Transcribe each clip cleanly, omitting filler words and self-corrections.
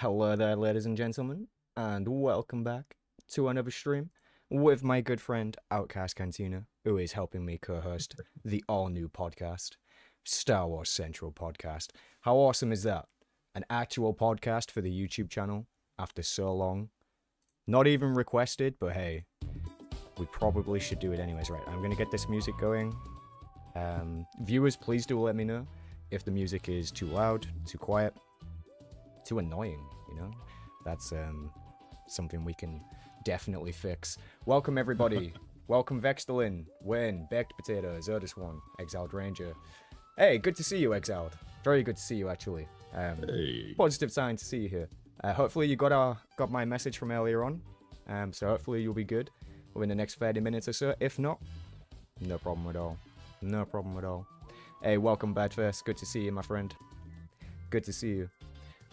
Hello there, ladies and gentlemen, and welcome back to another stream with my good friend OutcastCantina, who is helping me co-host the all-new podcast, Star Wars Central Podcast. How awesome is that? An actual podcast for the YouTube channel after so long. Not even requested, but hey, we probably should do it anyways, right? I'm gonna get this music going. Viewers, please do let me know if the music is too loud, too quiet, too annoying, you know? That's something we can definitely fix. Welcome everybody. Welcome Vextelin, Wayne, Baked Potatoes, Otis One, Exiled Ranger. Hey, good to see you, Exiled. Very good to see you, actually. Hey. Positive sign to see you here. Hopefully you got my message from earlier on. So hopefully you'll be good within the next 30 minutes or so. If not, no problem at all. No problem at all. Hey, welcome Badfirst. Good to see you, my friend. Good to see you.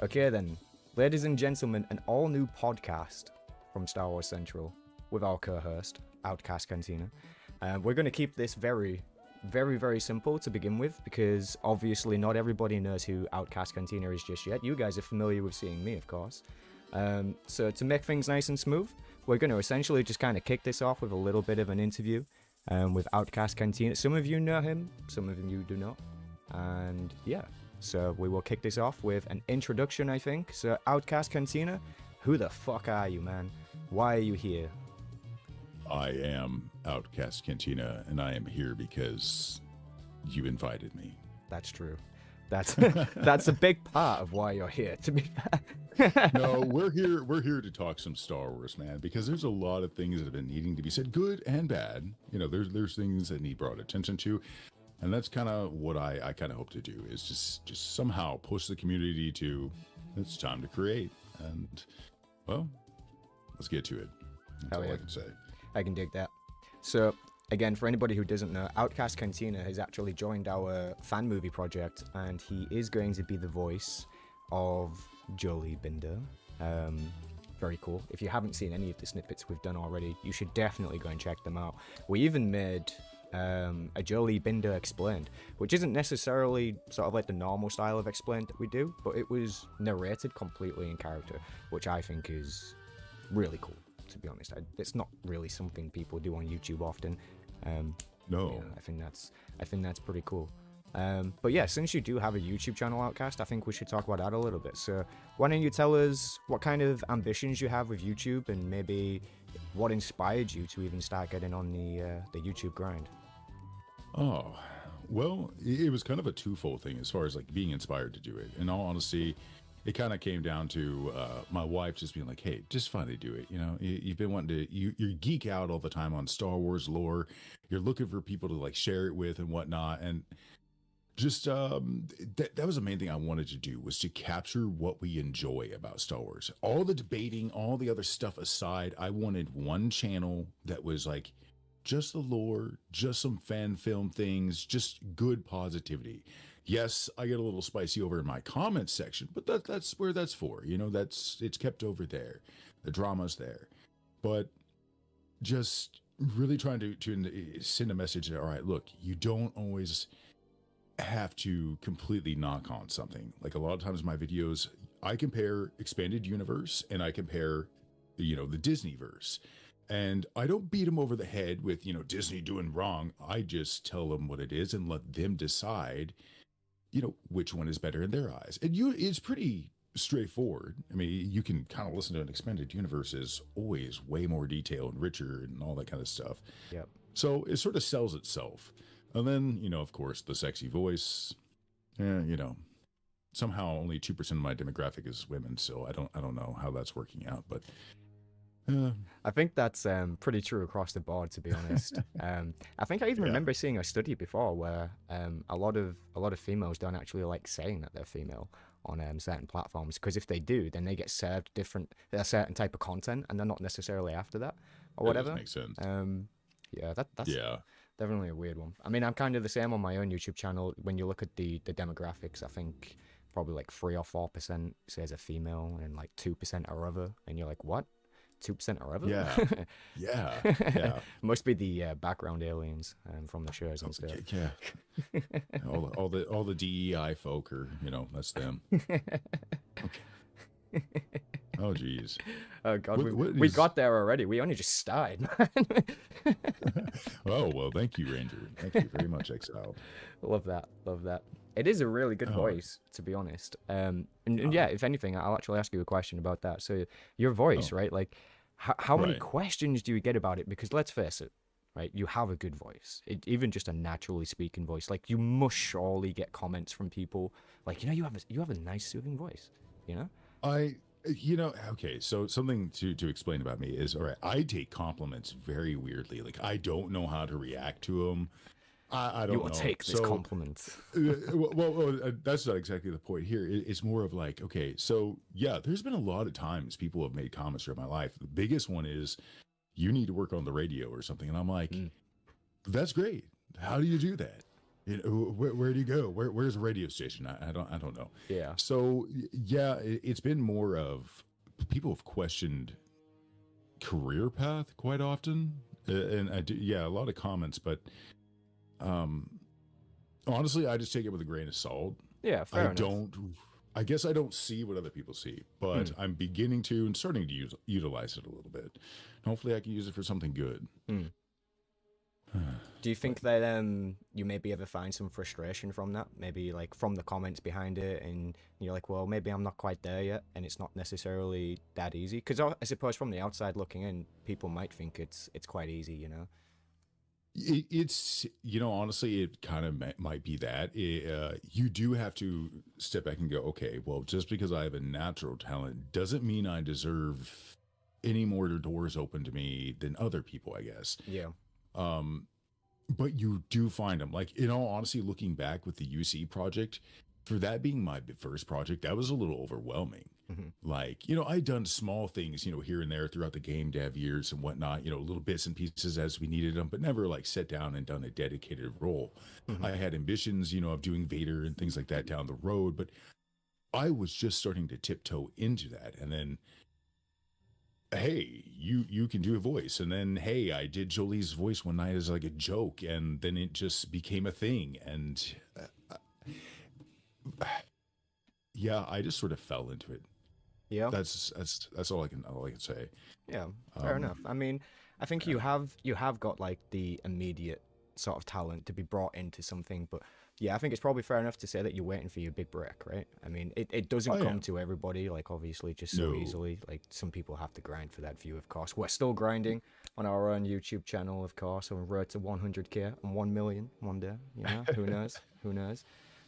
Okay then, ladies and gentlemen, an all-new podcast from Star Wars Central with our co-host, Outcast Cantina. We're going to keep this very, very simple to begin with, because obviously not everybody knows who Outcast Cantina is just yet. You guys are familiar with seeing me, of course. So to make things nice and smooth, we're going to essentially just kind of kick this off with a little bit of an interview with Outcast Cantina. Some of you know him, some of you do not. And yeah. So we will kick this off with an introduction, I think. So Outcast Cantina, who the fuck are you, man? Why are you here? I am Outcast Cantina, and I am here because you invited me. That's true. That's a big part of why you're here, to be fair. No, we're here to talk some Star Wars, man, because there's a lot of things that have been needing to be said, good and bad. You know, there's things that need brought attention to. And that's kind of what I kind of hope to do, is just somehow push the community to, it's time to create. And, well, let's get to it. That's all I can say. I can dig that. So, again, for anybody who doesn't know, Outcast Cantina has actually joined our fan movie project, and he is going to be the voice of Jolie Binder. Very cool. If you haven't seen any of the snippets we've done already, you should definitely go and check them out. We even made a Jolie Binder Explained, which isn't necessarily sort of like the normal style of Explained that we do, but it was narrated completely in character, which I think is really cool, to be honest. It's not really something people do on YouTube often. No. Yeah, I think that's pretty cool. But yeah, since you do have a YouTube channel, Outcast, I think we should talk about that a little bit. So why don't you tell us what kind of ambitions you have with YouTube, and maybe what inspired you to even start getting on the YouTube grind? Oh, well, it was kind of a twofold thing as far as like being inspired to do it. In all honesty, it kind of came down to my wife just being like, hey, just finally do it. You know, you've been wanting to, you geek out all the time on Star Wars lore. You're looking for people to like share it with and whatnot. And just that was the main thing I wanted to do, was to capture what we enjoy about Star Wars. All the debating, all the other stuff aside, I wanted one channel that was like just the lore, just some fan film things, just good positivity. Yes, I get a little spicy over in my comments section, but that's where that's for. You know, it's kept over there. The drama's there. But just really trying to send a message that, all right, look, you don't always have to completely knock on something. Like a lot of times my videos, I compare expanded universe and I compare, you know, the Disneyverse. And I don't beat them over the head with, you know, Disney doing wrong. I just tell them what it is and let them decide, you know, which one is better in their eyes. And it's pretty straightforward. I mean, you can kind of listen to an expanded universe is always way more detailed and richer and all that kind of stuff. Yep. So it sort of sells itself. And then, you know, of course, the sexy voice, you know, somehow only 2% of my demographic is women. So I don't know how that's working out, but I think that's pretty true across the board, to be honest. I think I even remember seeing a study before where a lot of females don't actually like saying that they're female on certain platforms, because if they do, then they get served a certain type of content, and they're not necessarily after that or whatever. That makes sense. Yeah, that's definitely a weird one. I mean, I'm kind of the same on my own YouTube channel. When you look at the demographics, I think probably like 3 or 4% says a female, and like 2% are other, and you're like, what? 2% or other? Yeah. Must be the background aliens from the shows and stuff. Yeah. all the DEI folk are, you know, that's them. Okay. Oh, geez. Oh God, What we is? got there already. We only just started, man. Oh, well, thank you, Ranger. Thank you very much, Exiled. Love that. Love that. It is a really good Oh, voice, to be honest. And uh, yeah, if anything, I'll actually ask you a question about that. So your oh, voice, right? Like, how many right. questions do you get about it? Because let's face it, right? You have a good voice, even just a naturally speaking voice. Like, you must surely get comments from people like, you have a nice soothing voice. You know? I, okay. So something to explain about me is, all right. I take compliments very weirdly. Like I don't know how to react to them. I You don't will know. take this So, compliment. that's not exactly the point here. It's more of like, okay, so yeah, there's been a lot of times people have made comments throughout my life. The biggest one is, you need to work on the radio or something, and I'm like, Mm, that's great. How do you do that? Where do you go? Where's a radio station? I don't know. yeah. So yeah, it's been more of, people have questioned career path quite often, and I do, yeah, a lot of comments, but um, honestly, I just take it with a grain of salt. Yeah. I Fair enough. don't. I guess I don't see what other people see, but Mm, I'm beginning to and starting to utilize it a little bit. Hopefully, I can use it for something good. mm. Do you But think that you maybe ever find some frustration from that? Maybe like from the comments behind it, and you're like, well, maybe I'm not quite there yet, and it's not necessarily that easy. Because I suppose from the outside looking in, people might think it's quite easy, you know? it's, honestly, it kind of might be that. You do have to step back and go, okay, well, just because I have a natural talent doesn't mean I deserve any more doors open to me than other people, I guess. Yeah. Um, but you do find them. Like, in all honesty, looking back with the UC project, for that being my first project, that was a little overwhelming. Hmm. Like, I'd done small things, here and there throughout the game dev years and whatnot, little bits and pieces as we needed them, but never like sat down and done a dedicated role. Hmm. I had ambitions, of doing Vader and things like that down the road, but I was just starting to tiptoe into that. And then, hey, you can do a voice, and then, hey, I did Jolie's voice one night as like a joke, and then it just became a thing. And yeah, I just sort of fell into it. Yeah. That's all I can say. Yeah. Fair Um, enough. I mean, I think yeah. you have got like the immediate sort of talent to be brought into something, but yeah, I think it's probably fair enough to say that you're waiting for your big break, right? I mean, it doesn't I come am. to everybody, like obviously just so No. easily. Like some people have to grind for that view, of course. We're still grinding on our own YouTube channel, of course, on road to 100K and 1 million one day. You know, who knows? Who knows?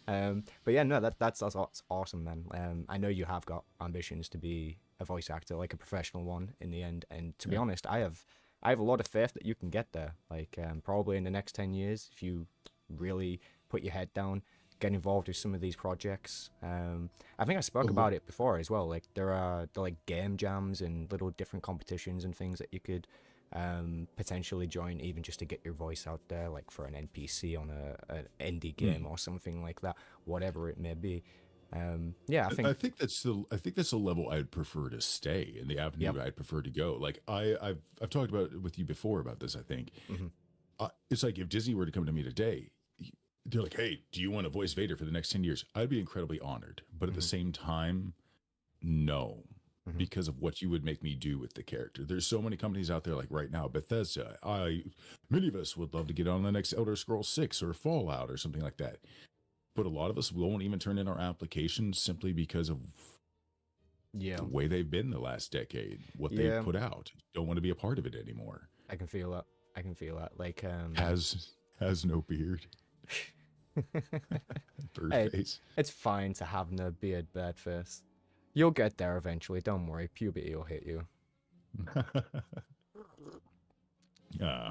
But yeah, no, that's awesome, man. I know you have got ambitions to be a voice actor, like a professional one in the end. And to be Yeah. honest, I have a lot of faith that you can get there. Like probably in the next 10 years, if you really put your head down, get involved with some of these projects. I think I spoke Oh, about it before as well. Like there are like game jams and little different competitions and things that you could potentially join, even just to get your voice out there, like for an NPC on an indie game hmm. or something like that, whatever it may be. Yeah, I I think. think that's the level I'd prefer to stay, in the Yep. avenue I'd prefer to go. Like I've talked about it with you before about this. I think Hmm. it's like, if Disney were to come to me today, they're like, "Hey, do you want to voice Vader for the next 10 years?" I'd be incredibly honored, but at the Hmm. same time, no, Hmm. because of what you would make me do with the character. There's so many companies out there, like right now, Bethesda. Many of us would love to get on the next Elder Scrolls 6 or Fallout or something like that, but a lot of us won't even turn in our applications simply because of Yeah. the way they've been the last decade, what they've Yeah. put out. Don't want to be a part of it anymore. I can feel that. I can feel that. Like Has no beard, bird hey, face. it's fine to have no beard, bird face. You'll get there eventually. Don't worry. Puberty will hit you. uh,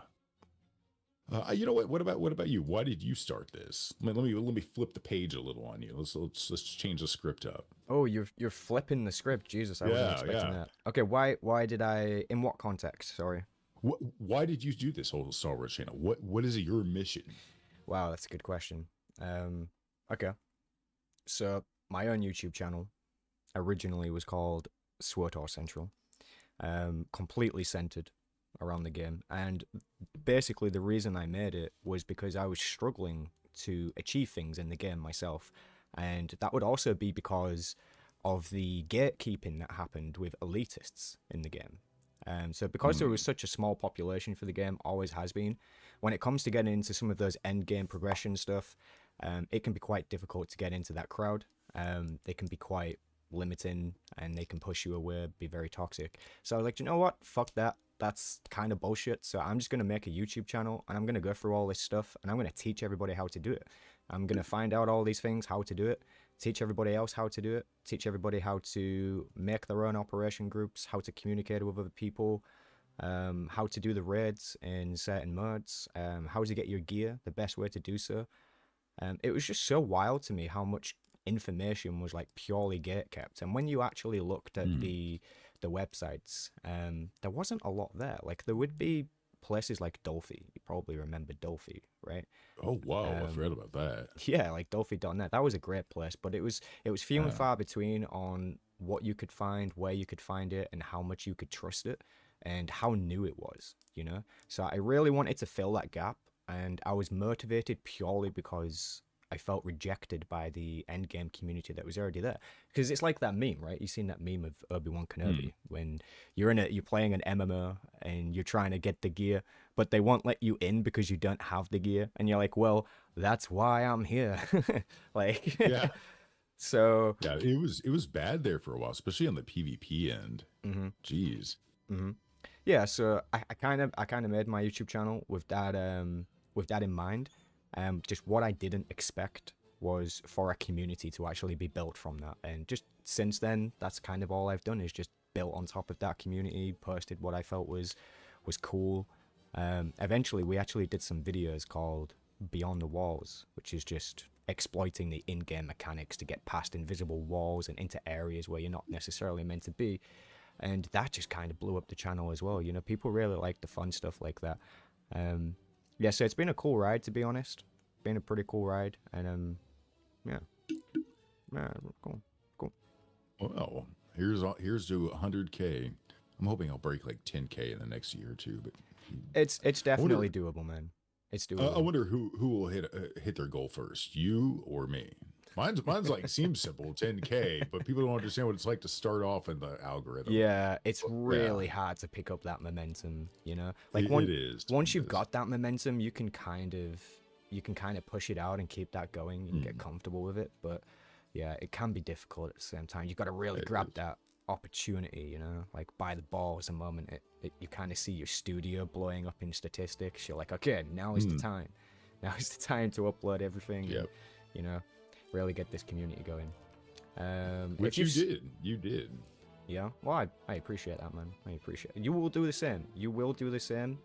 you know what? What about you? Why did you start this? Let me flip the page a little on you. Let's change the script up. Oh, you're flipping the script. Jesus, I wasn't Yeah, expecting yeah. that. Okay, why did I? In what context? Sorry. Why did you do this whole Star Wars channel? What is your mission? Wow, that's a good question. Okay. So my own YouTube channel originally was called SWTOR Central, completely centered around the game. And basically, the reason I made it was because I was struggling to achieve things in the game myself. And that would also be because of the gatekeeping that happened with elitists in the game. So because there was such a small population for the game, always has been, when it comes to getting into some of those end game progression stuff, it can be quite difficult to get into that crowd. They can be quite limiting and they can push you away, be very toxic. So I was like, you know what? Fuck that. That's kind of bullshit. So I'm just going to make a YouTube channel and I'm going to go through all this stuff and I'm going to teach everybody how to do it. I'm going to find out all these things, how to do it, teach everybody else how to do it, teach everybody how to make their own operation groups, how to communicate with other people, how to do the raids in certain modes, how to get your gear, the best way to do so. It was just so wild to me how much information was like purely gate kept, and when you actually looked at the websites, there wasn't a lot there. Like there would be places like Dolphy. You probably remember Dolphy, right? Oh wow, I forgot about that. Yeah, like Dolphy.net. That was a great place, but it was few and far between on what you could find, where you could find it, and how much you could trust it, and how new it was, you know? So I really wanted to fill that gap, and I was motivated purely because I felt rejected by the endgame community that was already there. Because it's like that meme, right? You've seen that meme of Obi-Wan Kenobi when you're playing an MMO and you're trying to get the gear, but they won't let you in because you don't have the gear, and you're like, well, that's why I'm here. Like, Yeah. So yeah, it was bad there for a while, especially on the PvP end. Jeez. Yeah, so I kind of made my YouTube channel with that in mind. Just what I didn't expect was for a community to actually be built from that, and just since then, that's kind of all I've done is just built on top of that community, posted what I felt was cool. Eventually, we actually did some videos called Beyond the Walls, which is just exploiting the in-game mechanics to get past invisible walls and into areas where you're not necessarily meant to be. And that just kind of blew up the channel as well. You know, people really like the fun stuff like that. Yeah, so it's been a cool ride, to be honest. Been a pretty cool ride, and yeah, cool. Well, here's to 100K. I'm hoping I'll break like 10K in the next year or two, but it's definitely doable, man. It's doable. I wonder who will hit their goal first, you or me. Mine's like seems simple, 10K, but people don't understand what it's like to start off in the algorithm. Yeah, it's really hard to pick up that momentum, you know? Like once you've got that momentum, you can kind of push it out and keep that going and get comfortable with it. But yeah, it can be difficult at the same time. You've got to really grab that opportunity, you know? Like by the balls the moment you kind of see your studio blowing up in statistics. You're like, okay, now is the time. Now is the time to upload everything. Yep. And, you know, really get this community going. Which you did. Yeah, well, I appreciate that, man. I appreciate it. You will do the same. You will do the same.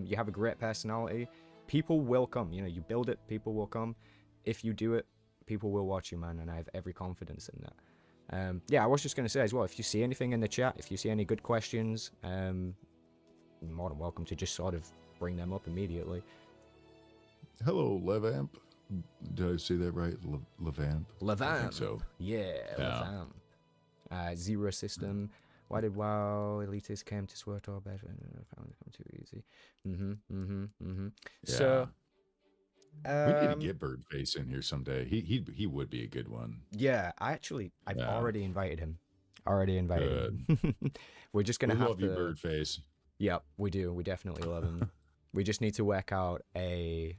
You have a great personality. People will come. You know, you build it, people will come. If you do it, people will watch you, man, and I have every confidence in that. Yeah, I was just going to say as well, if you see anything in the chat, if you see any good questions, you're more than welcome to just sort of bring them up immediately. Hello, Levamp. Did I say that right? Levamp? Levamp. I think so. Yeah, Levamp. Zero System. Why did WoW elitists came to SWTOR better and found it come too easy? Yeah. So we need to get Birdface in here someday. He would be a good one. Yeah, I've already invited him. Him. We're just gonna have love you, Birdface. Yep, we do. We definitely love him. We just need to work out a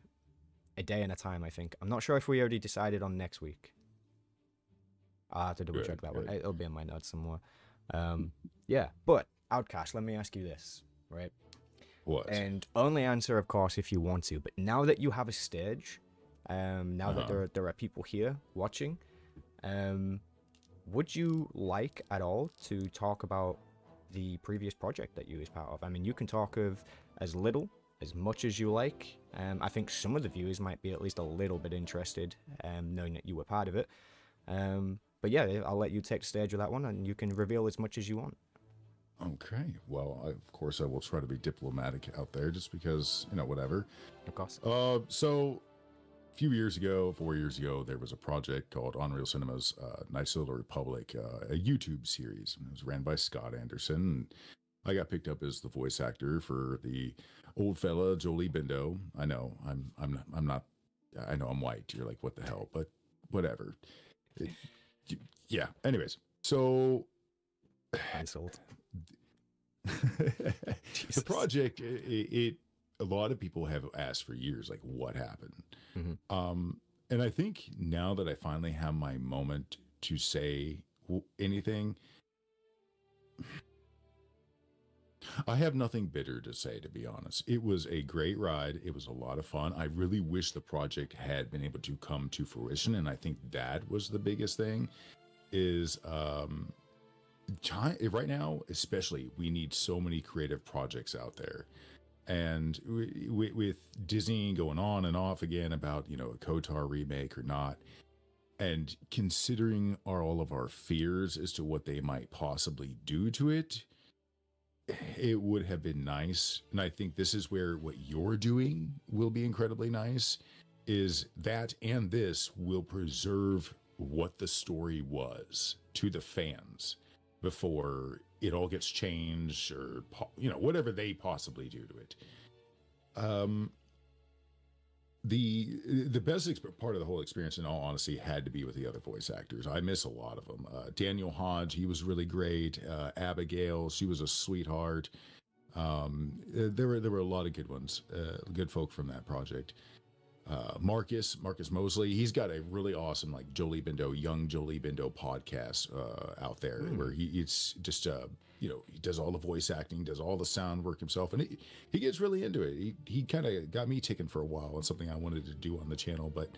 day and a time, I think. I'm not sure if we already decided on next week. I'll have to double check that one. It'll be in my notes somewhere. Yeah, but Outcast, let me ask you this, right? What? And only answer, of course, if you want to. But now that you have a stage, now that there are people here watching, would you like at all to talk about the previous project that you was part of? I mean, you can talk of as little, as much as you like. I think some of the viewers might be at least a little bit interested, knowing that you were part of it. But yeah, I'll let you take the stage with that one, and you can reveal as much as you want. Okay. Well, of course, I will try to be diplomatic out there, just because, you know, whatever. Of course. So, a few years ago, 4 years ago, there was a project called Unreal Cinema's Nice Little Republic, a YouTube series. It was ran by Scott Anderson. And I got picked up as the voice actor for the old fella Jolie Bindo. I know I'm not. I know I'm white. You're like, what the hell? But whatever. Yeah. Anyways, So Cancelled. the project, it a lot of people have asked for years, like what happened. And I think now that I finally have my moment to say anything, I have nothing bitter to say, to be honest. It was a great ride. It was a lot of fun. I really wish the project had been able to come to fruition, and I think that was the biggest thing. Is right now, especially, we need so many creative projects out there. And with Disney going on and off again about, you know, a KOTOR remake or not, and considering all of our fears as to what they might possibly do to it, it would have been nice. And I think this is where what you're doing will be incredibly nice, is that and this will preserve what the story was to the fans before it all gets changed, or, you know, whatever they possibly do to it. The best part of the whole experience, in all honesty, had to be with the other voice actors. I miss a lot of them. Daniel Hodge, he was really great. Abigail, she was a sweetheart. There were a lot of good ones, good folk from that project. Marcus Mosley, he's got a really awesome, like, young Jolie Bindo podcast out there, where it's just you know, he does all the voice acting, does all the sound work himself, and he gets really into it. He kind of got me ticking for a while on something I wanted to do on the channel. But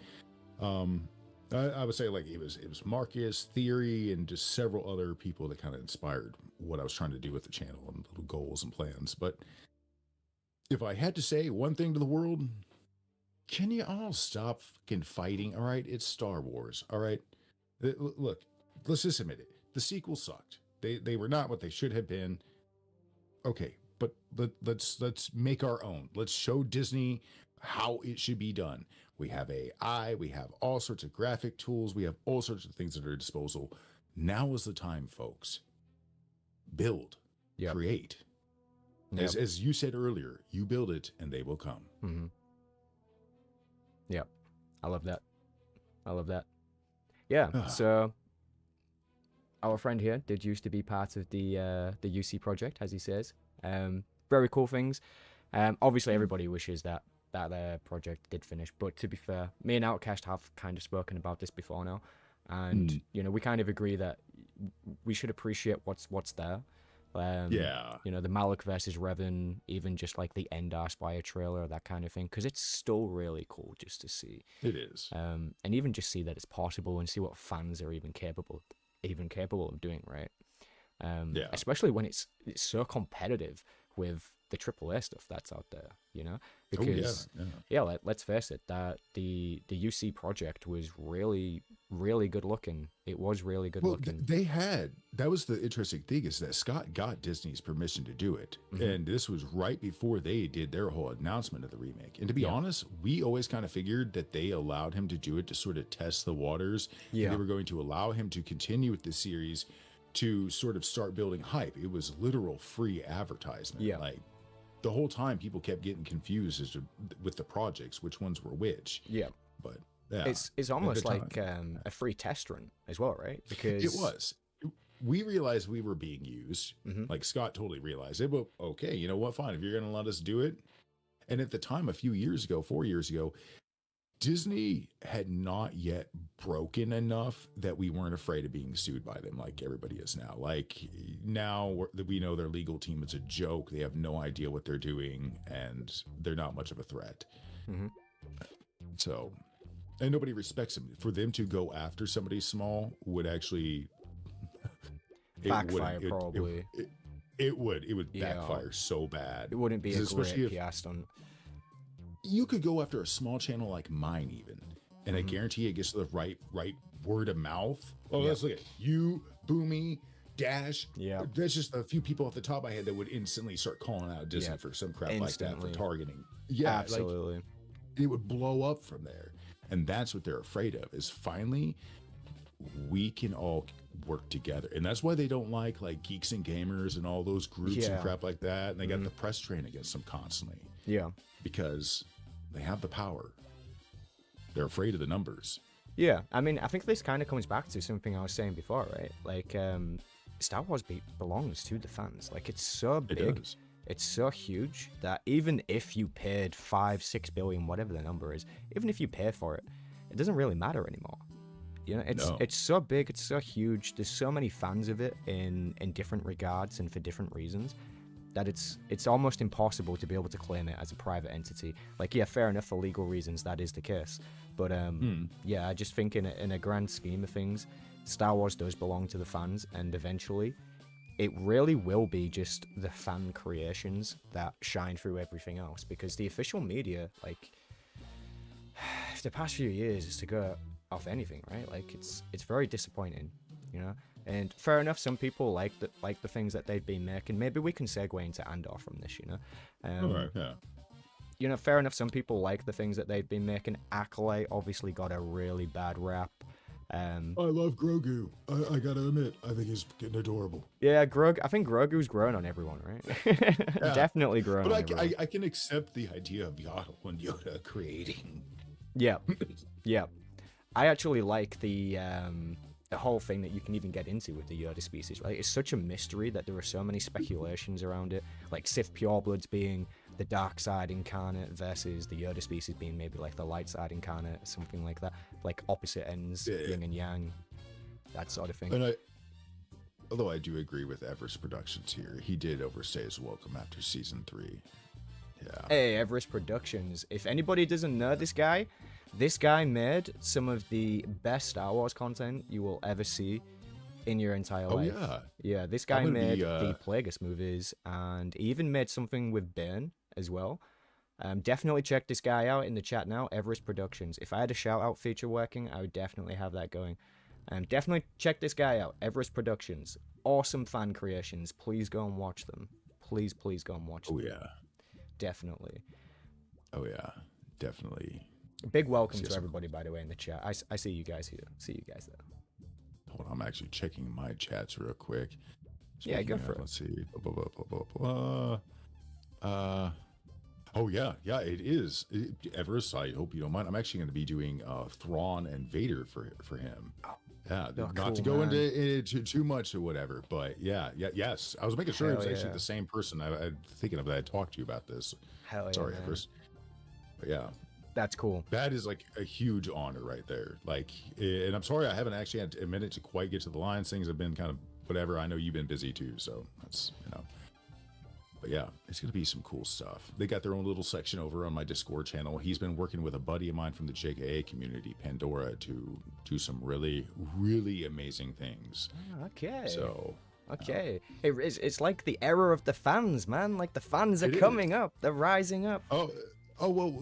I would say, like, it was Marcus, Theory, and just several other people that kind of inspired what I was trying to do with the channel and little goals and plans. But if I had to say one thing to the world, can you all stop fucking fighting? All right, it's Star Wars. All right, look, let's just admit it. The sequel sucked. They were not what they should have been. Okay, but let's make our own. Let's show Disney how it should be done. We have AI. We have all sorts of graphic tools. We have all sorts of things at our disposal. Now is the time, folks. Build, create. Yep. As you said earlier, you build it and they will come. Mm-hmm. Yep. I love that. Yeah. So our friend here did used to be part of the UC project, as he says. Very cool things. Obviously, everybody wishes that project did finish. But to be fair, me and Outcast have kind of spoken about this before now, and you know, we kind of agree that we should appreciate what's there. You know, the Malak versus Revan, even just like the Endar Spire trailer, that kind of thing, because it's still really cool just to see. It is. And even just see that it's possible and see what fans are even capable of doing, right? Especially when it's so competitive with the AAA stuff that's out there, you know? Because let's face it, that the UC project was really, really good looking. It was really good looking. That was the interesting thing, is that Scott got Disney's permission to do it. And this was right before they did their whole announcement of the remake. And to be honest, we always kind of figured that they allowed him to do it to sort of test the waters. Yeah. They were going to allow him to continue with the series to sort of start building hype. It was literal free advertisement. Yeah. Like, the whole time people kept getting confused with the projects, which ones were which. Yeah. But yeah, it's almost like a free test run as well, right? Because it was. We realized we were being used. Like, Scott totally realized it, but okay, you know what? Fine. If you're going to let us do it. And at the time, 4 years ago, Disney had not yet broken enough that we weren't afraid of being sued by them like everybody is now. Like, now we know their legal team is a joke. They have no idea what they're doing, and they're not much of a threat. So, and nobody respects them. For them to go after somebody small would actually backfire, probably. It would backfire so bad. It wouldn't be a great PR stunt. You could go after a small channel like mine, even, and I guarantee it gets the right word of mouth. Oh, let's look at you, Boomy, Dash. Yeah, that's just a few people off the top of my head that would instantly start calling out Disney for some crap like that, for targeting. Yeah, absolutely. Like, it would blow up from there, and that's what they're afraid of. Is finally we can all work together, and that's why they don't like Geeks and Gamers and all those groups and crap like that. And they got the press train against them constantly. Yeah, because they have the power. They're afraid of the numbers. Yeah, I mean, I think this kind of comes back to something I was saying before, right? Like, Star Wars belongs to the fans. Like, it's so It big, does. it's so huge that even if you paid 5, 6 billion, whatever the number is, even if you pay for it, it doesn't really matter anymore. You know, No. it's so big, it's so huge. There's so many fans of it in different regards and for different reasons that it's almost impossible to be able to claim it as a private entity. Like, yeah, fair enough, for legal reasons that is the case, but yeah, I just think in a grand scheme of things, Star Wars does belong to the fans, and eventually it really will be just the fan creations that shine through everything else, because the official media, like, the past few years is to go off anything, right? Like, it's very disappointing, you know. And fair enough, some people like the things that they've been making. Maybe we can segue into Andor from this, you know. All right. Yeah. You know, fair enough, some people like the things that they've been making. Acolyte obviously got a really bad rap. I love Grogu. I gotta admit, I think he's getting adorable. Yeah, I think Grogu's grown on everyone, right? Definitely grown on everyone. I can accept the idea of Yaddle and Yoda creating. Yeah, yeah. I actually like the whole thing that you can even get into with the Yoda species, right? It's such a mystery that there are so many speculations around it, like Sith purebloods being the dark side incarnate versus the Yoda species being maybe like the light side incarnate or something like that, like opposite ends, yin and yang, that sort of thing. And although I do agree with Everest Productions here, he did overstay his welcome after season 3. Yeah. Hey, Everest Productions. If anybody doesn't know this guy made some of the best Star Wars content you will ever see in your entire life. Yeah, this guy made the Plagueis movies, and he even made something with Bane as well. Definitely check this guy out in the chat now, Everest Productions. If I had a shout-out feature working, I would definitely have that going. Definitely check this guy out, Everest Productions. Awesome fan creations. Please go and watch them. Please go and watch them. Oh, yeah. Definitely. Oh, yeah. Definitely. Big welcome to everybody, by the way, in the chat. I see you guys here. See you guys there. Hold on, I'm actually checking my chats real quick. Yeah, go for it. Let's see. Oh, yeah, it is. Everest, I hope you don't mind. I'm actually going to be doing Thrawn and Vader for him. Yeah, not cool, to go into too much or whatever, but yes. I was making sure it was actually the same person I'm thinking of that I talked to you about this. Hell yeah. Sorry, Everest. But yeah. That's cool. That is like a huge honor right there. Like, and I'm sorry I haven't actually had a minute to quite get to the lines. Things have been kind of whatever. I know you've been busy too, so that's, you know. But yeah, it's going to be some cool stuff. They got their own little section over on my Discord channel. He's been working with a buddy of mine from the JKA community, Pandora, to do some really, really amazing things. Okay. So... Okay. It's like the era of the fans, man. Like, the fans are coming up. They're rising up. Oh well,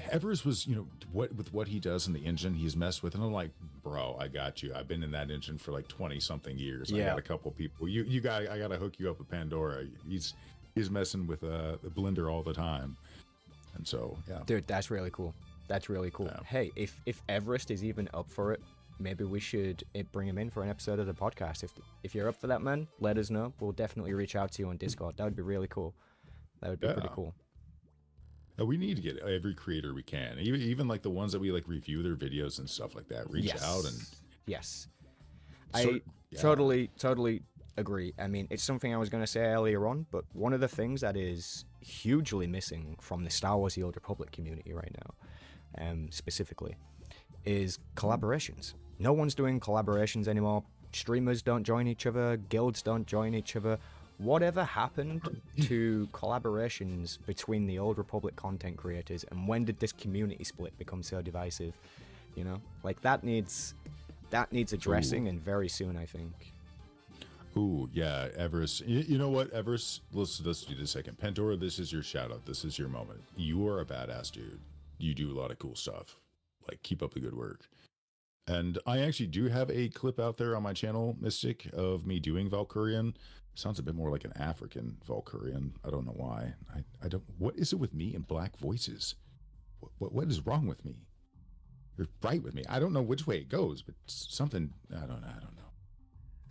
Everest was, you know, what he does in the engine, he's messed with, and I'm like, bro, I got you. I've been in that engine for like 20 something years. Yeah. I got a couple people. I gotta hook you up with Pandora. He's messing with the blender all the time, and so yeah. Dude, that's really cool. That's really cool. Yeah. Hey, if Everest is even up for it, maybe we should bring him in for an episode of the podcast. If you're up for that, man, let us know. We'll definitely reach out to you on Discord. That would be really cool. That would be pretty cool. We need to get every creator we can, even like the ones that we like review their videos and stuff like that. Reach out and I totally agree. I mean, it's something I was going to say earlier on, but one of the things that is hugely missing from the Star Wars: The Old Republic community right now, specifically, is collaborations. No one's doing collaborations anymore. Streamers don't join each other. Guilds don't join each other. Whatever happened to collaborations between the Old Republic content creators, and when did this community split become so divisive? You know, like that needs addressing, and very soon, I think. Ooh, yeah, Everest. You know what, Everest? Let's do this a second. Pandora, this is your shout out. This is your moment. You are a badass dude. You do a lot of cool stuff. Like, keep up the good work. And I actually do have a clip out there on my channel, Mystic, of me doing Valkyrian. Sounds a bit more like an African Valkyrian. I don't know why. I don't. What is it with me and black voices? What is wrong with me? You're right with me. I don't know which way it goes, but something. I don't know.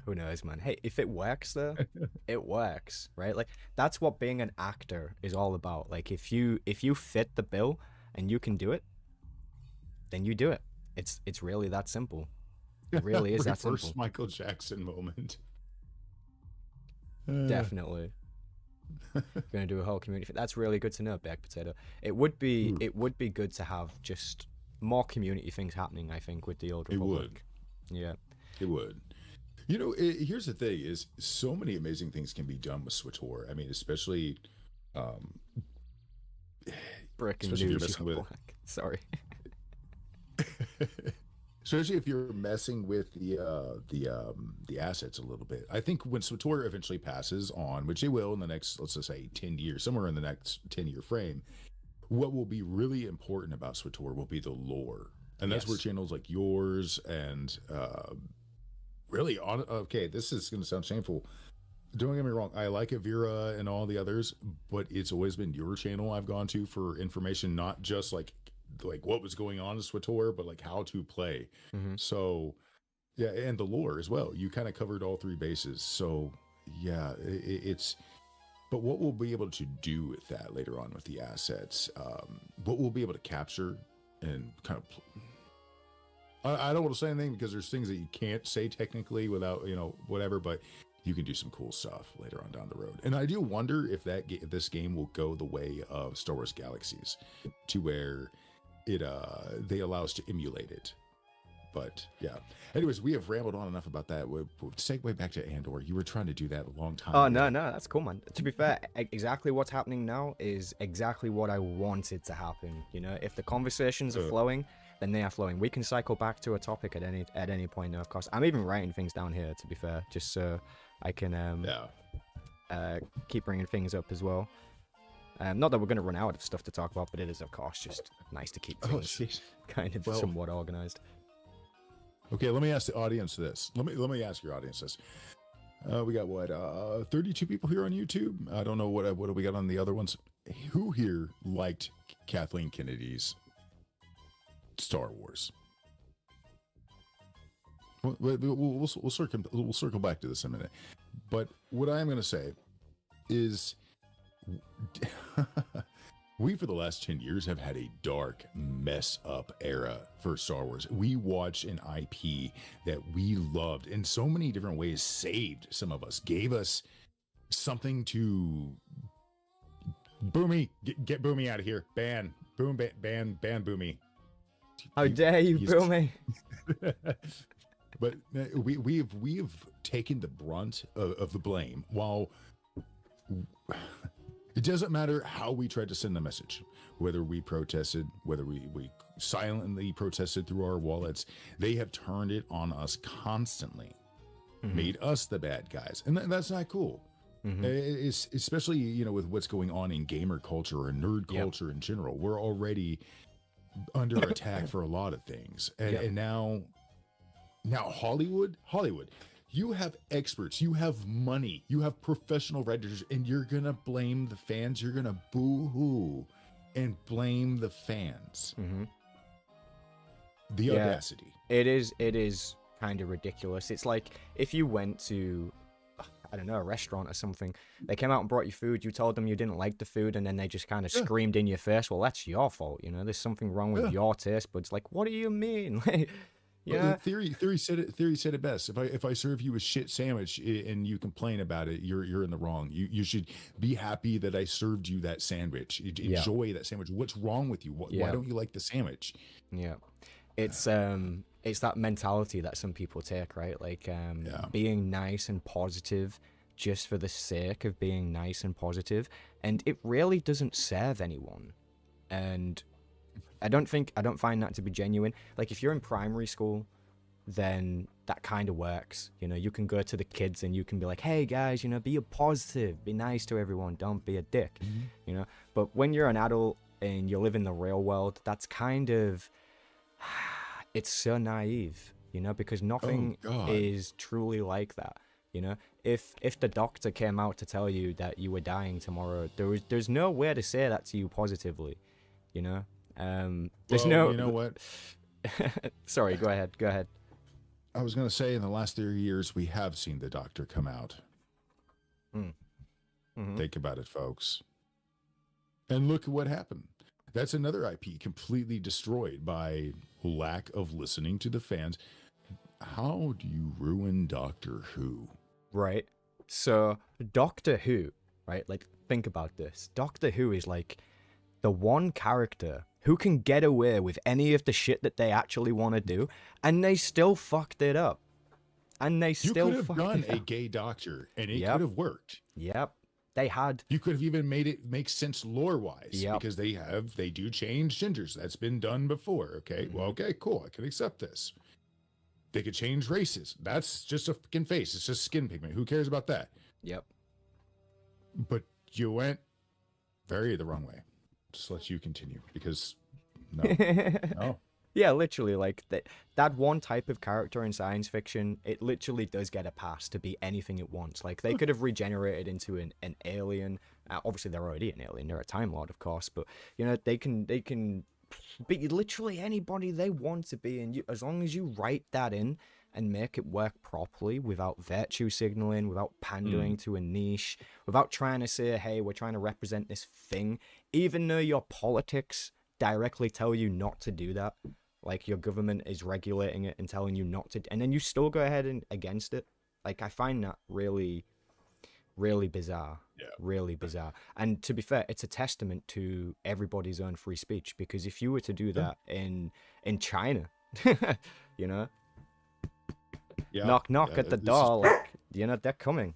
Who knows, man? Hey, if it works though, it works, right? Like, that's what being an actor is all about. Like, if you fit the bill and you can do it, then you do it. It's really that simple. It really is that Reverse simple. Michael Jackson moment. Definitely. Going to do a whole community. That's really good to know, baked potato. It would be good to have just more community things happening. I think with the Old It Republic. would. Yeah. It would. You know, here's the thing: is so many amazing things can be done with SWTOR. I mean, um, Breaking especially if you're news. messing with, Sorry. especially if you're messing with the assets a little bit. I think when SWTOR eventually passes on, which they will in the next, let's just say 10 years, somewhere in the next 10-year frame, what will be really important about SWTOR will be the lore. And that's where channels like yours and really on okay, this is going to sound shameful. Don't get me wrong, I like Avira and all the others, but it's always been your channel I've gone to for information, not just like what was going on in SWTOR, but like how to play. Mm-hmm. So yeah, and the lore as well. You kind of covered all three bases. So yeah, it's. But what we'll be able to do with that later on with the assets, what we'll be able to capture and kind of. I don't want to say anything because there's things that you can't say technically without whatever, but you can do some cool stuff later on down the road. And I do wonder if this game will go the way of Star Wars Galaxies, to where they allow us to emulate it. But yeah. Anyways, we have rambled on enough about that. We'll segue back to Andor. You were trying to do that a long time Oh, ago. no, that's cool, man. To be fair, exactly what's happening now is exactly what I wanted to happen. You know, if the conversations are flowing, then they are flowing. We can cycle back to a topic at any point, of course. I'm even writing things down here, to be fair, just so I can keep bringing things up as well. Not that we're going to run out of stuff to talk about, but it is, of course, just nice to keep things kind of somewhat organized. Okay, let me ask the audience this. Let me ask your audience this. We got 32 people here on YouTube. I don't know what do we got on the other ones. Who here liked Kathleen Kennedy's Star Wars? We'll circle back to this in a minute. But what I'm going to say is, we for the last 10 years have had a dark mess up era for Star Wars. We watched an IP that we loved in so many different ways, saved some of us, gave us something to Boomy, get Boomy out of here. Ban Boomy. How dare you, Boomy? But we've taken the brunt of the blame, while it doesn't matter how we tried to send the message, whether we protested, whether we silently protested through our wallets. They have turned it on us constantly, made us the bad guys, and that's not cool. It's especially with what's going on in gamer culture or nerd culture in general. We're already under attack for a lot of things, and now Hollywood. You have experts, you have money, you have professional writers, and you're gonna blame the fans. You're gonna boo-hoo and blame the fans. The audacity. It is kind of ridiculous. It's like if you went to, I don't know, a restaurant or something, they came out and brought you food, you told them you didn't like the food, and then they just kind of screamed in your face, well, that's your fault, there's something wrong with your taste buds. Like, what do you mean? Yeah. Theory said it best. If I serve you a shit sandwich and you complain about it, you're in the wrong. You should be happy that I served you that sandwich. Enjoy that sandwich. What's wrong with you? Why don't you like the sandwich? Yeah. It's that mentality that some people take, right? Like being nice and positive just for the sake of being nice and positive, and it really doesn't serve anyone. And I don't find that to be genuine. Like, if you're in primary school, then that kind of works. You can go to the kids and you can be like, hey guys, be positive, be nice to everyone, don't be a dick. But when you're an adult and you live in the real world, that's kind of, it's so naive, because nothing is truly like that. If the doctor came out to tell you that you were dying tomorrow, there's no way to say that to you positively. There's no. You know what? Sorry, go ahead. I was going to say, in the last 30 years, we have seen the doctor come out. Think about it, folks. And look at what happened. That's another IP completely destroyed by lack of listening to the fans. How do you ruin Doctor Who? Right? So, Doctor Who, right? Like, think about this. Doctor Who is like the one character who can get away with any of the shit that they actually want to do, and they still fucked it up. And they You still could have fucked done it a up. gay doctor and it Yep. could have worked. Yep. They had. You could have even made it make sense lore wise Yep. because they do change genders. That's been done before. Okay. Well, okay, cool. I can accept this. They could change races. That's just a fucking face. It's just skin pigment. Who cares about that? Yep. But you went very the wrong way. Just let you continue because no. No. Yeah, literally, like that one type of character in science fiction, it literally does get a pass to be anything it wants. Like, they could have regenerated into an alien. Obviously, they're already an alien. They're a Time Lord, of course. But, you know, they can be literally anybody they want to be. And as long as you write that in and make it work properly without virtue signaling, without pandering to a niche, without trying to say, hey, we're trying to represent this thing, even though your politics directly tell you not to do that. Like, your government is regulating it and telling you not to, and then you still go ahead and against it. Like, I find that really, really bizarre. Yeah. Really bizarre. And to be fair, it's a testament to everybody's own free speech, because if you were to do that in China, you know, Yeah. knock at the door, like, you know, they're coming.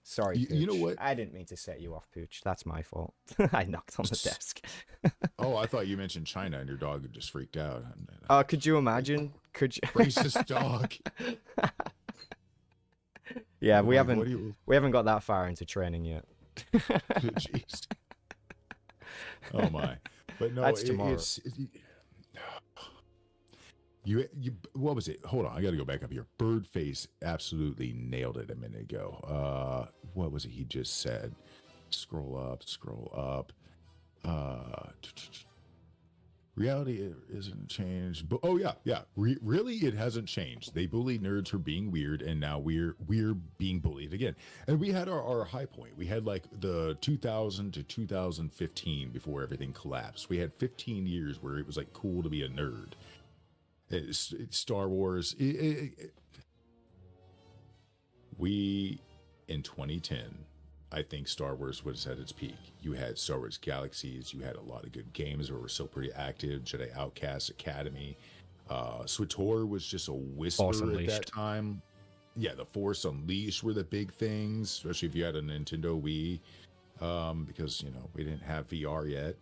Sorry, You know Pooch. what? I didn't mean to set you off, Pooch. That's my fault. I knocked on the desk. Oh, I thought you mentioned China and your dog had just freaked out. Could you imagine? Could you? Racist dog. Yeah, Like, what do you? we haven't got that far into training yet. Jeez. Oh my. But no, That's tomorrow. it's you what was it? Hold on, I got to go back up here. Birdface absolutely nailed it a minute ago. What was it he just said? Scroll up. Reality isn't changed, but oh yeah. Really, it hasn't changed. They bullied nerds for being weird, and now we're being bullied again. And we had our high point. We had like the 2000 to 2015 before everything collapsed. We had 15 years where it was like cool to be a nerd. It's Star Wars. We in 2010. I think Star Wars was at its peak. You had Star Wars Galaxies. You had a lot of good games that were still pretty active. Jedi Outcast Academy. SWTOR was just a whisper Force at Unleashed. that time. Yeah, the Force Unleashed were the big things, especially if you had a Nintendo Wii, because, you know, we didn't have VR yet.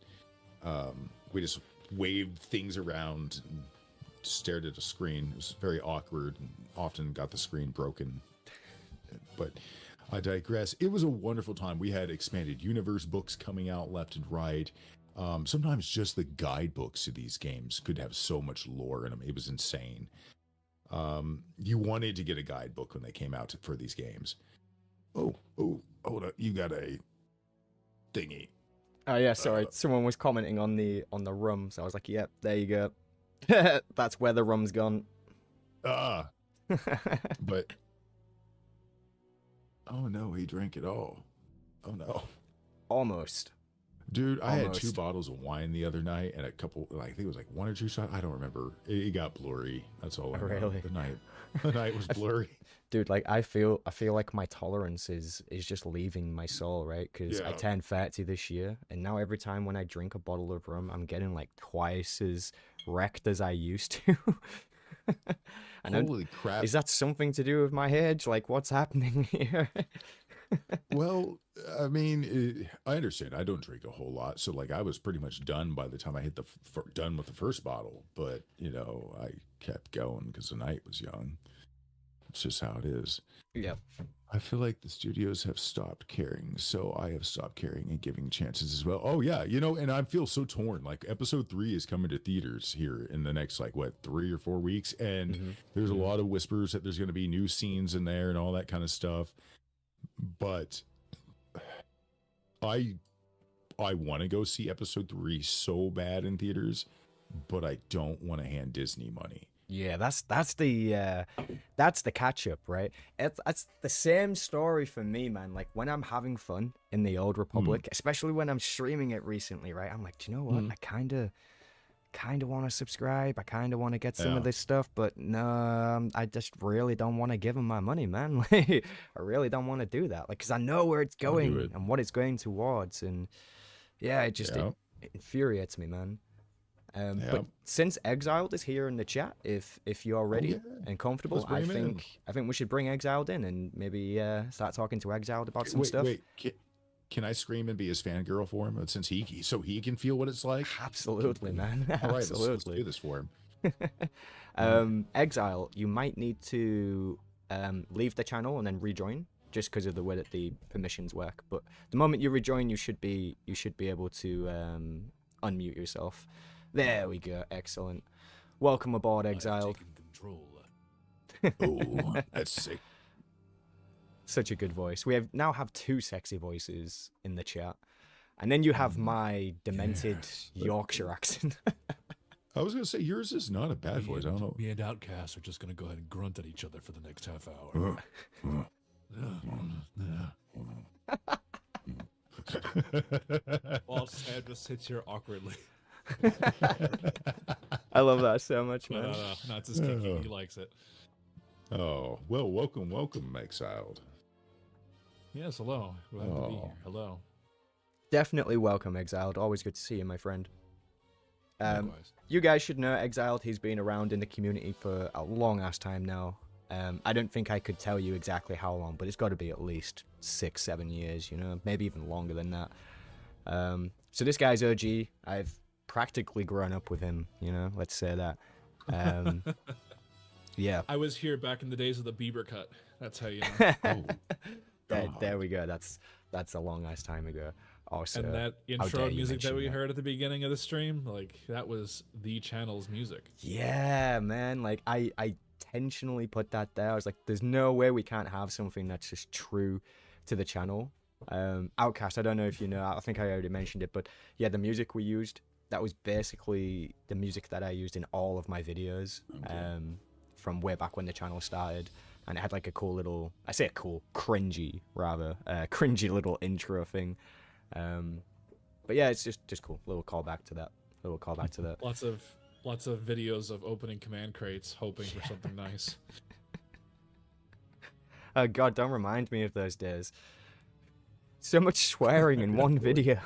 We just waved things around and stared at a screen. It was very awkward and often got the screen broken. But I digress. It was a wonderful time. We had expanded universe books coming out left and right. Sometimes just the guidebooks to these games could have so much lore in them. It was insane. You wanted to get a guidebook when they came out for these games. Oh, hold up. You got a thingy. Oh yeah, sorry. Someone was commenting on the rum, so I was like, "Yep, there you go. That's where the rum's gone." But oh no, he drank it all. Oh no. Almost. Dude, I had 2 Almost. bottles of wine the other night and a couple, like, I think it was like 1 or 2 shots. I don't remember. It got blurry. That's all I know. Really? The night was blurry. Dude, like I feel like my tolerance is just leaving my soul, right? Because I Yeah. turned 30 this year, and now every time when I drink a bottle of rum, I'm getting like twice as wrecked as I used to. And Holy crap. is that something to do with my age? Like, what's happening here? Well, I mean, I understand. I don't drink a whole lot. So, like, I was pretty much done by the time I hit done with the first bottle. But, you know, I kept going because the night was young. It's just how it is. Yep. I feel like the studios have stopped caring, so I have stopped caring and giving chances as well. Oh yeah, you know, and I feel so torn. Like episode 3 is coming to theaters here in the next 3 or 4 weeks, and there's a lot of whispers that there's going to be new scenes in there and all that kind of stuff. But I want to go see episode 3 so bad in theaters, but I don't want to hand Disney money. Yeah, that's the catch up, right? That's the same story for me, man. Like when I'm having fun in the Old Mm, Republic, especially when I'm streaming it recently, right? I'm like, do you know what? mm, I kind of want to subscribe. I kind of want to get some of yeah, this stuff, but no, I just really don't want to give them my money, man. Like, I really don't want to do that, like, because I know where it's I'll do going it. and what it's going towards, and yeah, it Yeah, infuriates me, man. yeah. But since Exiled is here in the chat, if you're Oh yeah, ready and comfortable, let's bring him in. I think we should bring Exiled in and maybe start talking to Exiled about some Wait, stuff. wait. Can I scream and be his fangirl for him? Since so he can feel what it's like. Absolutely, man. All right, let's Absolutely. do this for him. All right. Exile, you might need to leave the channel and then rejoin, just because of the way that the permissions work. But the moment you rejoin, you should be able to unmute yourself. There we go. Excellent. Welcome aboard, Exiled. Control. Oh, that's sick. Such a good voice. We now have two sexy voices in the chat, and then you have my demented Yes. Yorkshire accent. I was gonna say yours is not a bad voice. I don't know. Me and Outcast are just gonna go ahead and grunt at each other for the next half hour. While Sam just sits here awkwardly. I love that so much, No, man. no, it's his kinky. He likes it. Oh, well, welcome, Exiled. Yes, hello. Glad to be Oh. here. Hello. Definitely welcome, Exiled. Always good to see you, my friend. Likewise. You guys should know Exiled. He's been around in the community for a long ass time now. I don't think I could tell you exactly how long, but it's got to be at least 6-7 years, you know, maybe even longer than that. So this guy's OG. I've practically grown up with him, you know, let's say that. Yeah. I was here back in the days of the Bieber cut. That's how you know. Oh, There we go. That's a long ass time ago. Also, And that how intro dare you music that mention we that. heard at the beginning of the stream, like that was the channel's music. Yeah, man. Like I intentionally put that there. I was like, there's no way we can't have something that's just true to the channel. Outcast, I don't know if you know, I think I already mentioned it, but yeah, the music we used, that was basically the music that I used in all of my videos. From way back when the channel started. And it had like a cool little, I say a cool, cringy rather, cringy little intro thing. But yeah, it's just cool. Little callback to that. Lots of videos of opening command crates, hoping for something nice. Oh God, don't remind me of those days. So much swearing in one video.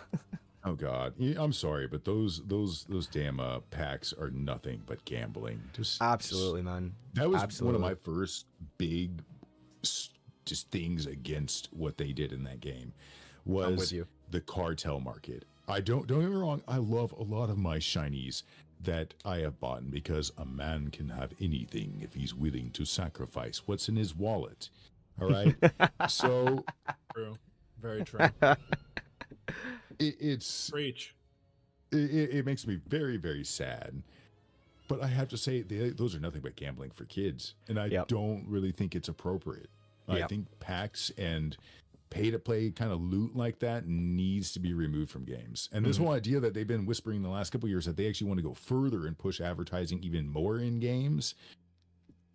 oh God. I'm sorry, but those damn packs are nothing but gambling. Absolutely, man. That was Absolutely. one of my first big just things against what they did in that game. I'm with Was you. the cartel market. Don't get me wrong. I love a lot of my shinies that I have bought because a man can have anything if he's willing to sacrifice what's in his wallet. All right. So True. Very true. it's Preach. it makes me very, very sad. But I have to say, those are nothing but gambling for kids. And I Yep. don't really think it's appropriate. I Yep. think packs and pay-to-play kind of loot like that needs to be removed from games. And this whole idea that they've been whispering the last couple of years that they actually want to go further and push advertising even more in games,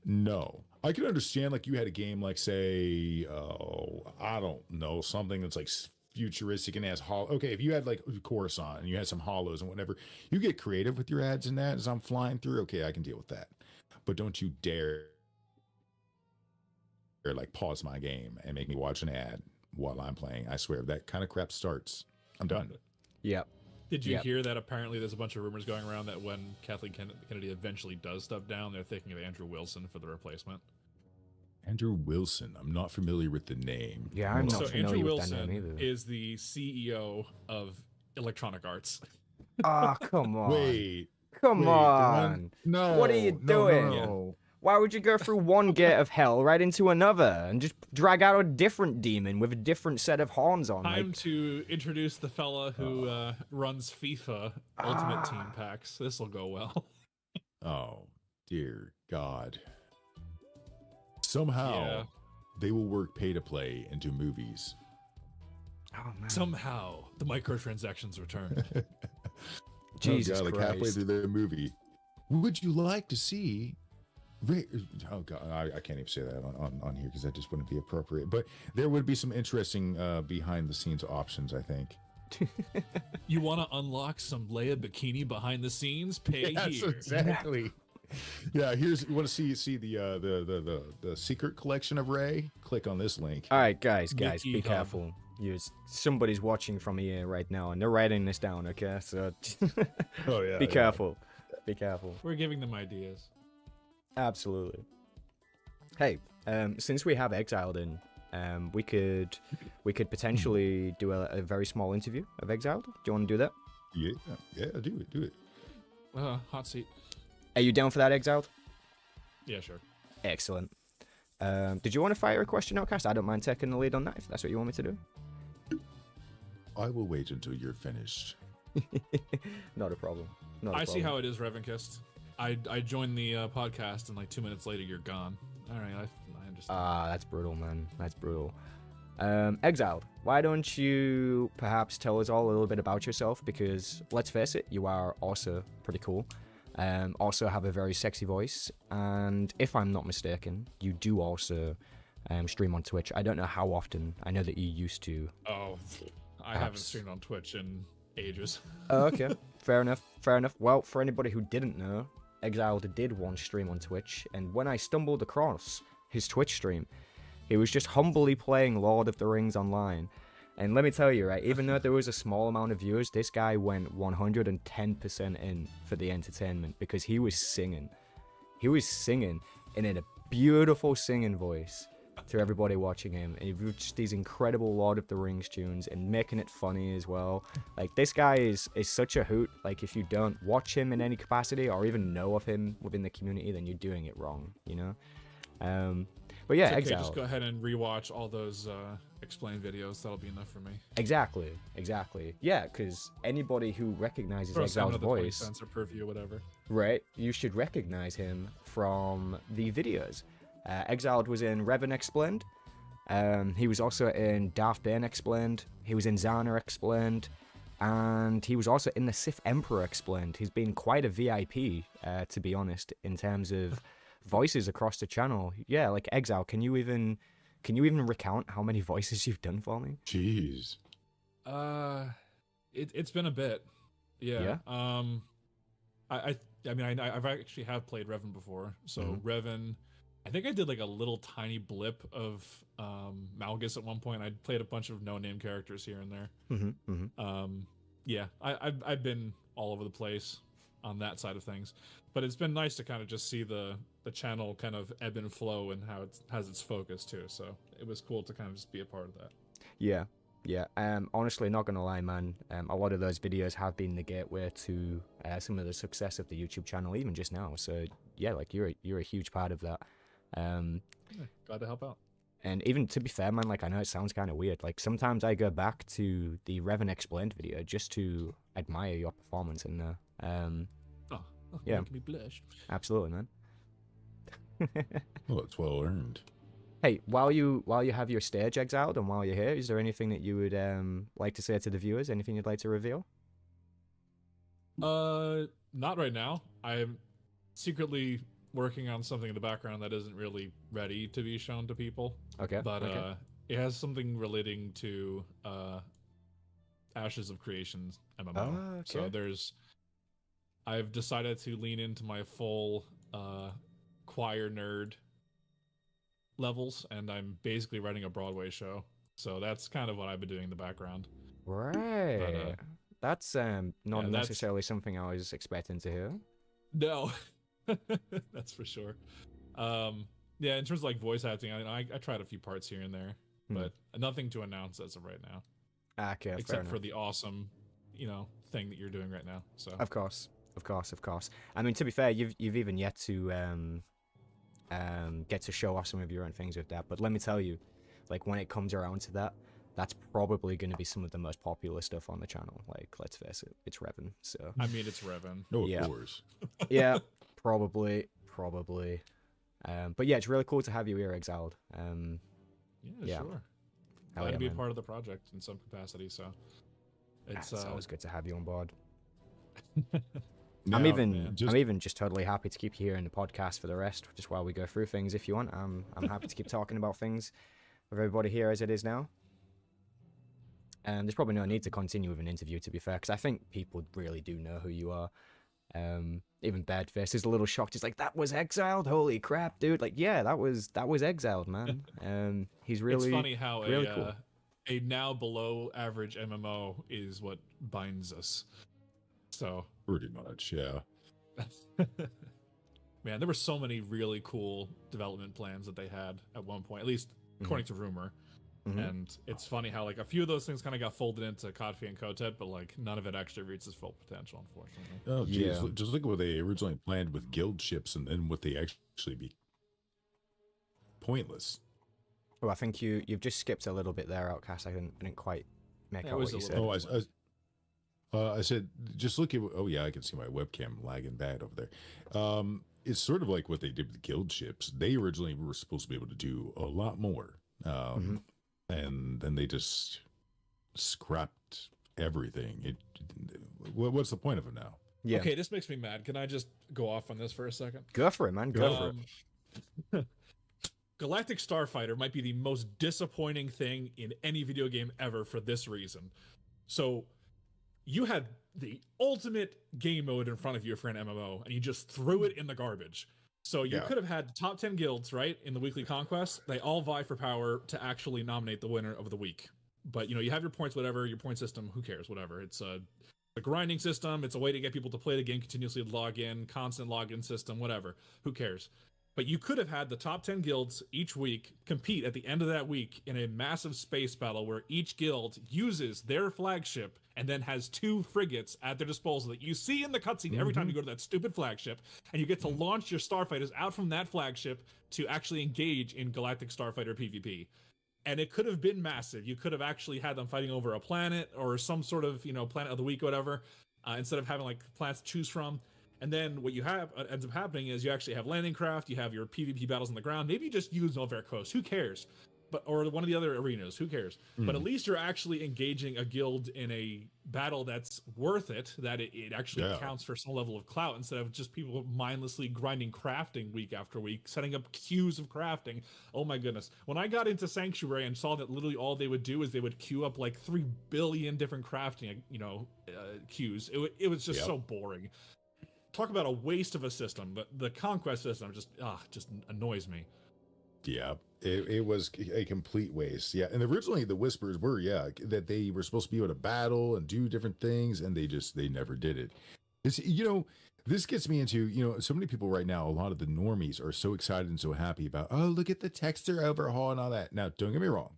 no. I can understand, like, you had a game like, say, I don't know, something that's like futuristic and has okay, if you had like Coruscant and you had some hollows and whatever, you get creative with your ads and that as I'm flying through, okay, I can deal with that. But don't you dare like pause my game and make me watch an ad while I'm playing. I swear, if that kind of crap starts, I'm done. Yep. Did you Yep. hear that apparently there's a bunch of rumors going around that when Kathleen Kennedy eventually does step down, they're thinking of Andrew Wilson for the replacement? Andrew Wilson, I'm not familiar with the name. Yeah, I'm not So familiar Andrew with that Wilson name either. is the CEO of Electronic Arts. Ah, come on. Wait, Come wait, the on. one- no. What are you no, doing? no. Why would you go through one gate of hell right into another and just drag out a different demon with a different set of horns on? Time Like, to introduce the fella who runs FIFA Ultimate Team packs. This will go well. Oh, dear God. Somehow Yeah. they will work pay to play into movies. oh man, Somehow the microtransactions return. Jesus oh God, like halfway Christ. through the movie. Would you like to see Oh god, I can't even say that on here because that just wouldn't be appropriate. But there would be some interesting behind the scenes options, I think. You want to unlock some Leia bikini behind the scenes? Pay Yes, here. exactly. Yeah, you want to see the secret collection of Ray? Click on this link. All right, guys, Mickey be Hub. careful. Somebody's watching from here right now, and they're writing this down. Okay, so Oh yeah. be careful. Be careful. We're giving them ideas. Absolutely. Hey, since we have Exiled in, we could potentially do a very small interview of Exiled. Do you want to do that? Yeah, do it. Hot seat. Are you down for that, Exiled? Yeah, sure. Excellent. Did you want to fire a question, Outcast? I don't mind taking the lead on that if that's what you want me to do. I will wait until you're finished. Not a problem. I see how it is, Revenkist. I joined the podcast, and like 2 minutes later, you're gone. All right, I understand. That's brutal, man. That's brutal. Exiled, why don't you perhaps tell us all a little bit about yourself? Because let's face it, you are also pretty cool. Also have a very sexy voice, and if I'm not mistaken, you do also stream on Twitch. I don't know how often. I know that you used to. Oh, I haven't streamed on Twitch in ages. Oh, okay. Fair enough. Well, for anybody who didn't know, Exiled did once stream on Twitch, and when I stumbled across his Twitch stream, he was just humbly playing Lord of the Rings Online. And let me tell you, right, even though there was a small amount of viewers, this guy went 110% in for the entertainment because he was singing. He was singing in a beautiful singing voice to everybody watching him. And he wrote just these incredible Lord of the Rings tunes and making it funny as well. Like, this guy is such a hoot. Like, if you don't watch him in any capacity or even know of him within the community, then you're doing it wrong, you know? But yeah, It's okay, Exile. just go ahead and rewatch all those explain videos. That'll be enough for me. Exactly. Yeah, because anybody who recognizes Throw Exile's another 20 voice, cents or per view, whatever. right, you should recognize him from the videos. Exiled was in Revan Explained. He was also in Darth Bane Explained. He was in Zana Explained. And he was also in the Sith Emperor Explained. He's been quite a VIP, to be honest, in terms of voices across the channel. Yeah, like Exile, can you even recount how many voices you've done for me? Jeez. It's been a bit. Yeah. I mean I've actually have played Revan before. So Revan, I think I did like a little tiny blip of Malgus at one point. I played a bunch of no-name characters here and there. Yeah, I've been all over the place on that side of things, but it's been nice to kind of just see the channel kind of ebb and flow and how it has its focus too. So it was cool to kind of just be a part of that. Yeah. Honestly, not gonna lie, man. A lot of those videos have been the gateway to some of the success of the YouTube channel, even just now. So yeah, like you're a huge part of that. Glad to help out. And even to be fair, man, like I know it sounds kind of weird. Like sometimes I go back to the Revan Explained video just to admire your performance in there. Yeah, making me blush. Absolutely, man. Well, it's well earned. Hey, while you have your stage exiled and while you're here, is there anything that you would like to say to the viewers? Anything you'd like to reveal? Not right now. I'm secretly working on something in the background that isn't really ready to be shown to people. Okay. But okay. It has something relating to Ashes of Creation MMO. Okay. So I've decided to lean into my full choir nerd levels, and I'm basically writing a Broadway show. So that's kind of what I've been doing in the background. Right. But, that's not necessarily something I was expecting to hear. No, that's for sure. Yeah, in terms of like voice acting, I tried a few parts here and there, but nothing to announce as of right now. Okay, except for the awesome, thing that you're doing right now. So of course. I mean, to be fair, you've even yet to get to show off some of your own things with that. But let me tell you, like when it comes around to that, that's probably going to be some of the most popular stuff on the channel. Like, let's face it, it's Revan. So I mean, it's Revan. No, of course. Yeah, probably. But yeah, it's really cool to have you here, Exiled. Yeah, sure. Glad to be a part of the project in some capacity. So it's always good to have you on board. I'm Now, even just totally happy to keep you here in the podcast for the rest, just while we go through things. If you want, I'm happy to keep talking about things with everybody here as it is now. And there's probably no need to continue with an interview, to be fair, because I think people really do know who you are. Even Badface is a little shocked. He's like, "That was Exiled? Holy crap, dude!" Like, yeah, that was Exiled, man. He's really. It's funny how really cool. A now below average MMO is what binds us. So pretty much, yeah. Man, there were so many really cool development plans that they had at one point, at least according to rumor. And it's funny how like a few of those things kind of got folded into Kodfi and Kotet, but like none of it actually reached its full potential, unfortunately. Oh, geez. Yeah. Just look at what they originally planned with guild ships and then what they actually be pointless. Oh, I think you've just skipped a little bit there, Outcast. I didn't quite make out what you said. I said, just look at. Oh yeah, I can see my webcam lagging bad over there. It's sort of like what they did with guild ships. They originally were supposed to be able to do a lot more. And then they just scrapped everything. What's the point of it now? Yeah. Okay, this makes me mad. Can I just go off on this for a second? Go for it, man. Go for it. Galactic Starfighter might be the most disappointing thing in any video game ever for this reason. So, you had the ultimate game mode in front of you for an MMO, and you just threw it in the garbage. So you could have had the top 10 guilds, right, in the weekly conquest. They all vie for power to actually nominate the winner of the week. But, you have your points, whatever, your point system, who cares, whatever. It's a grinding system. It's a way to get people to play the game, continuously log in, constant login system, whatever. Who cares? But you could have had the top 10 guilds each week compete at the end of that week in a massive space battle where each guild uses their flagship and then has 2 frigates at their disposal that you see in the cutscene every time you go to that stupid flagship, and you get to launch your starfighters out from that flagship to actually engage in Galactic Starfighter PvP. And it could have been massive. You could have actually had them fighting over a planet or some sort of, planet of the week or whatever, instead of having like planets to choose from. And then what you have ends up happening is you actually have landing craft, you have your PvP battles on the ground. Maybe you just use Novair Coast, who cares? Or one of the other arenas, who cares? But at least you're actually engaging a guild in a battle that's worth it, that it actually counts for some level of clout, instead of just people mindlessly grinding crafting week after week, setting up queues of crafting. Oh my goodness. When I got into Sanctuary and saw that literally all they would do is they would queue up like 3 billion different crafting, queues, it was just so boring. Talk about a waste of a system, but the conquest system just annoys me. Yeah, it was a complete waste. Yeah, and originally the whispers were that they were supposed to be able to battle and do different things, and they never did it. It's this gets me into so many people right now. A lot of the normies are so excited and so happy about look at the texture overhaul and all that. Now don't get me wrong,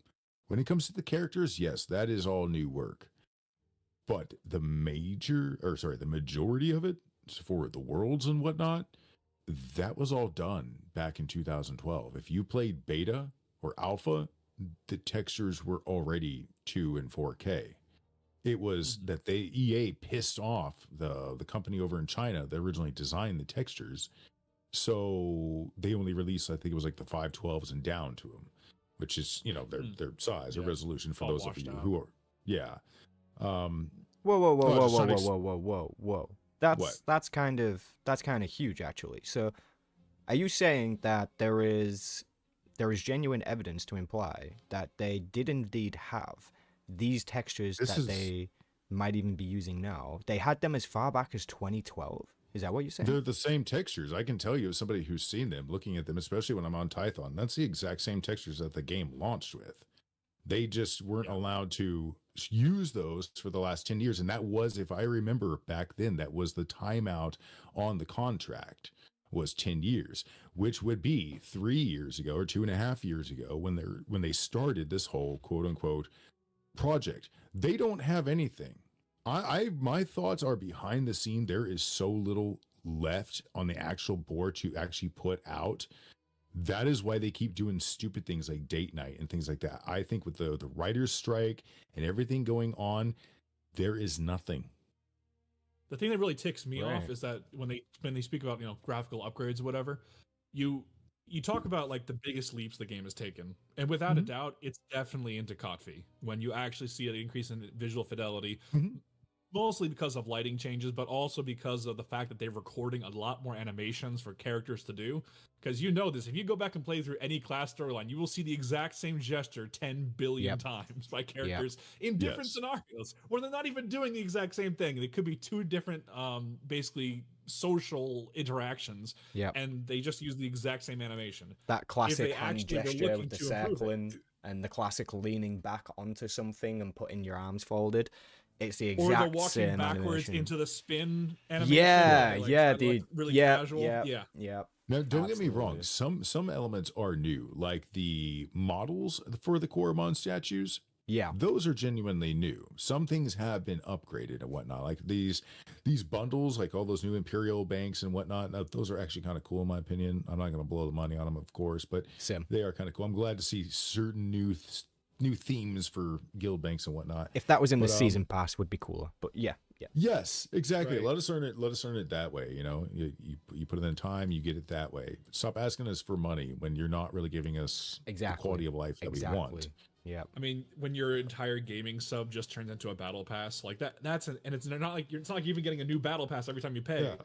when it comes to the characters, yes, that is all new work, but the majority of it for the worlds and whatnot, that was all done back in 2012. If you played beta or alpha, the textures were already 2 and 4K. It was that EA pissed off the company over in China that originally designed the textures, so they only released, I think it was like the 512s and down to them, which is their size or resolution for those of you who are Whoa. That's kind of huge, actually. So, are you saying that there is genuine evidence to imply that they did indeed have these textures they might even be using now? They had them as far back as 2012. Is that what you're saying? They're the same textures. I can tell you, as somebody who's seen them, looking at them, especially when I'm on Tython, that's the exact same textures that the game launched with. They just weren't allowed to use those for the last 10 years. And that was, if I remember back then, that was the timeout on the contract, was 10 years, which would be 3 years ago or 2.5 years ago when they started this whole quote unquote project. They don't have anything. My thoughts are behind the scene. There is so little left on the actual board to actually put out. That is why they keep doing stupid things like date night and things like that. I think with the writer's strike and everything going on, there is nothing. The thing that really ticks me off is that when they speak about graphical upgrades or whatever, you talk about like the biggest leaps the game has taken, and without a doubt, it's definitely into Kotfi when you actually see an increase in visual fidelity. mostly because of lighting changes, but also because of the fact that they're recording a lot more animations for characters to do. Because you know this, if you go back and play through any class storyline, you will see the exact same gesture 10 billion times by characters in different scenarios where they're not even doing the exact same thing. It could be two different, basically social interactions, and they just use the exact same animation. That classic hand gesture with the circling and the classic leaning back onto something and putting your arms folded. It's the exact same animation. Or the walking backwards into the spin animation. Really casual. Yeah. Now, don't get me wrong. Some elements are new, like the models for the Koromon statues. Yeah, those are genuinely new. Some things have been upgraded and whatnot, like these bundles, like all those new Imperial banks and whatnot. Now, those are actually kind of cool in my opinion. I'm not going to blow the money on them, of course, but they are kind of cool. I'm glad to see certain new themes for guild banks and whatnot. If that was in the season pass, would be cooler. But yeah. Yes, exactly. Right. Let us earn it that way. You know, you put it in time, you get it that way. Stop asking us for money when you're not really giving us the quality of life that we want. Yeah. I mean, when your entire gaming sub just turns into a battle pass, like it's not like you're even getting a new battle pass every time you pay. Yeah.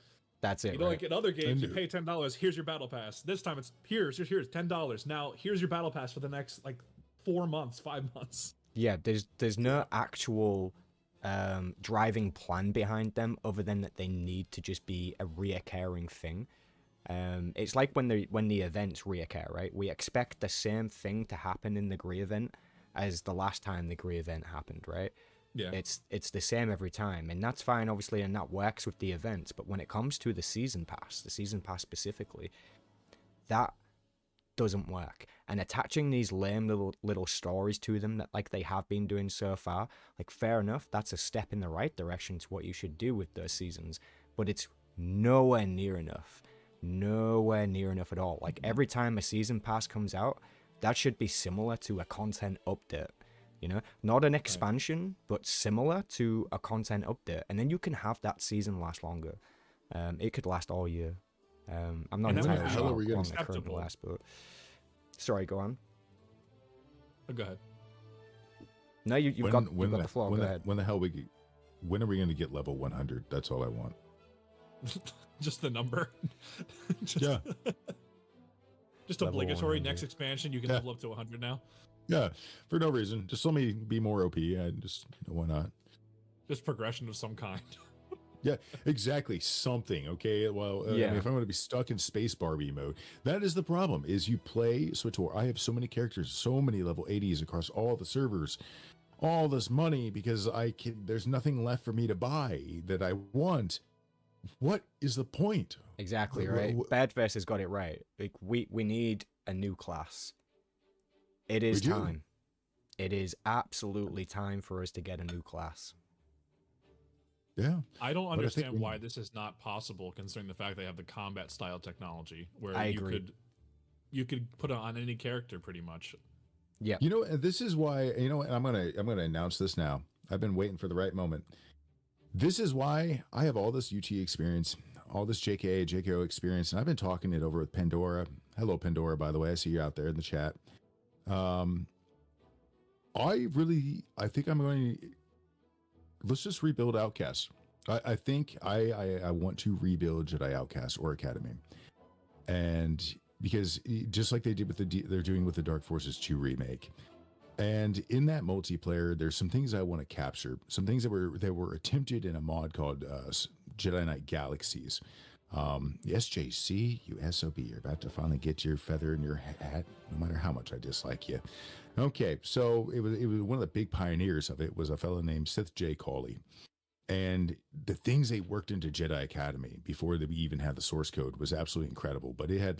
That's it. You know, like in other games, you pay $10. Here's your battle pass. This time it's here's $10. Now here's your battle pass for the next 4 months, 5 months. Yeah, there's no actual driving plan behind them other than that they need to just be a reoccurring thing. It's like when the events reoccur, right? We expect the same thing to happen in the Gree event as the last time the Gree event happened, right? Yeah. It's the same every time, and that's fine, obviously, and that works with the events. But when it comes to the season pass specifically, that doesn't work. And attaching these lame little stories to them that they have been doing so far, fair enough, that's a step in the right direction to what you should do with those seasons, but it's nowhere near enough at all. Every time a season pass comes out, that should be similar to a content update, you know, not an expansion, but similar to a content update, and then you can have that season last longer. It could last all year. I'm not entirely sure how long it currently lasts, but sorry, go on. Oh, go ahead. No, you've got the floor. Go ahead. When are we going to get level 100? That's all I want. Just the number. Yeah. Just obligatory. Next expansion, you can level up to 100 now. Yeah, for no reason. Just let me be more OP. Why not? Just progression of some kind. Yeah, exactly. Something, okay? Well, I mean, if I'm going to be stuck in Space Barbie mode, that is the problem, is you play SWTOR. I have so many characters, so many level 80s across all the servers, all this money, because there's nothing left for me to buy that I want. What is the point? Exactly, right? Badverse has got it right. We need a new class. It is time. It is absolutely time for us to get a new class. Yeah. I don't understand why this is not possible, considering the fact they have the combat style technology where you could put it on any character pretty much. Yeah. You know, this is why, and I'm gonna announce this now. I've been waiting for the right moment. This is why I have all this UT experience, all this JKO experience, and I've been talking it over with Pandora. Hello, Pandora, by the way. I see you out there in the chat. I think I'm going to, let's just rebuild Outcast. I think I want to rebuild Jedi Outcast or Academy. And because just like they did with they're doing with the Dark Forces 2 remake. And in that multiplayer, there's some things I want to capture, some things that were attempted in a mod called Jedi Knight Galaxies. SJC, you SOB, you're about to finally get your feather in your hat, no matter how much I dislike you. Okay, so it was one of the big pioneers of it was a fellow named Sith J. Cawley. And the things they worked into Jedi Academy before we even had the source code was absolutely incredible. But it had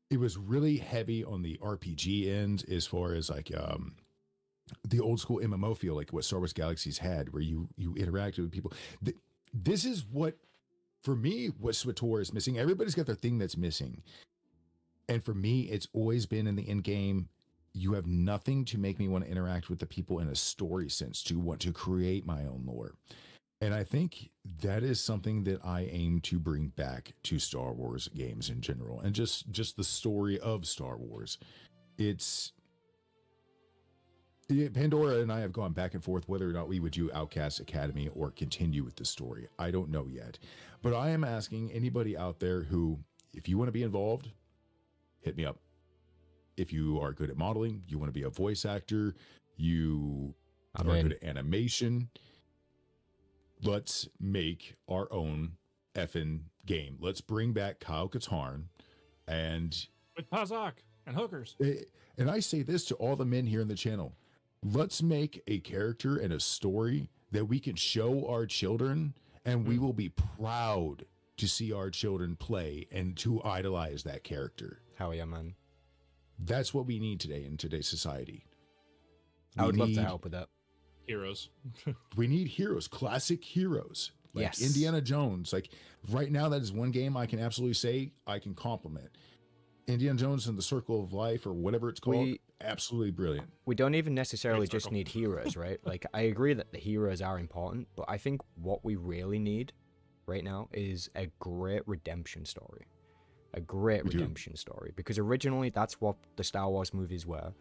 it was really heavy on the RPG end as far as the old school MMO feel, like what Star Wars Galaxies had, where you interacted with people. This is what, for me, what SWTOR is missing. Everybody's got their thing that's missing. And for me, it's always been in the end game. You have nothing to make me want to interact with the people in a story sense, to want to create my own lore. And I think that is something that I aim to bring back to Star Wars games in general, and just the story of Star Wars. It's Yeah, Pandora and I have gone back and forth whether or not we would do Outcast Academy or continue with the story. I don't know yet. But I am asking anybody out there who, if you want to be involved, hit me up. If you are good at modeling, you want to be a voice actor, you are good at animation, let's make our own effing game. Let's bring back Kyle Katarn and with Pazak and hookers. And I say this to all the men here in the channel. Let's make a character and a story that we can show our children, and we will be proud to see our children play and to idolize that character. Hell yeah, man. That's what we need today in today's society. I would love to help with that. Heroes. We need heroes, classic heroes. Like yes. Indiana Jones. Like right now, that is one game I can absolutely say I can compliment. Indiana Jones and the Circle of Life, or whatever it's called, absolutely brilliant. We don't even necessarily just need heroes, right? Like, I agree that the heroes are important, but I think what we really need right now is a great redemption story. A great redemption story. Because originally, that's what the Star Wars movies were.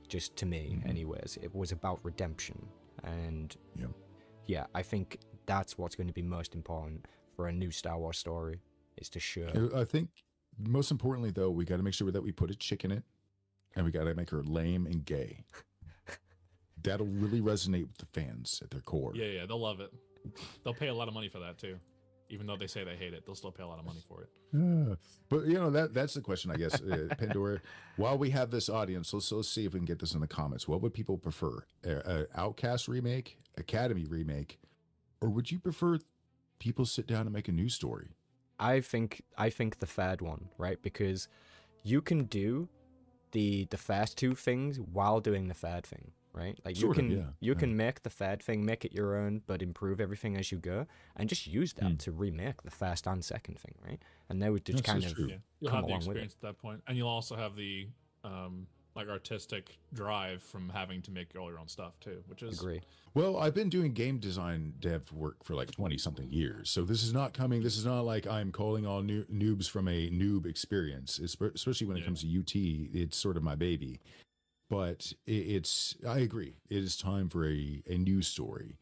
Just to me, anyways. It was about redemption. And yeah, I think that's what's going to be most important for a new Star Wars story, is to show. I think most importantly, though, we got to make sure that we put a chick in it, and we got to make her lame and gay. That'll really resonate with the fans at their core. Yeah, they'll love it. They'll pay a lot of money for that too. Even though they say they hate it, they'll still pay a lot of money for it. But you know, that's the question, I guess. Pandora, while we have this audience, let's see if we can get this in the comments. What would people prefer? An Outcast remake, Academy remake, or would you prefer people sit down and make a new story? I think the third one, right? Because you can do the first two things while doing the third thing, right? Like you can make the third thing, make it your own, but improve everything as you go, and just use that to remake the first and second thing, right? And they would just kind of you'll come have the along with it. experience at that point, and you'll also have the like artistic drive from having to make all your own stuff too, which is Agree. Well, I've been doing game design dev work for like 20 something years. So this is not like I'm calling all noobs from a noob experience, especially when it comes to UT. It's sort of my baby, but I agree. It is time for a new story,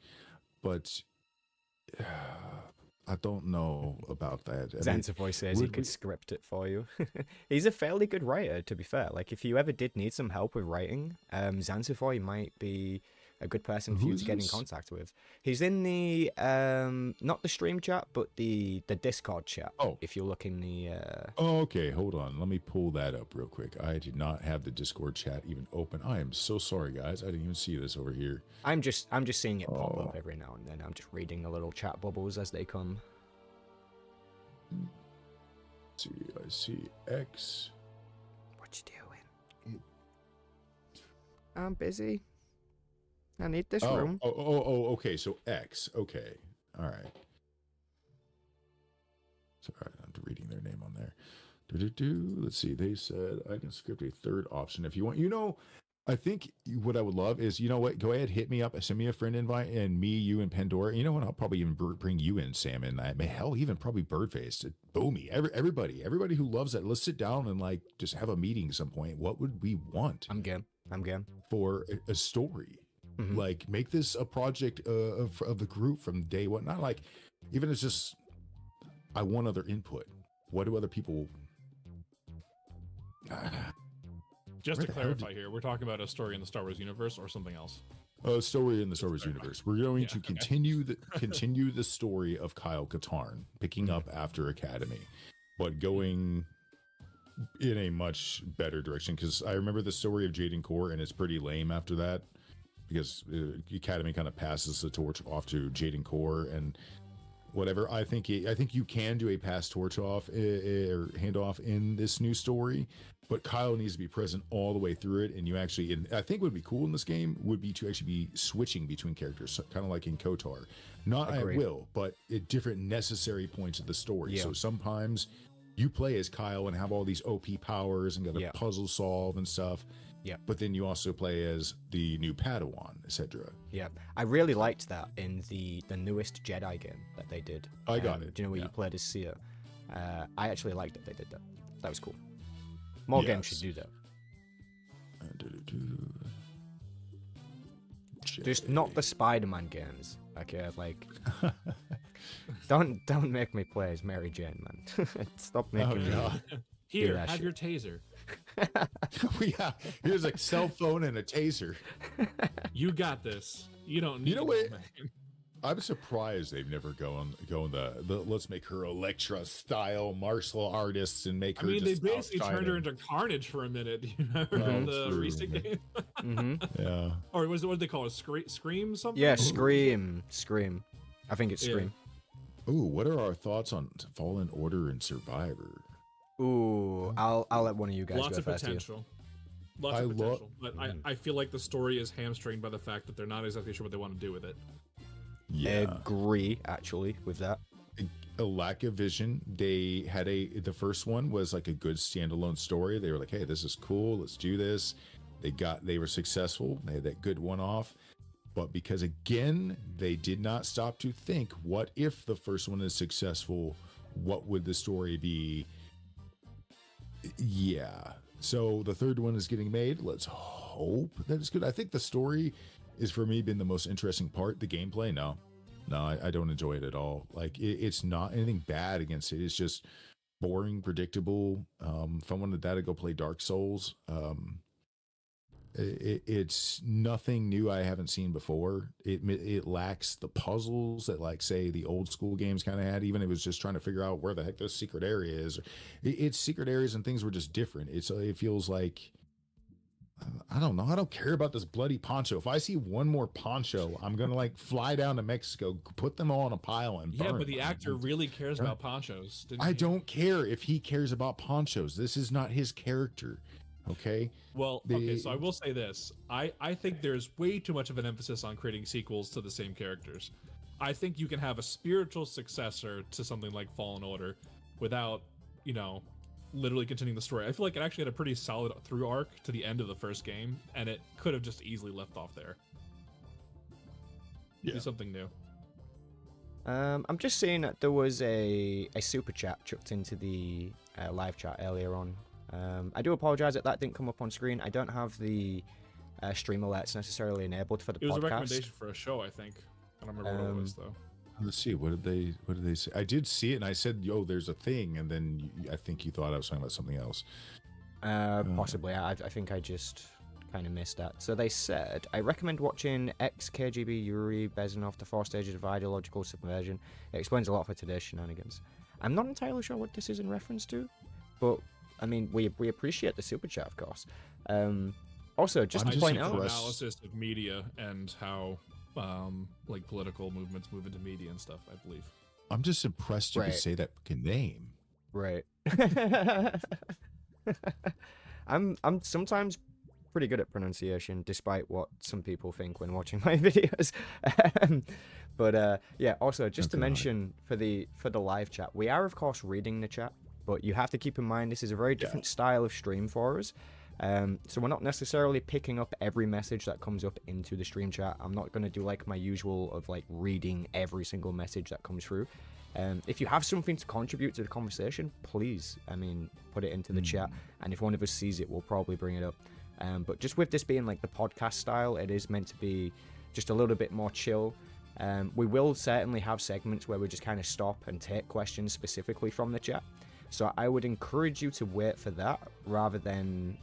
but I don't know about that. Zanzibar says he could script it for you. He's a fairly good writer, to be fair. Like, if you ever did need some help with writing, Zanzibar might be a good person for you to get in contact with. He's in the, not the stream chat, but the Discord chat. Oh. If you look in the... Oh, okay, hold on. Let me pull that up real quick. I did not have the Discord chat even open. I am so sorry, guys. I didn't even see this over here. I'm just seeing it pop up every now and then. I'm just reading the little chat bubbles as they come. I see X. What you doing? I'm busy. I need this room. Okay. So X. Okay. All right. Sorry, I'm reading their name on there. Let's see. They said I can script a third option if you want. You know, I think what I would love is, you know what? Go ahead, hit me up, send me a friend invite, and me, you, and Pandora. You know what? I'll probably even bring you in, Sam, and hell, even probably Birdface, Boomy, everybody who loves that. Let's sit down and like just have a meeting at some point. What would we want? I'm game For a story. Like, make this a project of the group from day one. Not like, even it's just, I want other input. What do other people... Just to clarify here, we're talking about a story in the Star Wars universe or something else? A story in the Star Wars universe. We're going to continue the story of Kyle Katarn, picking up after Academy, but going in a much better direction. Because I remember the story of Jaden Core, and it's pretty lame after that, because Academy kind of passes the torch off to Jaden Core and whatever. I think you can do a pass torch off or handoff in this new story, but Kyle needs to be present all the way through it. And you actually, and I think what would be cool in this game would be to actually be switching between characters, kind of like in KOTOR. Not at will, but at different necessary points of the story. So sometimes you play as Kyle and have all these OP powers and got to puzzle solve and stuff. Yeah. But then you also play as the new Padawan, etc. Yeah. I really liked that in the newest Jedi game that they did. I got it. Do you know where you played as Seer? I actually liked that they did that. That was cool. More games should do that. Just not the Spider-Man games. Okay, like don't make me play as Mary Jane, man. Stop making me. Here, have your taser. Yeah, here's a cell phone and a taser. You got this. You don't need. You know what? I'm surprised they've never gone the let's make her Elektra style martial artists and make her. I mean, just they basically turned her into Carnage for a minute. You remember the recent game? Yeah. Or what did they call it? Scream something? Yeah, Scream. I think it's Scream. Ooh, what are our thoughts on Fallen Order and Survivor? Ooh, I'll let one of you guys Lots go of first. Potential. Lots of potential. But I feel like the story is hamstringed by the fact that they're not exactly sure what they want to do with it. Yeah. Agree, actually, with that. A lack of vision. They had the first one was like a good standalone story. They were like, hey, this is cool. Let's do this. They were successful. They had that good one off. But because again, they did not stop to think, what if the first one is successful? What would the story be? Yeah. So the third one is getting made. Let's hope that it's good. I think the story is for me been the most interesting part. The gameplay, no, I don't enjoy it at all. Like it's not anything bad against it. It's just boring, predictable. If I wanted that, I'd go play Dark Souls. It's nothing new I haven't seen before. It lacks the puzzles that, like, say, the old school games kind of had. Even it was just trying to figure out where the heck this secret area is. It's secret areas and things were just different. It feels like, I don't know. I don't care about this bloody poncho. If I see one more poncho, I'm gonna like fly down to Mexico, put them all on a pile, and burn but the them. actor really cares about ponchos. I don't care if he cares about ponchos. This is not his character. Okay. Well, okay. So I will say this: I think there's way too much of an emphasis on creating sequels to the same characters. I think you can have a spiritual successor to something like Fallen Order without, literally continuing the story. I feel like it actually had a pretty solid through arc to the end of the first game, and it could have just easily left off there. Do something new. I'm just seeing that there was a super chat chucked into the live chat earlier on. I do apologize that didn't come up on screen. I don't have the stream alerts necessarily enabled for the podcast. It was a recommendation for a show, I think. I don't remember what it was though. Let's see. What did they say? I did see it, and I said, "Yo, there's a thing," and then I think you thought I was talking about something else. Possibly. I think I just kind of missed that. So they said, I recommend watching ex-KGB Yuri Bezmenov, The Four Stages of Ideological Subversion. It explains a lot for today's shenanigans. I'm not entirely sure what this is in reference to, but I mean, we appreciate the super chat, of course. Also, just to point out, analysis of media and how like political movements move into media and stuff, I believe. I'm just impressed you could say that fucking name. Right. I'm sometimes pretty good at pronunciation, despite what some people think when watching my videos. But yeah, also just to mention for the live chat, we are of course reading the chat, but you have to keep in mind this is a very different style of stream for us. So we're not necessarily picking up every message that comes up into the stream chat. I'm not going to do like my usual of like reading every single message that comes through. If you have something to contribute to the conversation, please, put it into the chat. And if one of us sees it, we'll probably bring it up. But just with this being like the podcast style, it is meant to be just a little bit more chill. We will certainly have segments where we just kind of stop and take questions specifically from the chat. So I would encourage you to wait for that rather than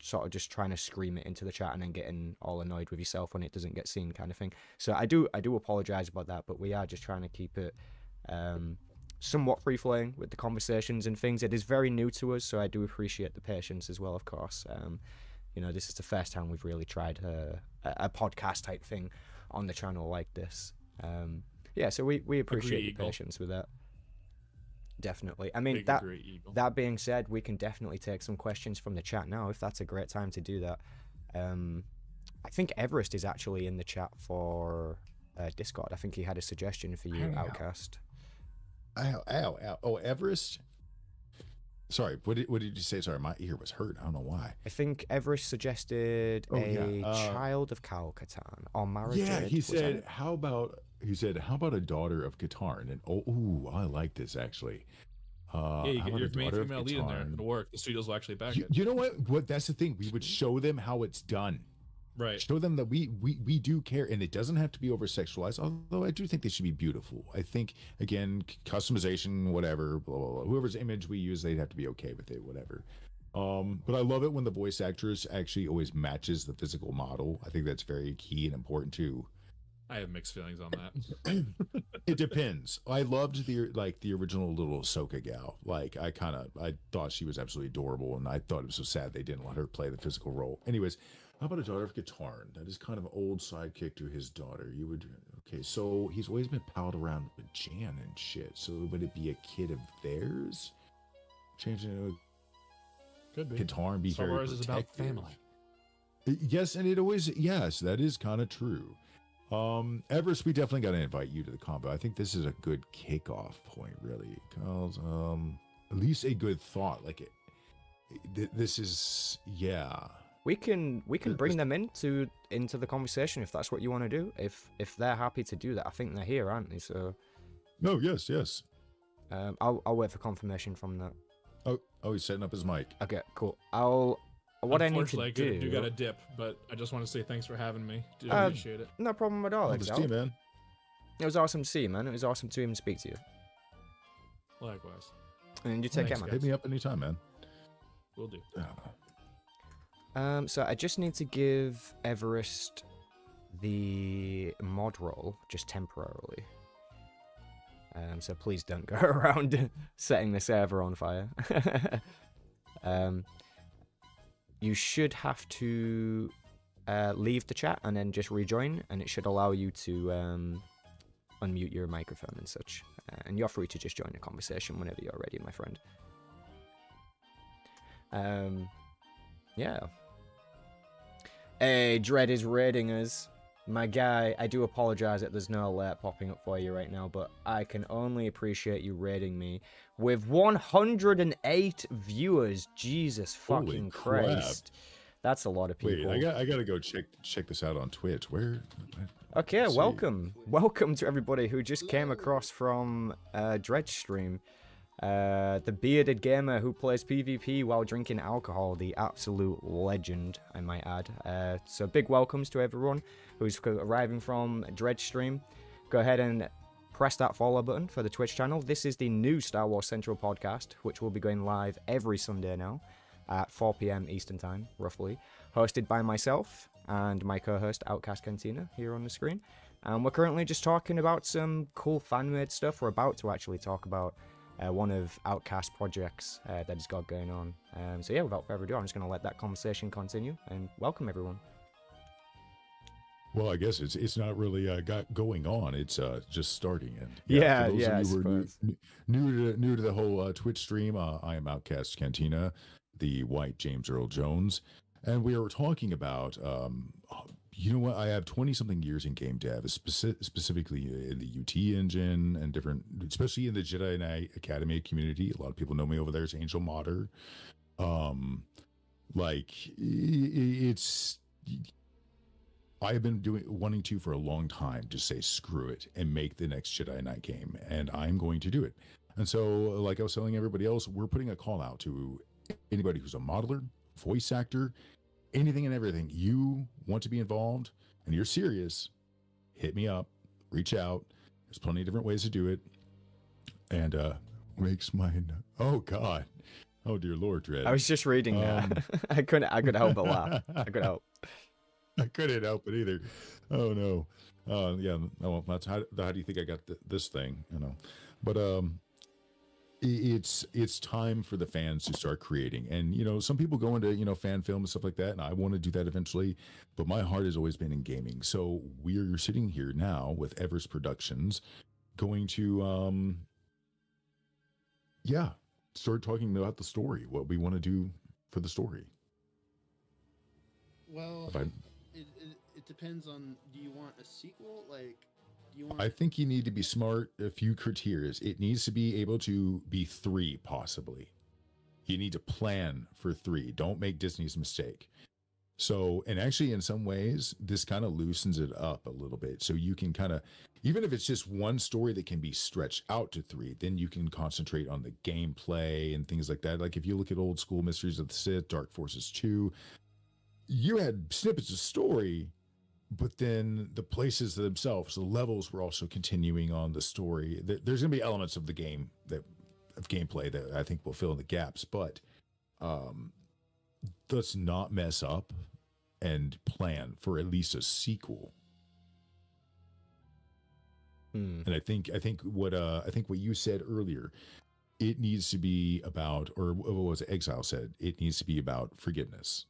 sort of just trying to scream it into the chat and then getting all annoyed with yourself when it doesn't get seen kind of thing. So I do apologize about that, but we are just trying to keep it somewhat free-flowing with the conversations and things. It is very new to us, so I do appreciate the patience as well, of course. This is the first time we've really tried a podcast type thing on the channel like this. So we appreciate the patience with that. Definitely. That being said, we can definitely take some questions from the chat now if that's a great time to do that. I think Everest is actually in the chat for Discord. I think he had a suggestion for you, Outcast. Oh, Everest? Sorry, what did you say? Sorry, my ear was hurt. I don't know why. I think Everest suggested child of Cal-Catan or marriage. Yeah, he said, how about a daughter of Catan? And I like this actually. You get your main female lead in there. It'll work. The studios will actually back it. You know what? That's the thing. We would show them how it's done. Right. Show them that we do care, and it doesn't have to be over sexualized. Although I do think they should be beautiful. I think again, customization, whatever, blah, blah, blah. Whoever's image we use, they'd have to be okay with it, whatever. But I love it when the voice actress actually always matches the physical model. I think that's very key and important too. I have mixed feelings on that. It depends. I loved the original little Ahsoka gal. Like I thought she was absolutely adorable, and I thought it was so sad they didn't let her play the physical role. Anyways, how about a daughter of Katarn? That is kind of an old sidekick to his daughter. You would okay, so he's always been palled around with Jan and shit. So would it be a kid of theirs? Changing it Could be. Katarn be Star very Wars is about family. Yes, and it always yes, that is kind of true. Everest, we definitely got to invite you to the combo. I think this is a good kickoff point, really. Cause, at least a good thought. Like this is, yeah. We can bring them into the conversation if that's what you want to do. If they're happy to do that, I think they're here, aren't they? So. No, yes. I'll wait for confirmation from that. Oh, he's setting up his mic. Okay, cool. What I need to do. I do got a dip, but I just want to say thanks for having me. Do appreciate it. No problem at all. See, man. It was awesome to see you, man. It was awesome to even speak to you. Likewise. And you take care, man. Hit me up anytime, man. Will do. So I just need to give Everest the mod role just temporarily. So please don't go around setting the server on fire. You should have to leave the chat and then just rejoin, and it should allow you to unmute your microphone and such. And you're free to just join the conversation whenever you're ready, my friend. Yeah. Hey, Dread is raiding us. My guy, I do apologize that there's no alert popping up for you right now, but I can only appreciate you raiding me with 108 viewers. Jesus fucking Christ. That's a lot of people. Wait, I gotta go check this out on Twitch. Where? Okay, welcome. Welcome to everybody who just came across from Dredge stream. The bearded gamer who plays PvP while drinking alcohol, the absolute legend, I might add. So big welcomes to everyone who's arriving from Dredge stream. Go ahead and press that follow button for the Twitch channel. This is the new Star Wars Central podcast, which will be going live every Sunday now at 4 p.m. Eastern Time, roughly. Hosted by myself and my co-host OutcastCantina here on the screen. And we're currently just talking about some cool fan-made stuff. We're about to actually talk about one of Outcast projects that he's got going on. So yeah, without further ado, I'm just going to let that conversation continue, and welcome everyone. Well, I guess it's not really got going on. It's just starting. And yeah, for those yeah. of you who are new to the whole Twitch stream, I am OutcastCantina, the white James Earl Jones, and we are talking about. You know what? I have 20-something years in game dev, specifically in the UT engine and different, especially in the Jedi Knight Academy community. A lot of people know me over there as Angel Modder. It's. I have been wanting to for a long time just say screw it and make the next Jedi Knight game, and I'm going to do it. And so, like I was telling everybody else, we're putting a call out to anybody who's a modeler, voice actor, anything and everything. You want to be involved and you're serious, hit me up, reach out. There's plenty of different ways to do it. And makes mine. Oh God. Oh dear Lord, Dread. I was just reading that. I couldn't help but laugh. I could help. I couldn't help it either. Oh no. Yeah. Oh, that's how do you think I got this thing? You know, but it's time for the fans to start creating. And you know, some people go into fan film and stuff like that, and I want to do that eventually, but my heart has always been in gaming. So we're sitting here now with Everest Productions going to start talking about the story, what we want to do for the story. Well, it depends on, do you want a sequel? Like, do you want... I think you need to be smart. A few criteria. It needs to be able to be 3, possibly. You need to plan for 3. Don't make Disney's mistake. So, and actually in some ways, this kind of loosens it up a little bit. So you can kind of, even if it's just one story that can be stretched out to 3, then you can concentrate on the gameplay and things like that. Like if you look at old school Mysteries of the Sith, Dark Forces 2, you had snippets of story, but then the places themselves, the levels were also continuing on the story. There's going to be elements of the game of gameplay that I think will fill in the gaps, but let's not mess up and plan for at least a sequel. And I think what you said earlier, it needs to be about, or what was it, Exile said, it needs to be about forgiveness.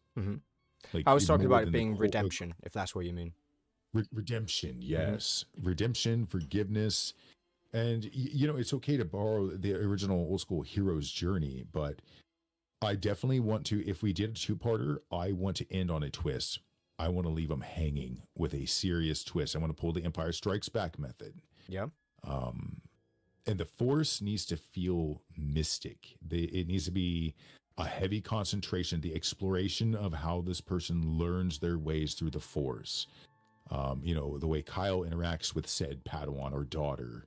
Like, I was talking about it being redemption, if that's what you mean. Redemption, yes. Redemption, forgiveness. And, it's okay to borrow the original old school hero's journey, but I definitely want to, if we did a two-parter, I want to end on a twist. I want to leave them hanging with a serious twist. I want to pull the Empire Strikes Back method. Yeah. And the Force needs to feel mystic. It needs to be a heavy concentration, the exploration of how this person learns their ways through the Force. The way Kyle interacts with said Padawan or daughter.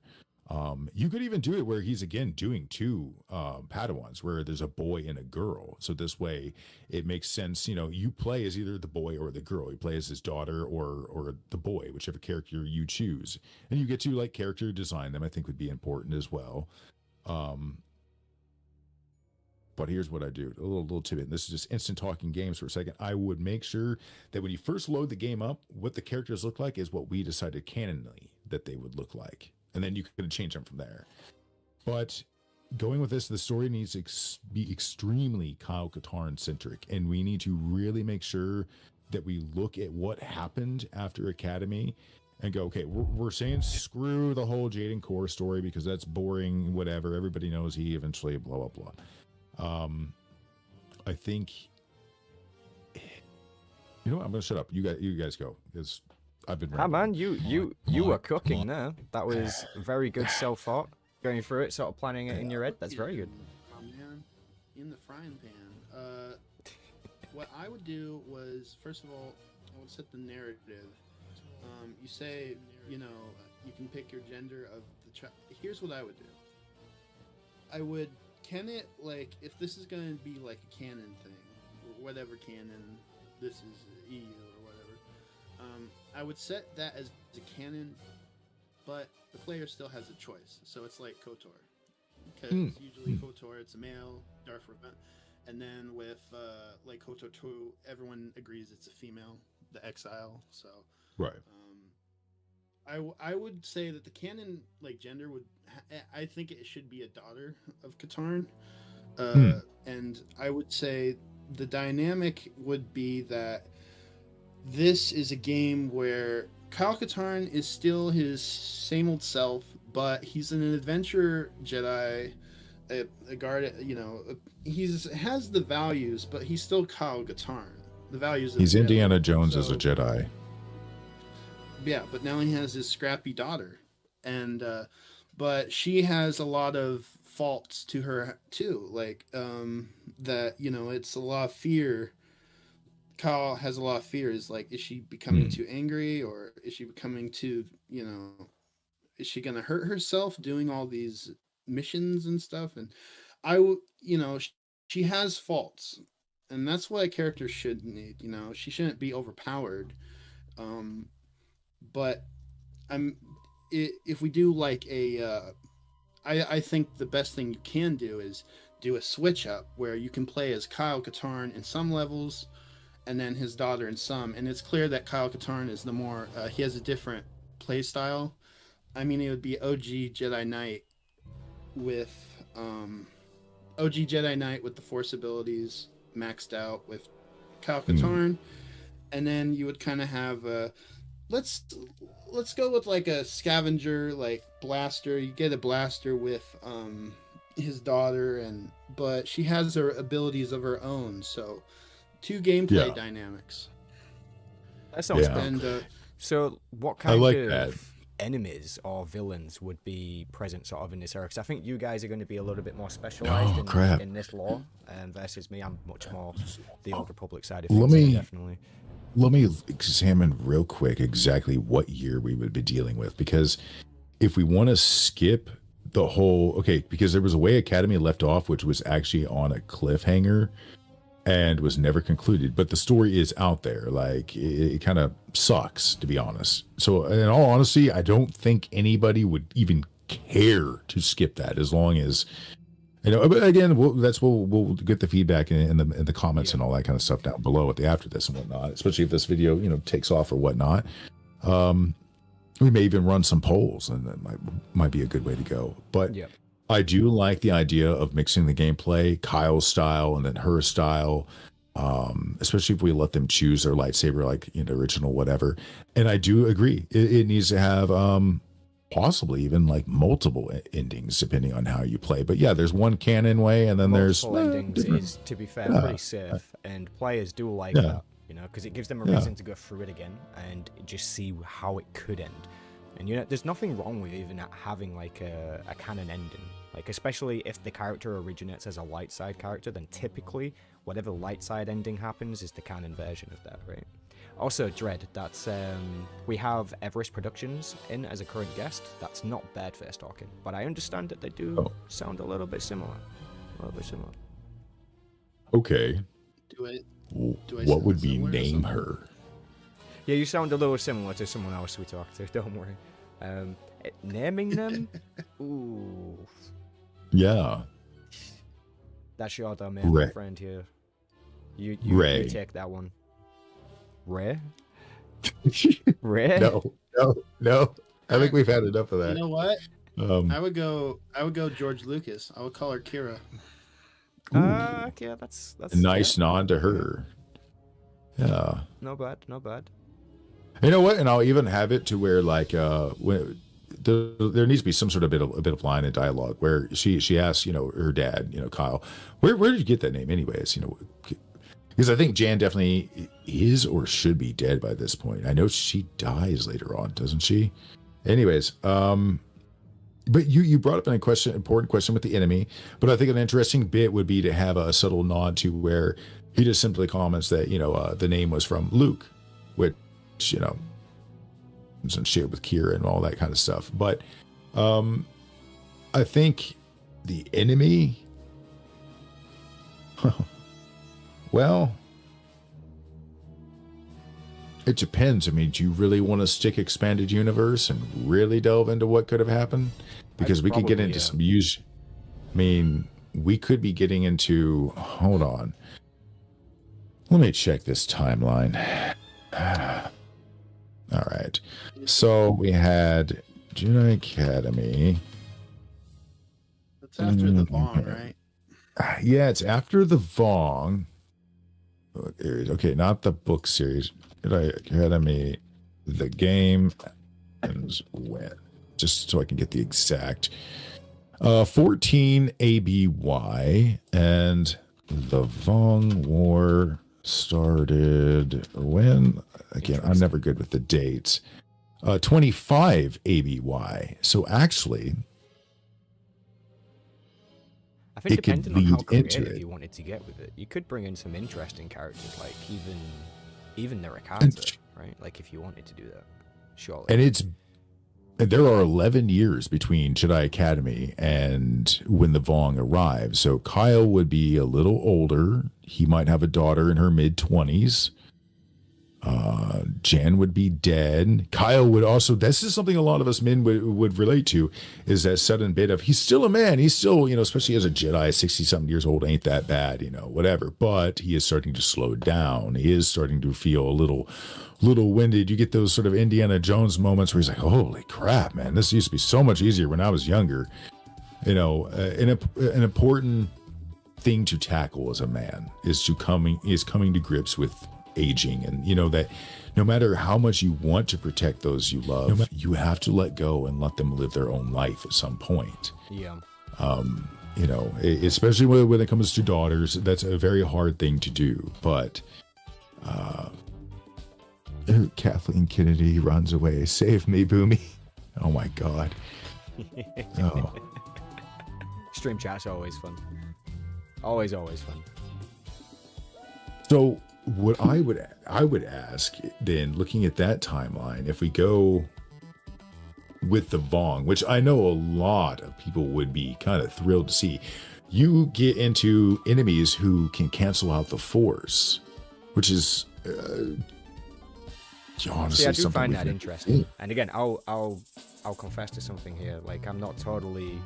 You could even do it where he's again doing two Padawans, where there's a boy and a girl. So this way it makes sense. You play as either the boy or the girl. You play as his daughter or the boy, whichever character you choose. And you get to character design them, I think would be important as well. But here's what I do. A little tidbit. This is just instant talking games for a second. I would make sure that when you first load the game up, what the characters look like is what we decided canonly that they would look like. And then you can change them from there. But going with this, the story needs to be extremely Kyle Katarn centric. And we need to really make sure that we look at what happened after Academy and go, okay, we're saying screw the whole Jaden Core story because that's boring, whatever. Everybody knows he eventually blah, blah, blah. I think, I'm going to shut up. You guys go, because I've been. Ah, man, you were cooking there. That was very good self-thought. Going through it, sort of planning it in your head. That's very good. Oh man, in the frying pan. What I would do was, first of all, I would set the narrative. You say, you can pick your gender of the child. Here's what I would do. I would. Can it, if this is going to be a canon thing, or whatever canon, this is EU or whatever, I would set that as a canon, but the player still has a choice. So it's like KOTOR. Because usually KOTOR, it's a male, Darth Revan. And then with, KOTOR 2, everyone agrees it's a female, the Exile, so... Right. I would say that the canon gender would I think it should be a daughter of Katarn, and I would say the dynamic would be that this is a game where Kyle Katarn is still his same old self, but he's an adventure Jedi, a guard. He has the values, but he's still Kyle Katarn. The values. He's Indiana Jones as a Jedi. Yeah, but now he has his scrappy daughter, and but she has a lot of faults to her too, that it's a lot of fear. Kyle has a lot of fears, is she becoming too angry, or is she becoming too, is she gonna hurt herself doing all these missions and stuff? And she has faults, and that's what a character should need. She shouldn't be overpowered. But if we do I think the best thing you can do is do a switch up where you can play as Kyle Katarn in some levels and then his daughter in some. And it's clear that Kyle Katarn is the more, he has a different play style. I mean, it would be OG Jedi Knight with the Force abilities maxed out with Kyle Katarn. And then you would kind of have let's go with a scavenger blaster. You get a blaster with his daughter, but she has her abilities of her own. So 2 gameplay dynamics. That sounds fun. And, so what kind of enemies or villains would be present sort of in this era? Because I think you guys are going to be a little bit more specialized in this lore versus me. I'm much more the Old Republic side of things. Definitely. Let me examine real quick exactly what year we would be dealing with, because if we want to skip the whole, because there was a way Academy left off, which was actually on a cliffhanger, and was never concluded. But the story is out there. Like it kind of sucks, to be honest. So in all honesty, I don't think anybody would even care to skip that, as long as, you know. But again, we'll get the feedback in the comments and all that kind of stuff down below at the after this and whatnot. Especially if this video, you know, takes off or whatnot. We may even run some polls, and that might be a good way to go. But I do like the idea of mixing the gameplay, Kyle's style and then her style, especially if we let them choose their lightsaber, like, you know, original, whatever. And I do agree, it needs to have possibly even like multiple endings depending on how you play. But yeah, there's one canon way, and then multiple endings is, to be fair, pretty safe, and players do like that. You know, because it gives them a reason to go through it again and just see how it could end. And, you know, there's nothing wrong with even having, like, a canon ending. Like, especially if the character originates as a light side character, then typically, whatever light side ending happens is the canon version of that, right? Also, Dread, that's, we have Everest Productions in as a current guest. That's not Birdface talking, but I understand that they do sound a little bit similar. Okay. Do I what would we somewhere name her? Yeah, you sound a little similar to someone else we talked to, don't worry. Naming them? Ooh. Yeah. That's your other man, my friend here. You take that one. Ray? Ray? No. I think we've had enough of that. You know what? I would go George Lucas. I would call her Kira. Yeah, that's a nice nod to her. Yeah. No bad. You know what? And I'll even have it to where, like, when there needs to be some sort of a bit of line and dialogue where she asks, you know, her dad, you know, Kyle, where did you get that name, anyways? You know, because I think Jan definitely is or should be dead by this point. I know she dies later on, doesn't she? Anyways, but you brought up an important question with the enemy, but I think an interesting bit would be to have a subtle nod to where he just simply comments that, you know, the name was from Luke, which, you know, and shared with Kira and all that kind of stuff. But I think the enemy, well, it depends. I mean, do you really want to stick expanded universe and really delve into what could have happened? Because we could get into some use. I mean, we could be getting into, hold on. Let me check this timeline. All right. So we had Jedi Academy. That's after the Vong, right? Yeah, it's after the Vong. Okay, not the book series. Jedi Academy, the game ends when? Just so I can get the exact. 14 ABY, and the Vong War started when? Again, I'm never good with the dates. 25 ABY. So actually, I think it could depending on how lead creative into it. you wanted to get with it, you could bring in some interesting characters, like even the Rakata, right? Like if you wanted to do that, surely. And there are 11 years between Jedi Academy and when the Vong arrives. So Kyle would be a little older. He might have a daughter in her mid-20s. Jan would be dead. Kyle would also, this is something a lot of us men would relate to, is that sudden bit of, he's still a man. He's still, you know, especially as a Jedi, 60-something years old, ain't that bad, you know, whatever. But he is starting to slow down. He is starting to feel a little winded. You get those sort of Indiana Jones moments where he's like, holy crap, man, this used to be so much easier when I was younger. You know, an important thing to tackle as a man is coming to grips with aging, and you know that no matter how much you want to protect those you love, you have to let go and let them live their own life at some point. Yeah. You know, especially when it comes to daughters, that's a very hard thing to do. But Kathleen Kennedy runs away. Save me, Boomy. Oh my God. Oh. Stream chat's always fun. Always fun. So what I would ask then, looking at that timeline, if we go with the Vong, which I know a lot of people would be kind of thrilled to see, you get into enemies who can cancel out the force, which is honestly See, I do something find we've that never interesting. seen. And again, I'll confess to something here. Like, I'm not totally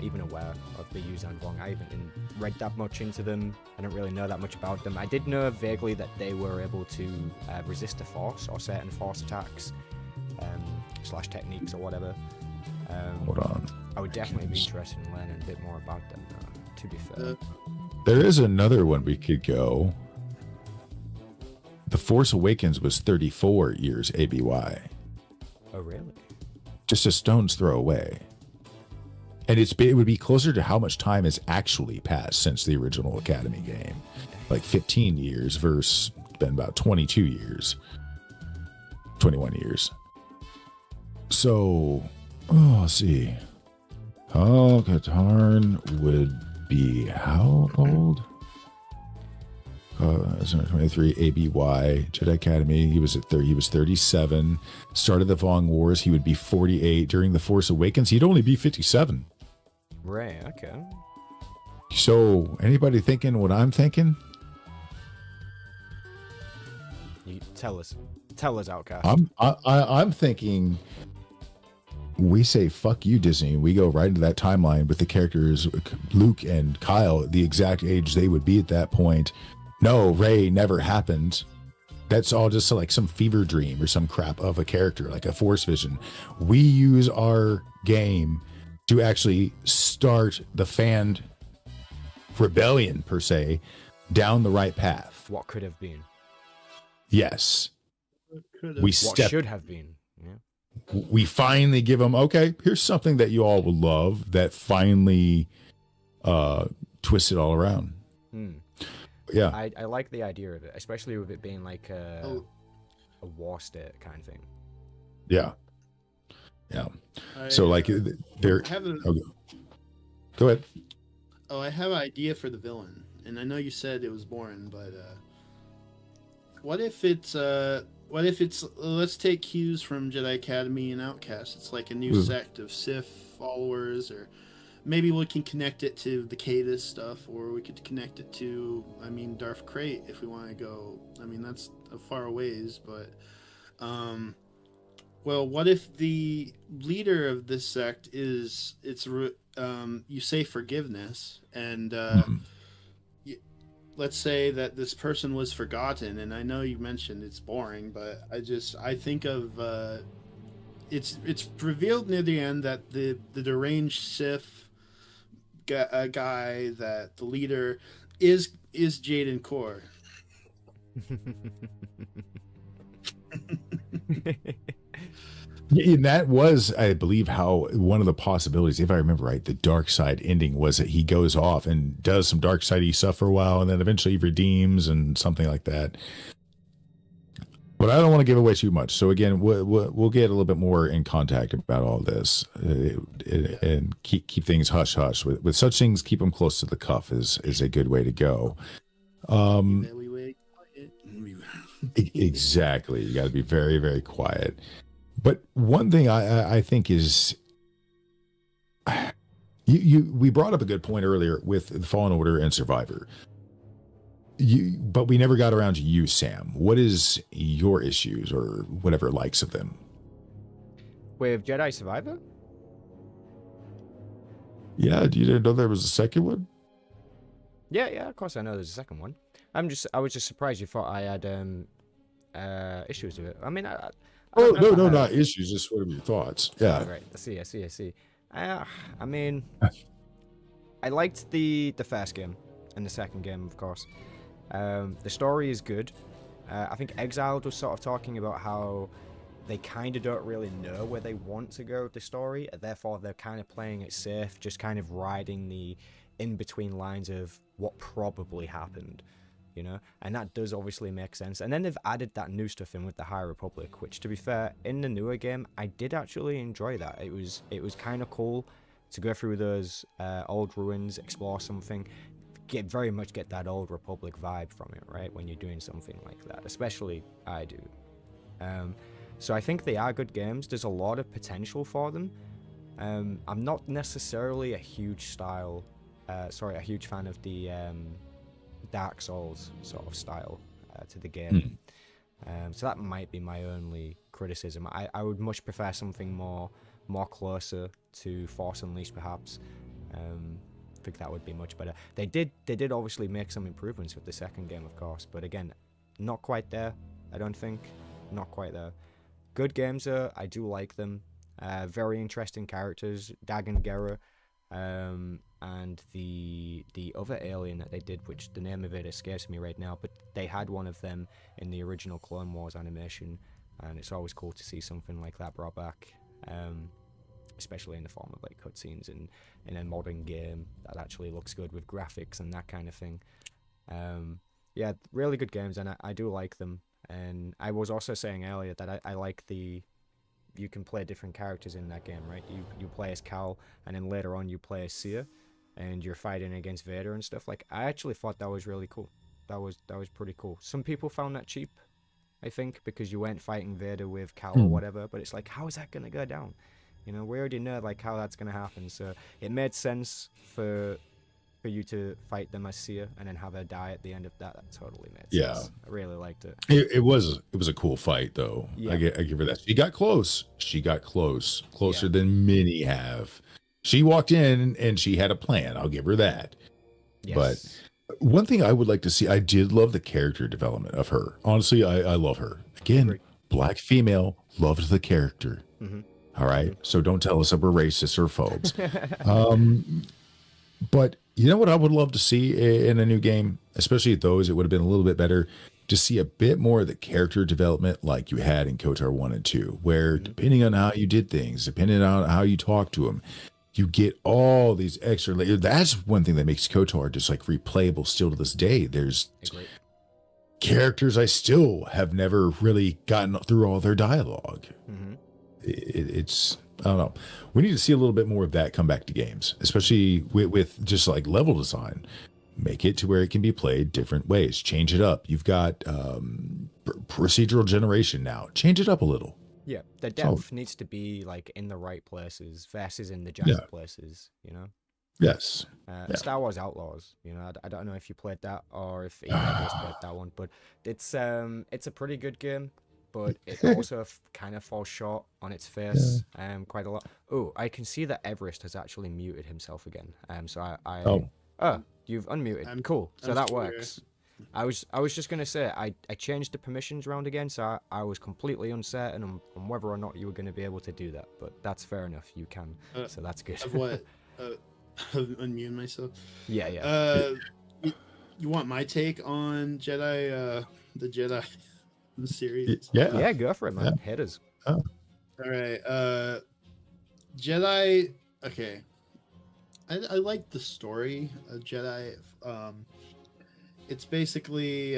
even aware of the Yuzhan Vong. I haven't read that much into them. I don't really know that much about them. I did know vaguely that they were able to resist the force or certain force attacks / techniques or whatever. Hold on. I would definitely be interested in learning a bit more about them, though, to be fair. There is another one we could go. The Force Awakens was 34 years ABY. Oh, really? Just a stone's throw away. And it would be closer to how much time has actually passed since the original Academy game. Like 15 years versus been about 22 years. 21 years. So, let's see. Oh, Katarn would be how old? 23 ABY Jedi Academy. He was 37. Started the Vong Wars. He would be 48 during the Force Awakens. He'd only be 57. Right. Okay. So, anybody thinking what I'm thinking? You tell us, Outcast. I'm thinking. We say fuck you, Disney. We go right into that timeline with the characters Luke and Kyle, the exact age they would be at that point. No, Rey never happened. That's all just like some fever dream or some crap of a character, like a Force vision. We use our game to actually start the fan rebellion, per se, down the right path. What could have been? Yes. What should have been? Yeah. We finally give them, okay, here's something that you all will love that finally twists it all around. Yeah. I like the idea of it, especially with it being like a war state kind of thing. Yeah. Yeah. So like they're go ahead. Oh, I have an idea for the villain, and I know you said it was boring, but what if it's let's take cues from Jedi Academy and Outcast. It's like a new sect of Sith followers, or maybe we can connect it to the Cadus stuff, or we could connect it to, Darth Krayt if we want to go. That's a far ways, but well, what if the leader of this sect is you say forgiveness, and let's say that this person was forgotten, and I know you mentioned it's boring, but I think of it's revealed near the end that the deranged Sith guy, that the leader is Jaden Core. And that was, I believe, how one of the possibilities, if I remember right, the dark side ending was that he goes off and does some dark sidey stuff for a while, and then eventually he redeems and something like that. But I don't want to give away too much. So again, we'll get a little bit more in contact about all this and keep things hush hush. With such things, keep them close to the cuff is a good way to go. Exactly. You got to be very, very quiet. But one thing I think is, we brought up a good point earlier with the Fallen Order and Survivor. But we never got around to you, Sam. What is your issues or whatever likes of them? With Jedi Survivor? Yeah, you didn't know there was a second one? Yeah, of course I know there's a second one. I was just surprised you thought I had issues with it. No, not issues. Just what are your thoughts? Yeah. Oh, right. I see. I liked the first game and the second game, of course. The story is good. I think Exiled was sort of talking about how they kind of don't really know where they want to go with the story, and therefore they're kind of playing it safe, just kind of riding the in-between lines of what probably happened. And that does obviously make sense. And then they've added that new stuff in with the High Republic, which, to be fair, in the newer game, I did actually enjoy that. It was kind of cool to go through those old ruins, explore something, very much get that old Republic vibe from it, right? When you're doing something like that, especially I do. So I think they are good games. There's a lot of potential for them. I'm not necessarily a huge style a huge fan of the Dark Souls sort of style to the game. So that might be my only criticism. I would much prefer something more closer to Force Unleashed, perhaps. I think that would be much better. They did obviously make some improvements with the second game, of course, but again, not quite there. I don't think, not quite there. Good games though. I do like them. Very interesting characters, Dagon Gera, and the other alien that they did, which the name of it escapes me right now, but they had one of them in the original Clone Wars animation, and it's always cool to see something like that brought back, especially in the form of like cutscenes in a modern game that actually looks good with graphics and that kind of thing. Yeah, really good games, and I do like them. And I was also saying earlier that I like you can play different characters in that game, right? You play as Cal, and then later on you play as Seer, and you're fighting against Vader and stuff. Like, I actually thought that was really cool. That was pretty cool. Some people found that cheap, I think, because you weren't fighting Vader with Cal or whatever, but it's like, how is that gonna go down? You know, we already know like how that's gonna happen, so it made sense for you to fight them as Seer and then have her die at the end of that. That totally made sense. I really liked it. It was a cool fight though. Yeah. I give her that. She got closer than many have. She walked in and she had a plan. I'll give her that. Yes. But one thing I would like to see, I did love the character development of her. Honestly, I love her. Again, black female, loved the character. All right. So don't tell us that we're racists or phobes. But you know what I would love to see in a new game, especially those, it would have been a little bit better to see a bit more of the character development like you had in KOTOR 1 and 2, where depending on how you did things, depending on how you talk to them, you get all these extra layers. That's one thing that makes KOTOR just like replayable still to this day. There's characters I still have never really gotten through all their dialogue. It's I don't know. We need to see a little bit more of that come back to games, especially with just like level design. Make it to where it can be played different ways. Change it up. You've got procedural generation now. Change it up a little. Yeah, the depth needs to be like in the right places versus in the giant places, you know? Yes. Star Wars Outlaws, you know, I don't know if you played that or if either of us played that one, but it's a pretty good game. But it also kind of falls short on its face quite a lot. Oh, I can see that Everest has actually muted himself again. So oh, you've unmuted. Cool. So that works. I was just gonna say I changed the permissions around again, so I was completely uncertain on whether or not you were gonna be able to do that. But that's fair enough. You can. So that's good. Of what? Unmute myself. Yeah. You want my take on Jedi? The Jedi. The series. Yeah, go for it, man. Hit us. All right. Jedi. Okay. I like the story of Jedi. It's basically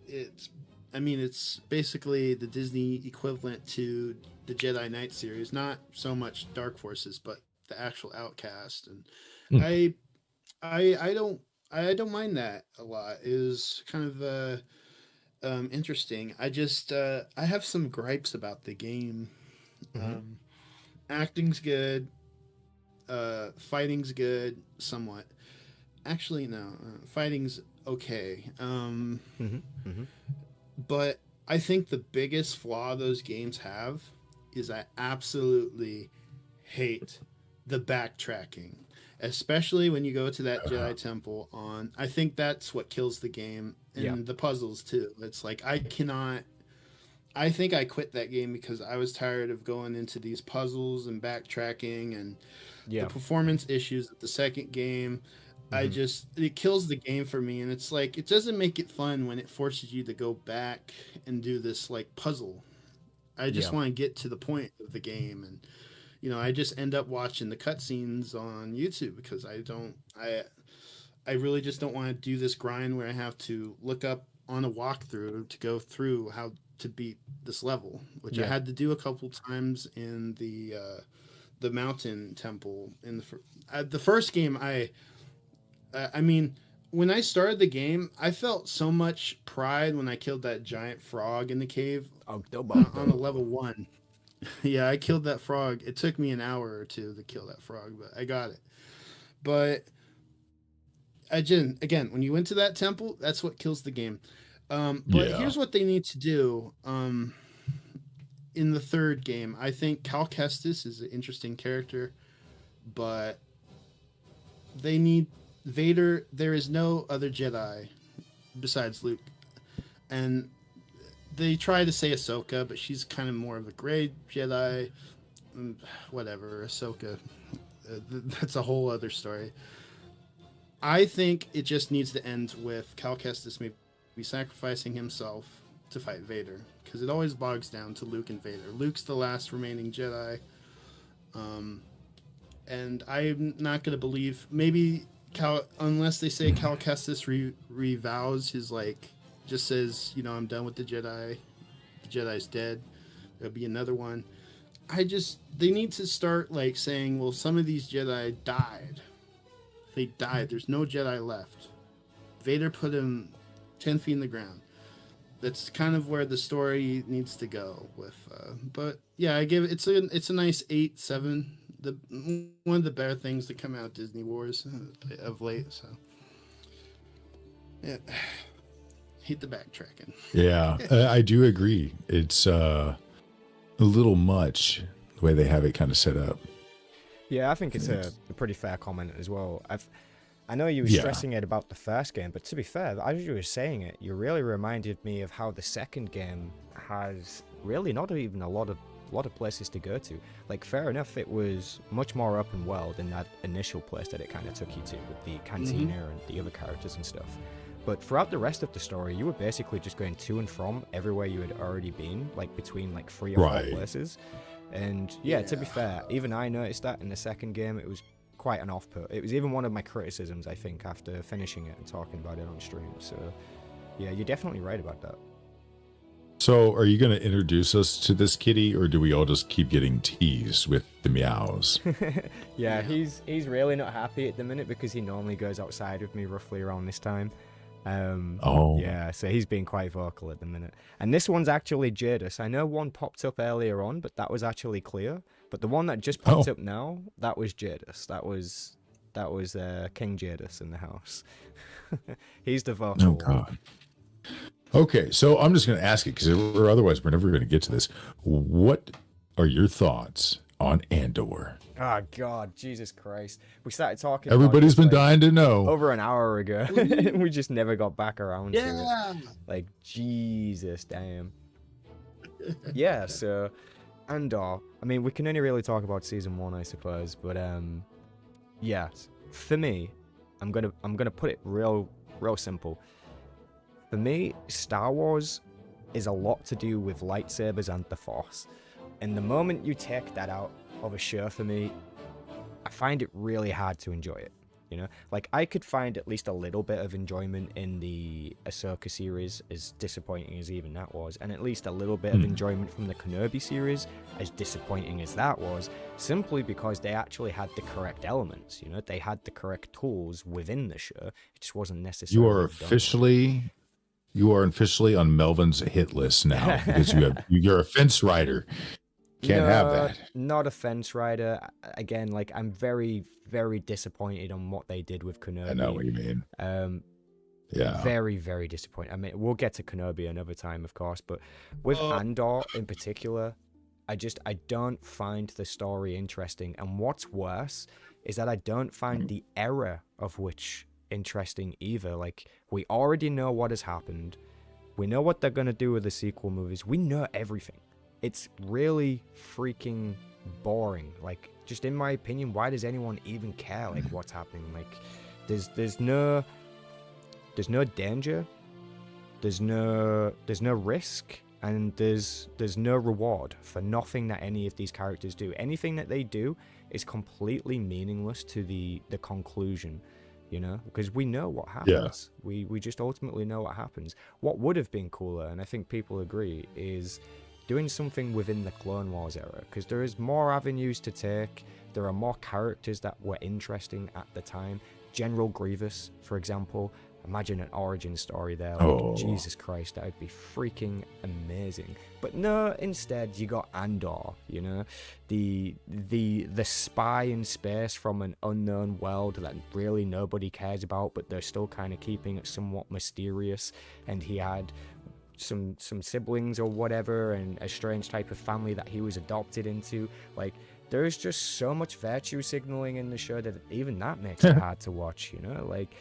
it's basically the Disney equivalent to the Jedi Knight series. Not so much Dark Forces, but the actual Outcast. And I don't mind that a lot. It was kind of interesting. I just I have some gripes about the game. Acting's good, fighting's good somewhat. Actually no, fighting's okay. But I think the biggest flaw those games have is I absolutely hate the backtracking, especially when you go to that Jedi temple on. I think that's what kills the game. And the puzzles too. It's like I think I quit that game because I was tired of going into these puzzles and backtracking and the performance issues of the second game. It kills the game for me, and it's like it doesn't make it fun when it forces you to go back and do this like puzzle. I just want to get to the point of the game, and you know, I just end up watching the cutscenes on YouTube because I really just don't want to do this grind where I have to look up on a walkthrough to go through how to beat this level, which I had to do a couple times in the mountain temple. In the first game, I mean, when I started the game, I felt so much pride when I killed that giant frog in the cave on a level 1. Yeah, I killed that frog. It took me an hour or two to kill that frog, but I got it. But again, when you went to that temple, that's what kills the game. But here's what they need to do. In the third game, I think Cal Kestis is an interesting character, but they need Vader. There is no other Jedi besides Luke, and they try to say Ahsoka, but she's kind of more of a gray Jedi. Whatever, Ahsoka. That's a whole other story. I think it just needs to end with Cal Kestis maybe sacrificing himself to fight Vader, because it always bogs down to Luke and Vader. Luke's the last remaining Jedi, and I'm not going to believe maybe unless they say Cal Kestis revows his, like, just says, you know, I'm done with the Jedi. The Jedi's dead. There'll be another one. They need to start, like, saying, well, some of these Jedi died. They died. There's no Jedi left. Vader put him 10 feet in the ground. That's kind of where the story needs to go with. But yeah, I give it's a nice 8-7. One of the better things to come out of Disney Wars of late. So yeah, hate the backtracking. Yeah, I do agree. It's a little much the way they have it kind of set up. Yeah, I think it's a pretty fair comment as well. I know you were stressing it about the first game, but to be fair, as you were saying it, you really reminded me of how the second game has really not even a lot of places to go to. Like, fair enough, it was much more open world in that initial place that it kind of took you to with the cantina and the other characters and stuff. But throughout the rest of the story, you were basically just going to and from everywhere you had already been, like between like 3 or 4 places. And yeah, to be fair, even I noticed that in the second game. It was quite an off-put. It was even one of my criticisms, I think, after finishing it and talking about it on stream. So yeah, you're definitely right about that. So are you going to introduce us to this kitty, or do we all just keep getting teased with the meows? Yeah, he's really not happy at the minute because he normally goes outside with me roughly around this time. Yeah, so he's being quite vocal at the minute. And this one's actually Jadis. I know one popped up earlier on, but that was actually clear. But the one that just popped up now, that was Jadis. That was King Jadis in the house. He's the vocal. Oh God. Okay, so I'm just going to ask it, because otherwise we're never going to get to this. What are your thoughts on Andor? Oh God, Jesus Christ! We started talking. Everybody's been dying to know. Over an hour ago. We just never got back around to it. Like, Jesus, damn. Yeah. So, Andor. I mean, we can only really talk about season 1, I suppose. But yeah. For me, I'm gonna put it real simple. For me, Star Wars is a lot to do with lightsabers and the Force. And the moment you take that out of a show for me, I find it really hard to enjoy it. You know, like, I could find at least a little bit of enjoyment in the Ahsoka series, as disappointing as even that was, and at least a little bit of enjoyment from the Kenobi series, as disappointing as that was, simply because they actually had the correct elements. You know, they had the correct tools within the show. It just wasn't necessarily. You are officially on Melvin's hit list now, because you're a fence rider. Can't have that. Not a fence rider. Again, like, I'm very, very disappointed on what they did with Kenobi. I know what you mean. Yeah. Very, very disappointed. I mean, we'll get to Kenobi another time, of course, but with Andor in particular, I don't find the story interesting. And what's worse is that I don't find the era of which interesting either. Like, we already know what has happened. We know what they're going to do with the sequel movies. We know everything. It's really freaking boring. Like, just in my opinion, why does anyone even care, like, what's happening? Like, there's no danger, there's no risk, and there's no reward for nothing that any of these characters do. Anything that they do is completely meaningless to the conclusion, you know, because we know what happens. We just ultimately know what happens. What would have been cooler, and I think people agree, is doing something within the Clone Wars era, because there is more avenues to take. There are more characters that were interesting at the time. General Grievous, for example. Imagine an origin story there. Like, Oh. Jesus Christ, that would be freaking amazing. But no, instead you got Andor, you know, the spy in space from an unknown world that really nobody cares about, but they're still kind of keeping it somewhat mysterious. And he had some siblings or whatever, and a strange type of family that he was adopted into. Like, there's just so much virtue signaling in the show that even that makes it hard to watch, you know? Like,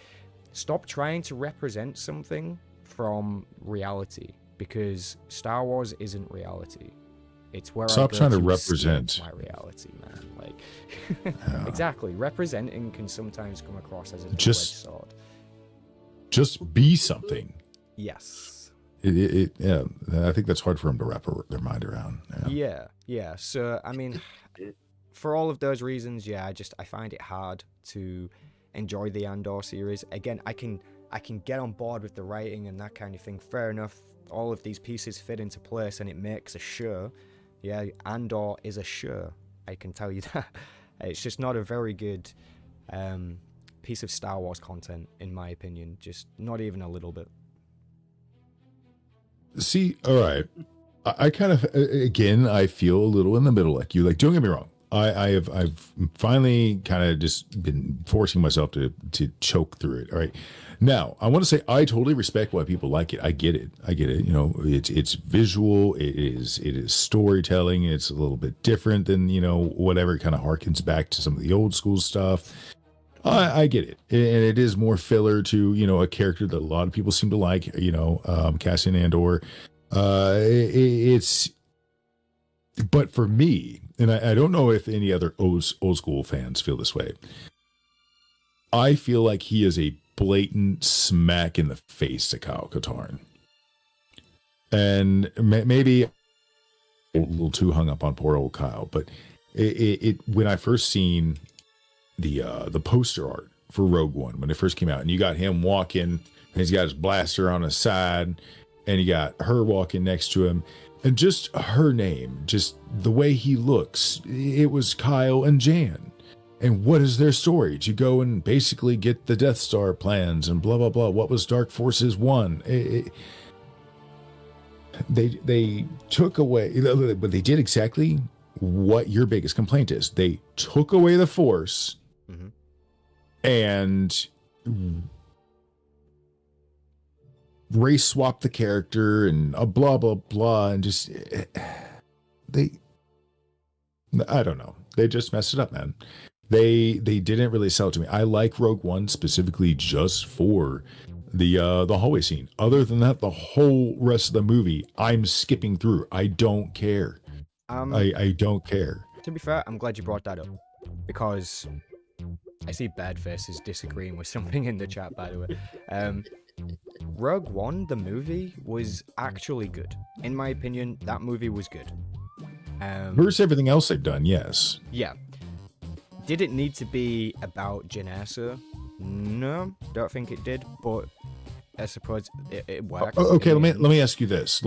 stop trying to represent something from reality, because Star Wars isn't reality. It's where Stop I go trying to to represent. escape my reality, man. Like, exactly. Representing can sometimes come across as a double-edged sword. Just be something. Yes. Yeah, I think that's hard for them to wrap their mind around. Yeah. So, I mean, for all of those reasons, yeah, I find it hard to enjoy the Andor series. Again, I can get on board with the writing and that kind of thing. Fair enough. All of these pieces fit into place and it makes a show. Yeah, Andor is a show. I can tell you that. It's just not a very good piece of Star Wars content, in my opinion. Just not even a little bit. See, all right. I kind of, again, I feel a little in the middle like you. Like, don't get me wrong. I've finally kind of just been forcing myself to choke through it. All right. Now, I want to say I totally respect why people like it. I get it. You know, it's visual. It is storytelling. It's a little bit different than, you know, whatever. It kind of harkens back to some of the old school stuff. I get it. And it is more filler to, you know, a character that a lot of people seem to like, you know, Cassian Andor. But for me, and I don't know if any other old school fans feel this way, I feel like he is a blatant smack in the face to Kyle Katarn. And maybe a little too hung up on poor old Kyle, but it when I first seen the poster art for Rogue One, when it first came out, and you got him walking, and he's got his blaster on his side, and you got her walking next to him, and just her name, just the way he looks, it was Kyle and Jan. And what is their story? To go and basically get the Death Star plans and blah, blah, blah. What was Dark Forces 1? They took away, but they did exactly what your biggest complaint is. They took away the Force and race swap the character and blah blah blah, and just I don't know, they just messed it up, man. They didn't really sell it to me. I like Rogue One specifically just for the hallway scene. Other than that, the whole rest of the movie I'm skipping through. I don't care. I don't care. To be fair, I'm glad you brought that up, because I see Badface is disagreeing with something in the chat, by the way. Rogue One, the movie, was actually good. In my opinion, that movie was good. Versus everything else they've done, yes. Yeah. Did it need to be about Jyn Erso? No, don't think it did, but I suppose it worked. Okay, let me ask you this.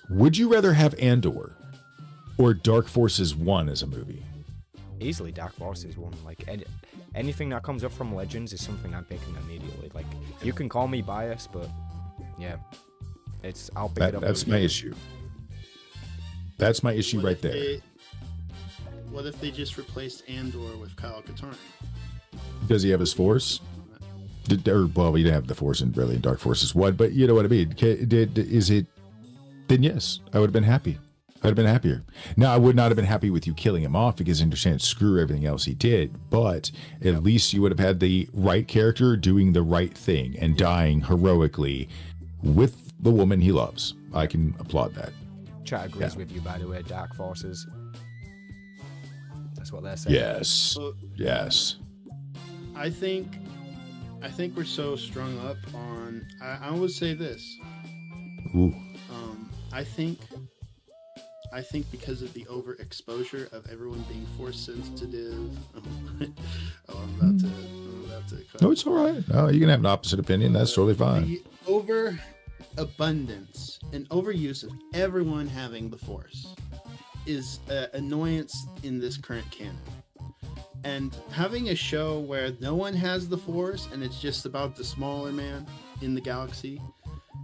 Would you rather have Andor or Dark Forces 1 as a movie? Easily Dark Forces 1. Like, anything that comes up from Legends is something I'm picking immediately. Like, you can call me biased, but yeah, I'll pick it up. That's my issue. That's my issue right there. What if they just replaced Andor with Kyle Katarn? Does he have his Force? Well, he didn't have the Force in really Dark Forces 1, but you know what I mean. Then yes, I would have been happy. I'd have been happier. Now, I would not have been happy with you killing him off, because I understand screw everything else he did, but at least you would have had the right character doing the right thing and dying heroically with the woman he loves. I can applaud that. Chat agrees with you, by the way. Dark Forces. That's what they're saying. Yes. Yes. I think we're so strung up on. I would say this. Ooh. I think because of the overexposure of everyone being Force sensitive. I'm about to. No, it's all right. No, you can have an opposite opinion. That's totally fine. The overabundance and overuse of everyone having the Force is an annoyance in this current canon. And having a show where no one has the Force and it's just about the smaller man, in the galaxy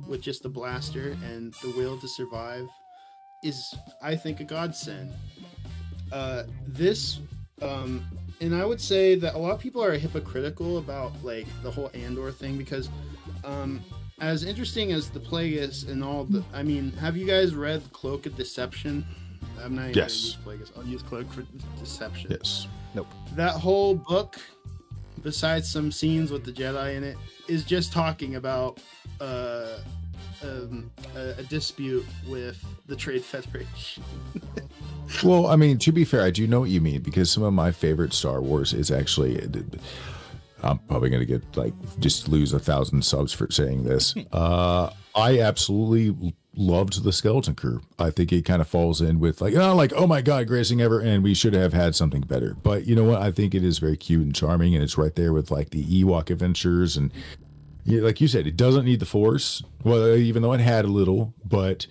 with just a blaster and the will to survive is, I think, a godsend. And I would say that a lot of people are hypocritical about like the whole Andor thing because, as interesting as the Plagueis and all the, I mean, have you guys read Cloak of Deception? I'm not even gonna use Plagueis. I'll use Cloak for Deception. Yes. Nope. That whole book, besides some scenes with the Jedi in it, is just talking about a dispute with the Trade Federation. Well, I mean, to be fair, I do know what you mean because some of my favorite Star Wars is actually. I'm probably going to get like just lose 1,000 subs for saying this. I absolutely loved the Skeleton Crew. I think it kind of falls in with like, oh my God, greatest thing ever, and we should have had something better. But you know what? I think it is very cute and charming, and it's right there with like the Ewok adventures, and like you said, it doesn't need the Force. Well, even though it had a little, but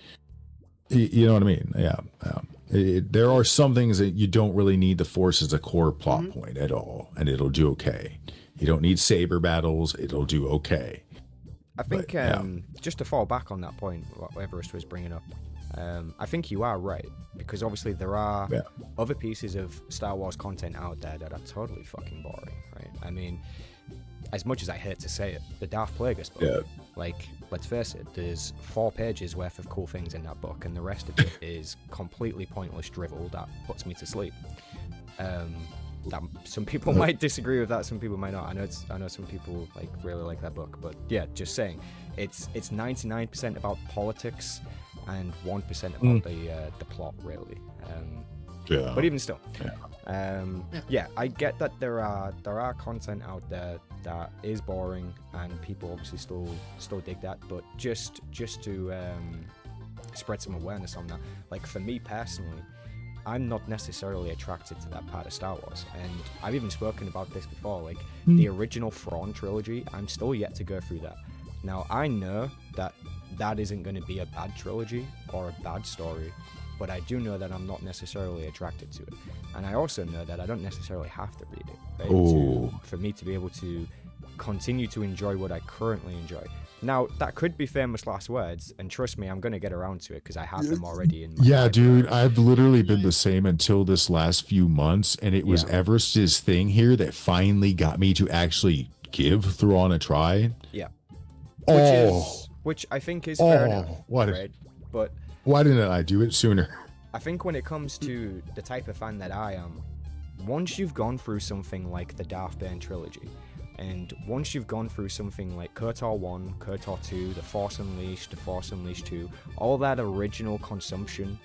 you know what I mean? Yeah. There are some things that you don't really need the Force as a core plot point at all, and it'll do okay. You don't need saber battles; it'll do okay. I think just to fall back on that point, what Everest was bringing up, I think you are right because obviously there are other pieces of Star Wars content out there that are totally fucking boring, right? I mean, as much as I hate to say it, the Darth Plagueis book, like, let's face it, there's 4 pages worth of cool things in that book, and the rest of it is completely pointless drivel that puts me to sleep. That some people might disagree with that, some people might not. I know some people like really like that book, but yeah, just saying, it's 99% about politics and 1% about the plot, really. But even still, I get that there are content out there that is boring, and people obviously still dig that. But just to spread some awareness on that, like for me personally, I'm not necessarily attracted to that part of Star Wars, and I've even spoken about this before. Like the original Thrawn trilogy, I'm still yet to go through that. Now I know that isn't going to be a bad trilogy or a bad story, but I do know that I'm not necessarily attracted to it. And I also know that I don't necessarily have to read it, right? For me to be able to continue to enjoy what I currently enjoy. Now, that could be famous last words, and trust me, I'm going to get around to it because I have them already in my library. Dude, I've literally been the same until this last few months, and it was Everest's thing here that finally got me to actually give Thrawn a try. Yeah. Oh. Which I think is fair enough, right? But why didn't I do it sooner? I think when it comes to the type of fan that I am, once you've gone through something like the Darth Bane trilogy, and once you've gone through something like KOTOR 1, KOTOR 2, The Force Unleashed, The Force Unleashed 2, all that original consumption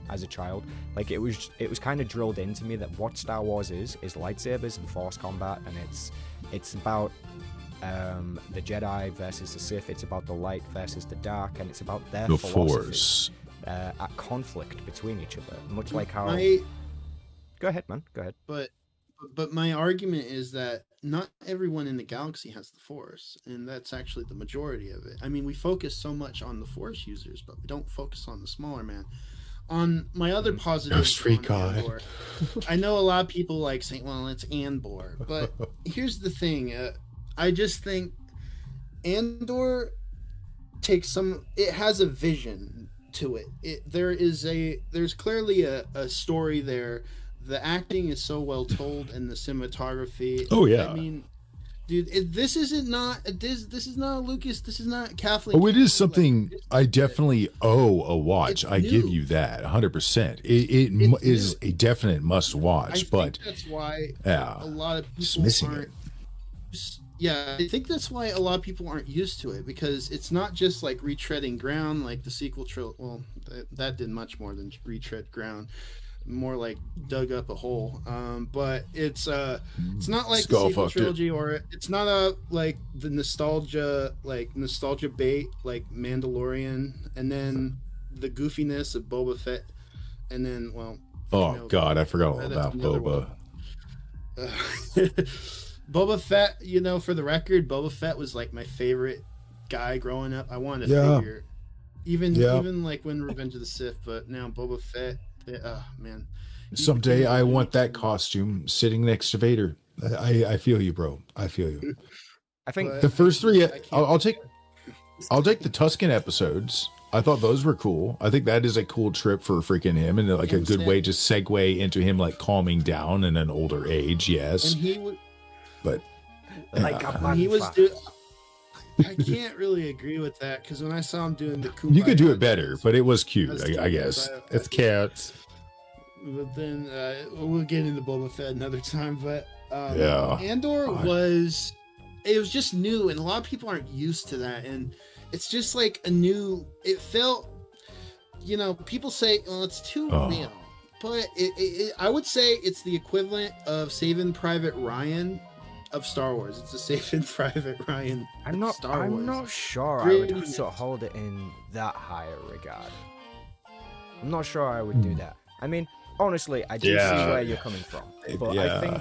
as a child, like it was kind of drilled into me that what Star Wars is lightsabers and Force combat, and it's about the Jedi versus the Sith, it's about the light versus the dark, and it's about their the philosophy Force at conflict between each other, much like how... Go ahead, man. Go ahead. But my argument is that not everyone in the galaxy has the Force, and that's actually the majority of it. I mean, we focus so much on the Force users, but we don't focus on the smaller man. On my other positive, Andor, I know a lot of people like saying, well, it's Andor, but here's the thing. I just think Andor takes it has a vision to it. There's clearly a story there. The acting is so well told, and the cinematography. Oh yeah. I mean, dude, this is not Lucas. This is not Catholic. Oh, it is something I definitely owe a watch. I give you that 100%. It is a definite must watch. But that's why a lot of people missing aren't. Yeah, I think that's why a lot of people aren't used to it, because it's not just like retreading ground like the sequel trilogy. Well, that did much more than retread ground. More like dug up a hole, but it's not like the sequel trilogy, or it's not like the nostalgia bait like Mandalorian, and then the goofiness of Boba Fett, and then God, I forgot all about Boba. Boba Fett, for the record, Boba Fett was like my favorite guy growing up. I wanted to figure, even like when Revenge of the Sith, but now Boba Fett. Oh man! Someday I want that costume sitting next to Vader. I feel you, bro. I feel you. I think the first 3. I'll take. I'll take the Tuscan episodes. I thought those were cool. I think that is a cool trip for freaking him, and like a good way to segue into him like calming down in an older age. Yes, And he would. but Like a He was. magnifier. I can't really agree with that because when I saw him doing the Kumbaya you could do it dance, better. But it was cute, That's I cute, guess. but It's cute. But then we'll get into Boba Fett another time. But Yeah. Andor was. It was just new, and a lot of people aren't used to that, and it's just like a new. It felt, people say, "Well, it's too male," but I would say it's the equivalent of Saving Private Ryan of Star Wars. It's a Saving Private Ryan. I'm not. Star Wars. I'm not sure I Really would sort of hold it in that higher regard. I'm not sure I would do that. I mean, honestly, I do see Yeah. where you're coming from, but I think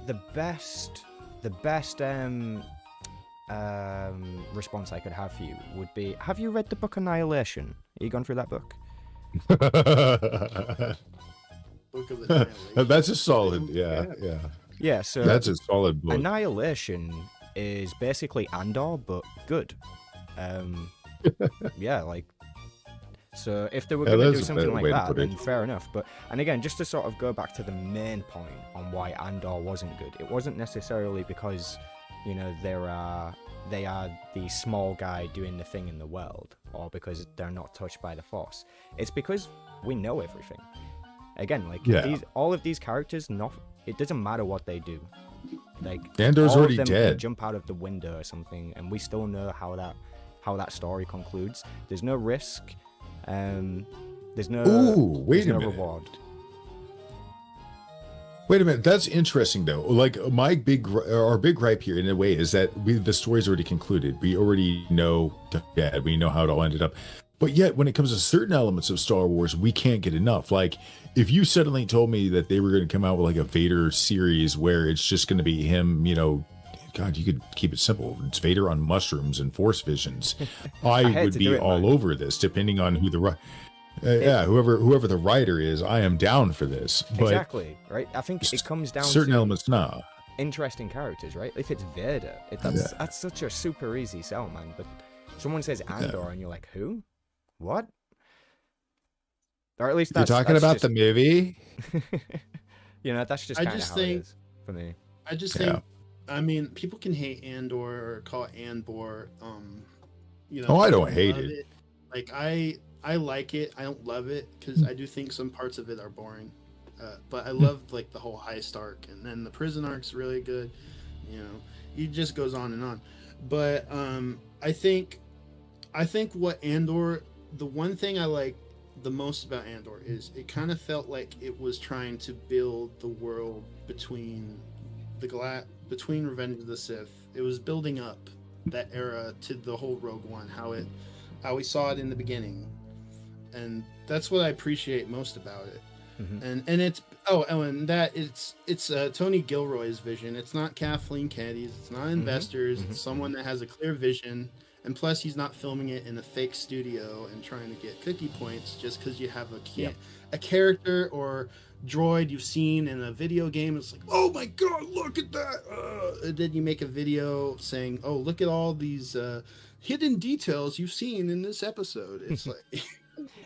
the best response I could have for you would be: have you read the book Annihilation? Are you gone through that book? Book of Annihilation. That's a solid. Yeah. Yeah. So That's a solid book. Annihilation is basically Andor, but good. Yeah, like. So if they were going to that's do a something better like way to that, put it. then fair enough. But and again, just to sort of go back to the main point on why Andor wasn't good, it wasn't necessarily because, they are the small guy doing the thing in the world, or because they're not touched by the Force. It's because we know everything. Again, like all of these characters, it doesn't matter what they do. Like Andor's all already of them can dead. jump out of the window or something, and we still know how that story concludes. There's no risk. There's no Wait a minute. reward. Wait a minute, that's interesting though. Like our big gripe here in a way is that the story's already concluded. We already know the dead. We know how it all ended up. But yet when it comes to certain elements of Star Wars, we can't get enough. Like if you suddenly told me that they were going to come out with like a Vader series where it's just going to be him, God, you could keep it simple. It's Vader on mushrooms and Force visions. I would be all over this, depending on who whoever the writer is. I am down for this. But Exactly, right? I think it comes down certain to elements, nah. interesting characters, right? If it's Vader, that's such a super easy sell, man. But someone says Andor, and you're like, who? What? Or at least You're talking about the movie? that's just kind of how it is for me. I just think, I mean, people can hate Andor or call it Andor. I don't hate it. Like I like it. I don't love it because I do think some parts of it are boring. But I loved like the whole heist arc, and then the prison arc's really good. It just goes on and on. But I think what Andor, the one thing I like the most about Andor is it kind of felt like it was trying to build the world between between Revenge of the Sith. It was building up that era to the whole Rogue One, how we saw it in the beginning, and that's what I appreciate most about it. Mm-hmm. And it's Tony Gilroy's vision. It's not Kathleen Kennedy's. It's not investors. It's someone that has a clear vision. And plus, he's not filming it in a fake studio and trying to get cookie points just because you have a character or droid you've seen in a video game. It's like, oh my god, look at that! And then you make a video saying, oh, look at all these hidden details you've seen in this episode. It's like,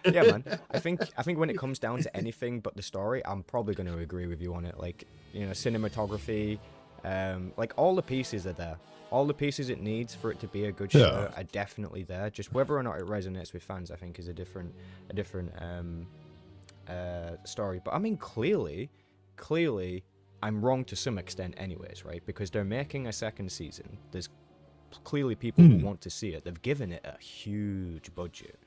yeah, man. I think when it comes down to anything but the story, I'm probably going to agree with you on it. Like, cinematography, like all the pieces are there. All the pieces it needs for it to be a good show are definitely there. Just whether or not it resonates with fans, I think, is a different story. But I mean, clearly, I'm wrong to some extent, anyways, right? Because they're making a second season. There's clearly people who want to see it. They've given it a huge budget,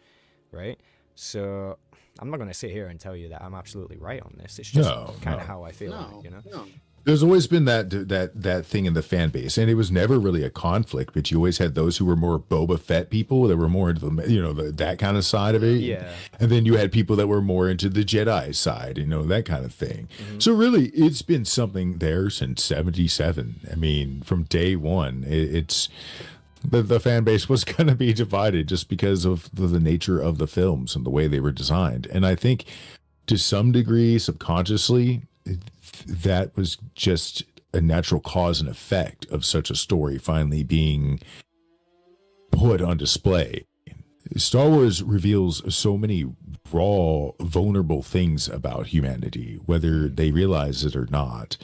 right? So I'm not going to sit here and tell you that I'm absolutely right on this. It's just kind of how I feel on it, No. There's always been that thing in the fan base, and it was never really a conflict. But you always had those who were more Boba Fett people that were more into that kind of side of it. Yeah. And then you had people that were more into the Jedi side, that kind of thing. So really, it's been something there since '77. I mean, from day one, it's the fan base was going to be divided just because of the nature of the films and the way they were designed. And I think, to some degree, subconsciously, that was just a natural cause and effect of such a story finally being put on display. Star Wars reveals so many raw, vulnerable things about humanity, whether they realize it or not.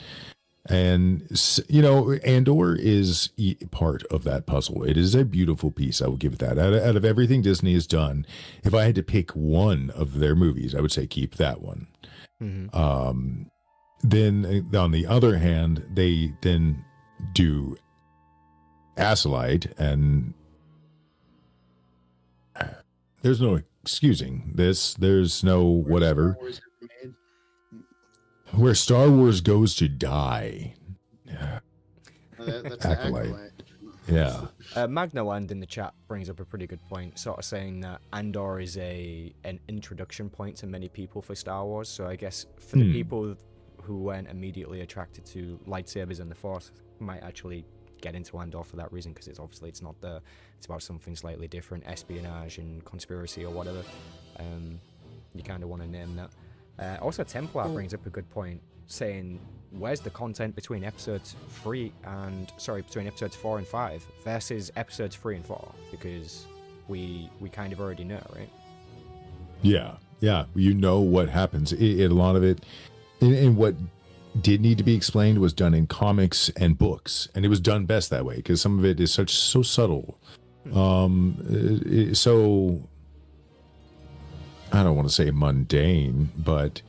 And, you know, Andor is part of that puzzle. It is a beautiful piece. I will give it that. Out of everything Disney has done, if I had to pick one of their movies, I would say keep that one. Then, on the other hand, they then do Acolyte, and there's no excusing this. There's no whatever. Where Star Wars goes to die. That's Acolyte. Acolyte. Yeah. Magnaland in the chat brings up a pretty good point, sort of saying that Andor is an introduction point to many people for Star Wars. So I guess for the people who weren't immediately attracted to lightsabers and the Force might actually get into Andor for that reason, because it's not it's about something slightly different, espionage and conspiracy or whatever. You kind of want to name that. Also, Templar brings up a good point, saying, where's the content between episodes 4 and 5 versus episodes 3 and 4? Because we kind of already know, right? Yeah. You know what happens. A lot of it, and what did need to be explained was done in comics and books, and it was done best that way because some of it is so subtle. So I don't want to say mundane, but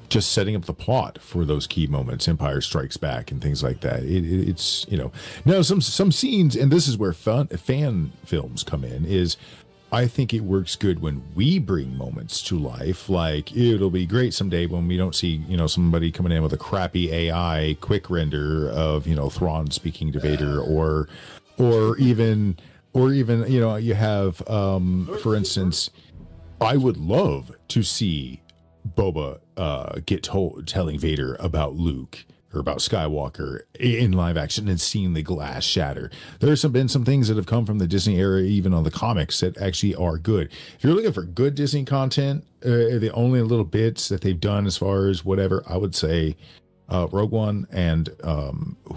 just setting up the plot for those key moments, Empire Strikes Back and things like that. It's, you know, now some scenes, and this is where fan films come in, is I think it works good when we bring moments to life. Like, it'll be great someday when we don't see, you know, somebody coming in with a crappy AI quick render of, you know, Thrawn speaking to Vader, or even, you know, you have, for instance, I would love to see Boba telling Vader about Luke or about Skywalker in live action and seeing the glass shatter. There's been some things that have come from the Disney era, even on the comics, that actually are good. If you're looking for good Disney content, the only little bits that they've done as far as whatever, I would say Rogue One and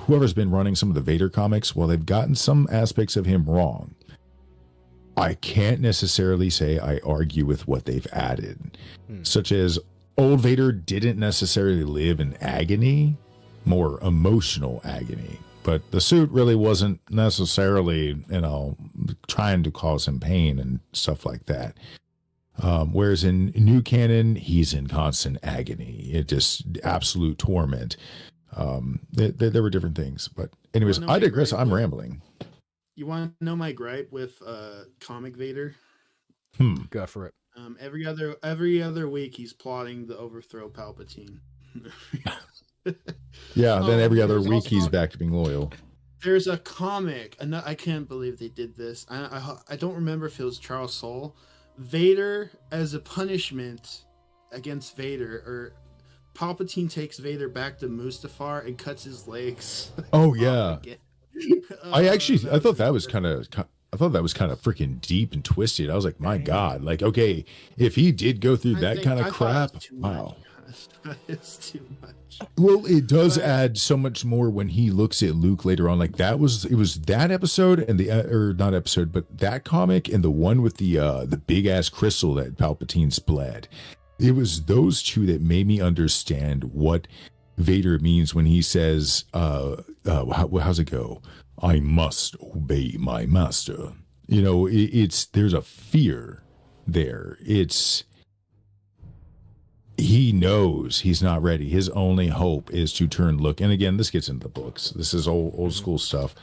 whoever's been running some of the Vader comics, well, they've gotten some aspects of him wrong. I can't necessarily say I argue with what they've added, such as old Vader didn't necessarily live in agony, more emotional agony, but the suit really wasn't necessarily, you know, trying to cause him pain and stuff like that. Whereas in new canon, he's in constant agony. It just absolute torment. There were different things, but anyways, I digress. I'm rambling. You want to know my gripe with comic Vader? Go for it. Every other week he's plotting to overthrow Palpatine. Yeah, then every other week he's back to being loyal. There's a comic, and I can't believe they did this. I don't remember if it was Charles Soule. Vader, as a punishment against Vader, or Palpatine takes Vader back to Mustafar and cuts his legs. Oh yeah. I thought that was kind of freaking deep and twisted. I was like, my God, like, okay, if he did go through that kind of crap, wow. It's too much. Well, it does add so much more when he looks at Luke later on. Like it was that episode and not episode, but that comic and the one with the big ass crystal that Palpatine's bled. It was those two that made me understand what Vader means when he says, how's it go? I must obey my master. You know, there's a fear there. He knows he's not ready. His only hope is to turn Luke. And again, this gets into the books. This is old school stuff.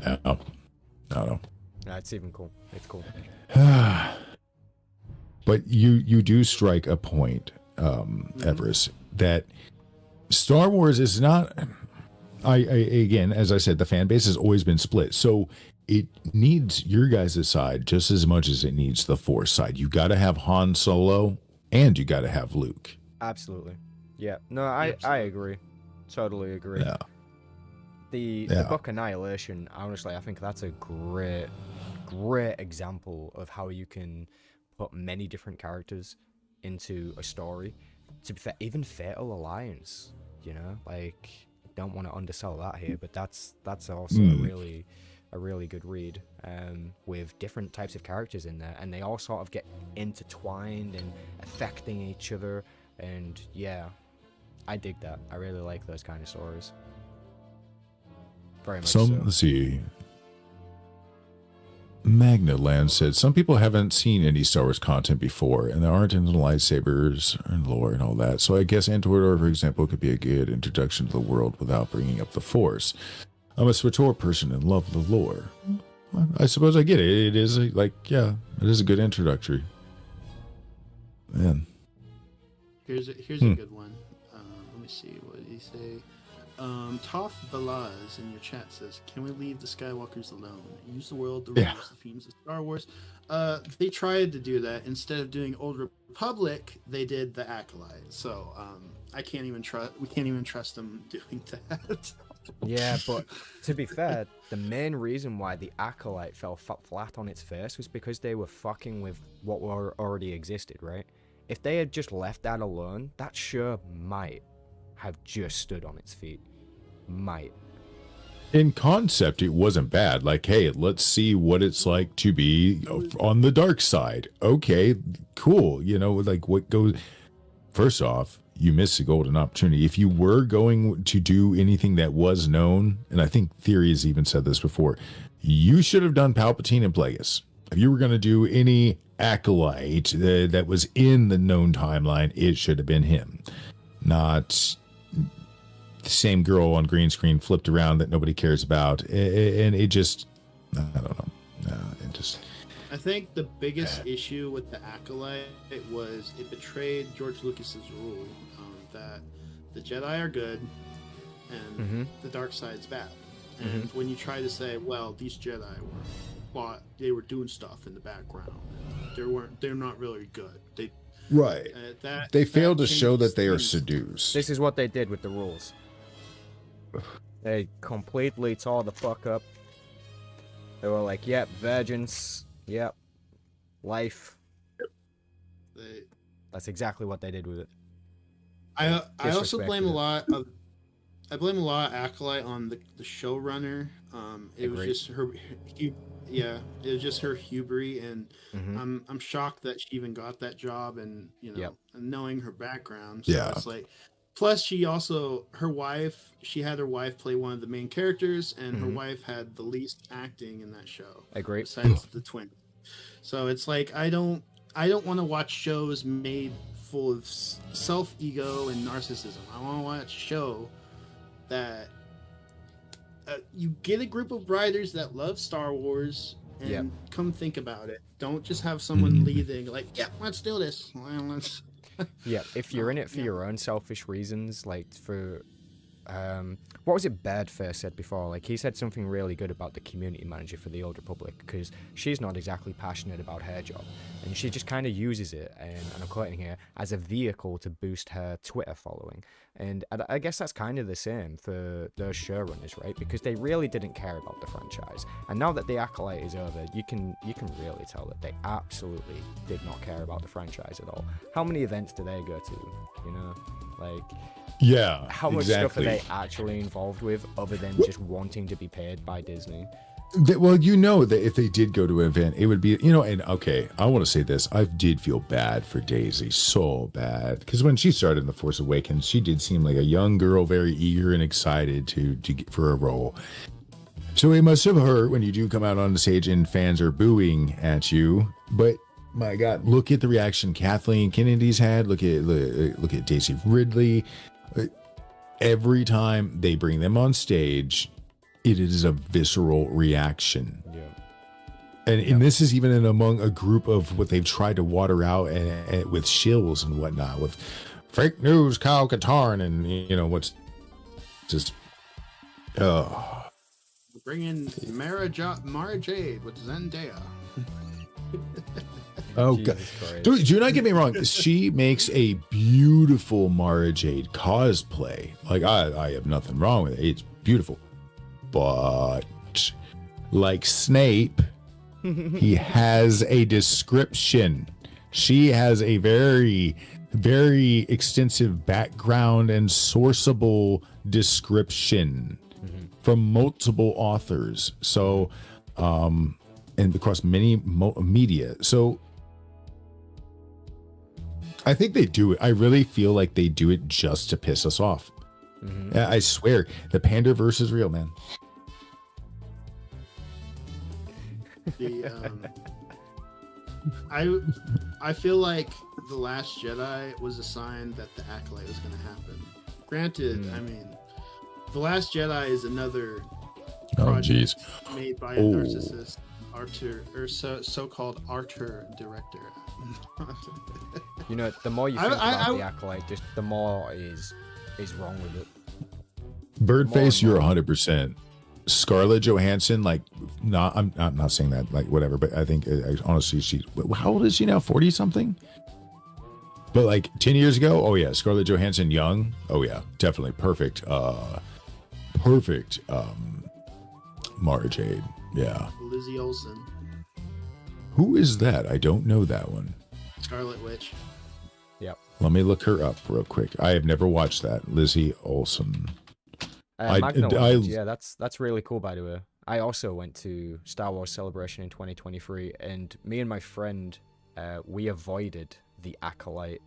I don't know. It's even cool. It's cool. But you do strike a point, Everest, that Star Wars is not. Again, as I said, the fan base has always been split. So it needs your guys' side just as much as it needs the Force side. You got to have Han Solo and you got to have Luke. Absolutely. Yeah. No, I agree. Totally agree. Yeah. The book Annihilation, honestly, I think that's a great example of how you can put many different characters into a story. To be fair, even Fatal Alliance, you know, like, don't want to undersell that here, but that's also a a really good read, with different types of characters in there, and they all sort of get intertwined and affecting each other. And yeah, I dig that. I really like those kind of stories. Very much so. Let's see. Magna Land said, some people haven't seen any Star Wars content before, and there aren't into lightsabers and lore and all that. So I guess Andor, for example, could be a good introduction to the world without bringing up the Force. I'm a SWTOR person and love the lore. I suppose I get it. It is it is a good introductory. Man. Here's a good one. Let me see. What did he say? Toph Balaz in your chat says, "Can we leave the Skywalkers alone? Use the world, the rules, the themes of Star Wars." They tried to do that. Instead of doing Old Republic, they did the Acolyte. So we can't even trust them doing that. Yeah, but to be fair, the main reason why the Acolyte fell flat on its face was because they were fucking with what already existed, right? If they had just left that alone, that show might have just stood on its feet. Might. In concept, it wasn't bad. Like, hey, let's see what it's like to be on the dark side. Okay, cool. You know, like what goes... First off, you missed a golden opportunity. If you were going to do anything that was known, and I think Theory has even said this before, you should have done Palpatine and Plagueis. If you were going to do any Acolyte that was in the known timeline, it should have been him. Not the same girl on green screen flipped around that nobody cares about. And it just, I don't know. I think the biggest issue with the Acolyte was it betrayed George Lucas's rule that the Jedi are good and the dark side's bad. And when you try to say, well, these Jedi they were doing stuff in the background, they're not really good. They failed to show that they are seduced. This is what they did with the rules. They completely tore the fuck up. They were like, yep, virgins, yep, life. That's exactly what they did with it. I also blame a lot of Acolyte on the showrunner. It was just her. It was just her hubris, and I'm shocked that she even got that job. And and knowing her background, so it's like. Plus, she had her wife play one of the main characters, and her wife had the least acting in that show. Agree. Besides the twin. So it's like I don't want to watch shows made full of self-ego and narcissism. I want to watch a show that you get a group of writers that love Star Wars and come think about it. Don't just have someone leading like, let's do this. Yeah, if you're in it for your own selfish reasons, like for what was it Birdface said before? Like, he said something really good about the community manager for the Old Republic, because she's not exactly passionate about her job, and she just kind of uses it, and I'm quoting here, as a vehicle to boost her Twitter following. And I guess that's kind of the same for those showrunners, right? Because they really didn't care about the franchise, and now that the Acolyte is over, you can really tell that they absolutely did not care about the franchise at all. How many events do they go to? You know, like. Yeah, how much stuff are they actually involved with other than just wanting to be paid by Disney? Well, that if they did go to an event, it would be, and okay, I want to say this. I did feel bad for Daisy, so bad. Because when she started in The Force Awakens, she did seem like a young girl, very eager and excited to get for a role. So it must have hurt when you do come out on the stage and fans are booing at you. But my God, look at the reaction Kathleen Kennedy's had. Look at Daisy Ridley. Every time they bring them on stage, it is a visceral reaction. Yeah. And this is even among a group of what they've tried to water out and with shills and whatnot, with fake news, Kyle Katarn, and what's just. Bring in Mara Jade with Zendaya. Oh God! Do not get me wrong. She makes a beautiful Mara Jade cosplay. Like I have nothing wrong with it. It's beautiful, but like Snape, he has a description. She has a very, very extensive background and sourceable description. from multiple authors. So, and across many media. So I think they do it. I really feel like they do it just to piss us off. I swear, the Pandaverse is real, man. I feel like The Last Jedi was a sign that the Acolyte was going to happen. Granted, I mean, The Last Jedi is another project made by a narcissist Arthur, or so-called Arthur director. You know, the more you think about the Acolyte, just the more is wrong with it. Birdface, you're 100%. Scarlett Johansson, like, I'm not saying that, like, whatever, but I think, honestly, she, how old is she now? 40 something? But like 10 years ago, oh yeah, Scarlett Johansson young, oh yeah, definitely perfect. Mara Jade, yeah. Lizzie Olsen. Who is that? I don't know that one. Scarlet Witch. Yep. Let me look her up real quick. I have never watched that. Lizzie Olsen. Yeah, that's really cool, by the way. I also went to Star Wars Celebration in 2023, and me and my friend, we avoided the Acolyte.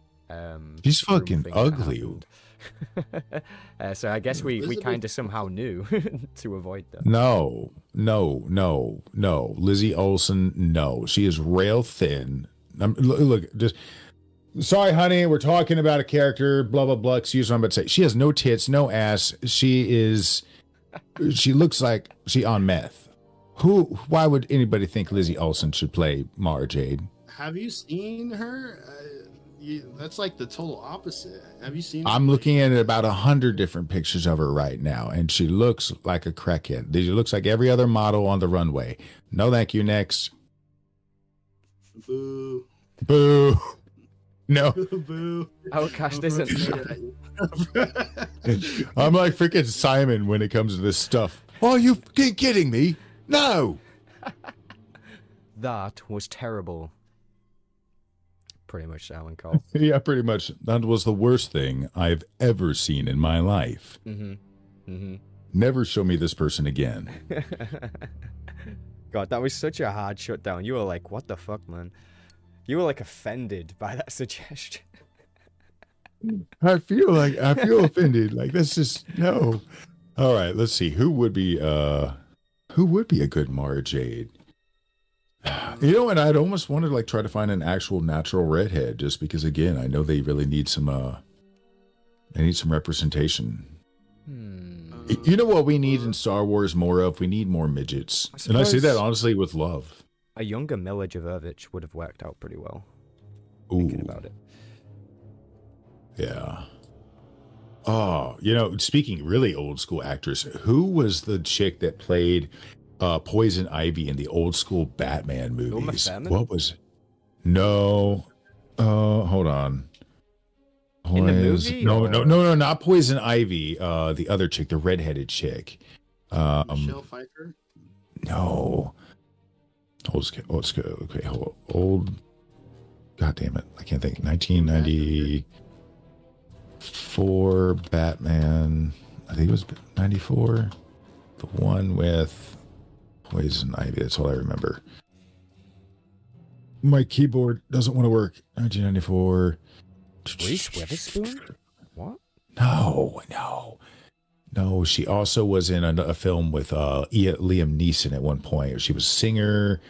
She's fucking ugly. So I guess we kind of somehow knew to avoid them. No. Lizzie Olsen, no. She is rail thin. Look, just... Sorry, honey, we're talking about a character, blah, blah, blah. Excuse me, I'm about to say. She has no tits, no ass. She looks like she on meth. Why would anybody think Lizzie Olsen should play Mara Jade? Have you seen her? That's like the total opposite. Have you seen I'm looking at about 100 different pictures of her right now, and she looks like a crackhead. She looks like every other model on the runway. No, thank you. Next. Boo. Boo. No. Boo. Outcast isn't. I'm like freaking Simon when it comes to this stuff. Oh, you kidding me? No. That was terrible. Pretty much, Alan Cole. Yeah, pretty much. That was the worst thing I've ever seen in my life. Never show me this person again. God, that was such a hard shutdown. You were like, what the fuck, man? You were like offended by that suggestion. I feel offended. Like, that's just no. All right, let's see. Who would be a good Mara Jade? You know, and I'd almost want to like try to find an actual natural redhead, just because again, I know they really need some representation. You know what we need in Star Wars more of? We need more midgets. And I say that honestly with love. A younger Mila Jovovich would have worked out pretty well. Thinking about it. Yeah. Oh, you know, speaking really old school actress, who was the chick that played Poison Ivy in the old school Batman movies? What was it? No. Hold on. In the movie? No, not Poison Ivy. The other chick, the redheaded chick. Michelle Pfeiffer? No. Let's go. Okay, old. God damn it. I can't think. 1994 Batman. I think it was 94. The one with Poison Ivy. That's all I remember. My keyboard doesn't want to work. 1994. Reese Witherspoon? What? No, she also was in a film with Liam Neeson at one point. She was singer.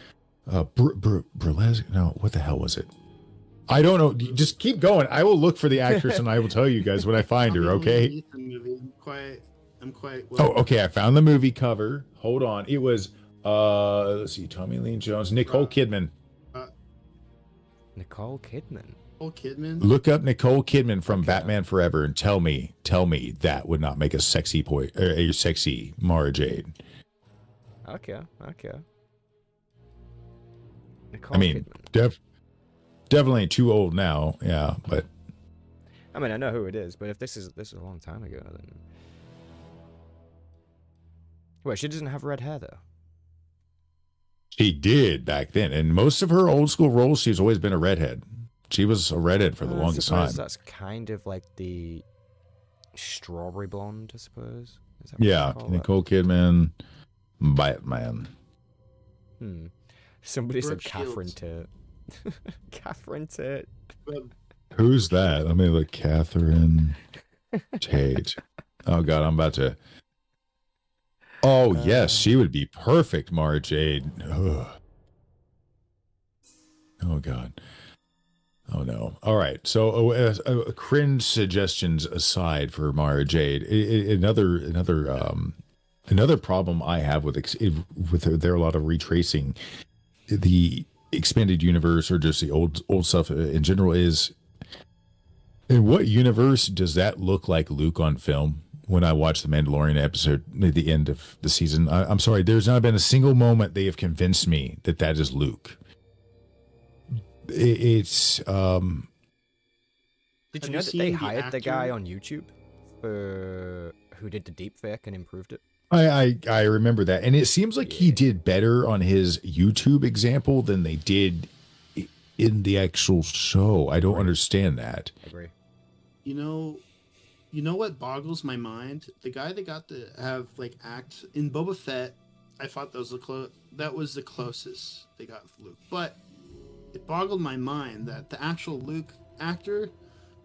Burlesque? No, what the hell was it? I don't know. Just keep going. I will look for the actress and I will tell you guys when I find her, okay? I'm quite well. Oh, okay. I found the movie cover. Hold on. It was, let's see, Tommy Lee Jones, Nicole Kidman. Nicole Kidman? Look up Nicole Kidman from Batman Forever and tell me that would not make a sexy Mara Jade. Okay. Nicole I mean, definitely too old now. Yeah, but I mean, I know who it is, but if this is a long time ago, then wait, she doesn't have red hair though. She did back then, and most of her old school roles, she's always been a redhead. She was a redhead for the longest time. That's kind of like the strawberry blonde, I suppose. Is that what Yeah, they call that? Nicole Kidman, Batman. Somebody Brooke said Catherine Shields. Tate. Catherine Tate. Who's that? Let me look. Catherine Tate. Oh God, I'm about to. Oh yes, she would be perfect, Mara Jade. Ugh. Oh God. Oh no. All right. So cringe suggestions aside for Mara Jade, another problem I have with there are a lot of retracing the expanded universe or just the old stuff in general is, in what universe does that look like Luke on film? When I watched the Mandalorian episode at the end of the season, I'm sorry, there's not been a single moment they have convinced me that is Luke. It's Did you Have know you that they seen the hired the guy actor? on YouTube who did the deep fake and improved it? I remember that, and it seems like he did better on his YouTube example than they did in the actual show. I don't understand that. I agree. You know what boggles my mind? The guy that got to have like act in Boba Fett, I thought that was the closest they got with Luke. But it boggled my mind that the actual Luke actor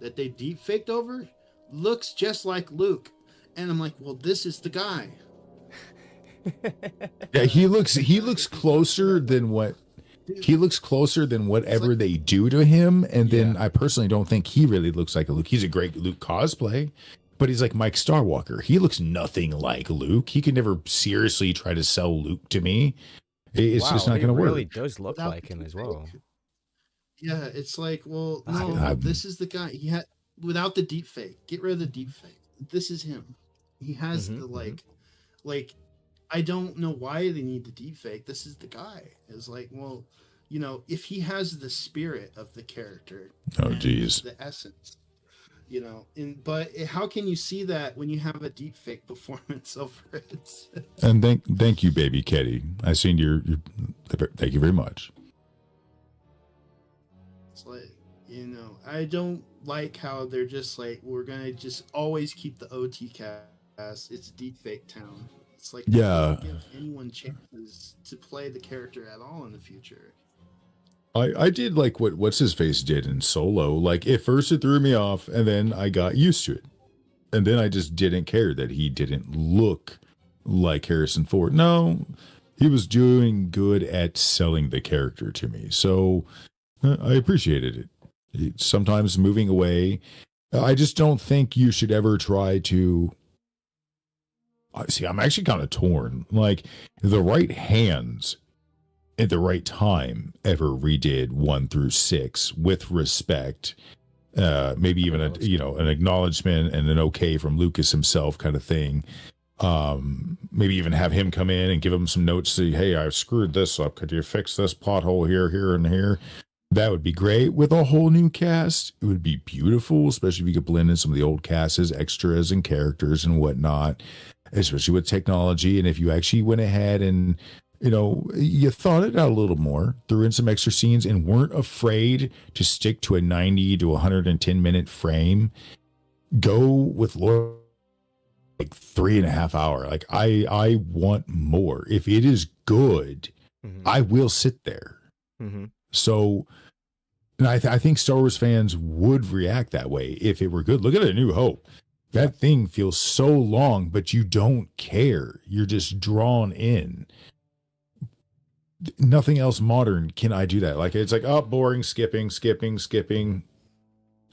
that they deep faked over looks just like Luke. And I'm like, well, this is the guy. Yeah, he looks closer than what whatever they do to him. And then I personally don't think he really looks like a Luke. He's a great Luke cosplay, but he's like Mike Starwalker. He looks nothing like Luke. He could never seriously try to sell Luke to me. It's just not going to work. It really does look like him as well. Yeah, it's like, well, no, this is the guy. He had without the deep fake. Get rid of the deep fake. This is him. He has the like. I don't know why they need the deep fake. This is the guy. It's like, well, you know, if he has the spirit of the character, the essence, you know, but how can you see that when you have a deep fake performance over it? And thank you, baby Ketty. I seen your thank you very much. It's like, you know, I don't like how they're just like, we're gonna just always keep the OT cast. It's deep fake town. It's like, don't give anyone chances to play the character at all in the future. I did like what's his face did in Solo. Like at first it threw me off, and then I got used to it, and then I just didn't care that he didn't look like Harrison Ford. No, he was doing good at selling the character to me, so I appreciated it. Sometimes moving away, I just don't think you should ever try to. See, I'm actually kind of torn. Like the right hands at the right time ever redid 1 through 6 with respect, maybe even an acknowledgement and an okay from Lucas himself kind of thing. Maybe even have him come in and give him some notes, say, hey, I screwed this up, could you fix this plot hole here and here? That would be great. With a whole new cast, it would be beautiful, especially if you could blend in some of the old casts as extras and characters and whatnot, especially with technology. And if you actually went ahead and you thought it out a little more, threw in some extra scenes, and weren't afraid to stick to a 90 to 110 minute frame, go with Laura like 3.5 hour. Like I want more. If it is good, I will sit there. So, and I think Star Wars fans would react that way if it were good. Look at A New Hope. That thing feels so long, but you don't care. You're just drawn in. Nothing else modern can I do that. Like it's like, oh, boring, skipping.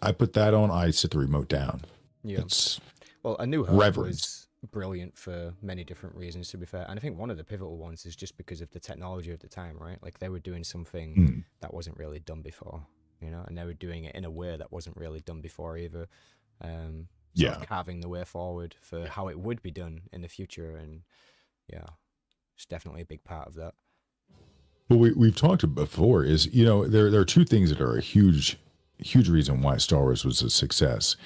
I put that on, I sit the remote down. Yeah. Well, A New Hope was brilliant for many different reasons, to be fair. And I think one of the pivotal ones is just because of the technology of the time, right? Like they were doing something that wasn't really done before, and they were doing it in a way that wasn't really done before either. Sort of carving the way forward for how it would be done in the future. And yeah, it's definitely a big part of that. Well, we've talked before is, there are two things that are a huge reason why Star Wars was a success.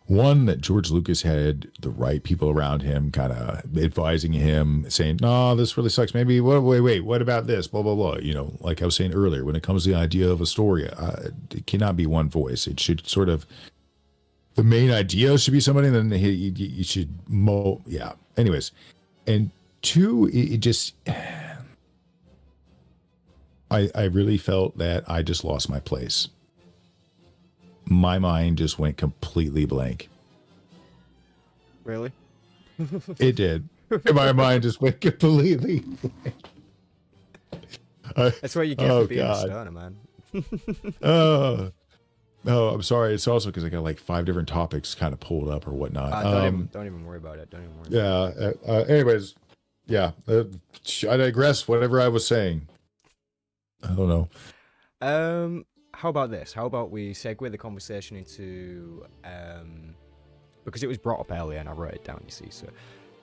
One, that George Lucas had the right people around him, kind of advising him, saying, no, this really sucks. Maybe, wait, what about this? Blah, blah, blah. Like I was saying earlier, when it comes to the idea of a story, it cannot be one voice. It should sort of, the main idea should be somebody, and then you should, anyways, and two, it just, I really felt that I just lost my place. My mind just went completely blank. Really? It did. My mind just went completely blank. That's what you get for being a stoner, man. Oh, I'm sorry. It's also because I got like 5 different topics kind of pulled up or whatnot. Don't even worry about it. Don't even worry about it. Yeah. Anyways, yeah. I digress. Whatever I was saying. I don't know. How about this? How about we segue the conversation into because it was brought up earlier and I wrote it down. You see, so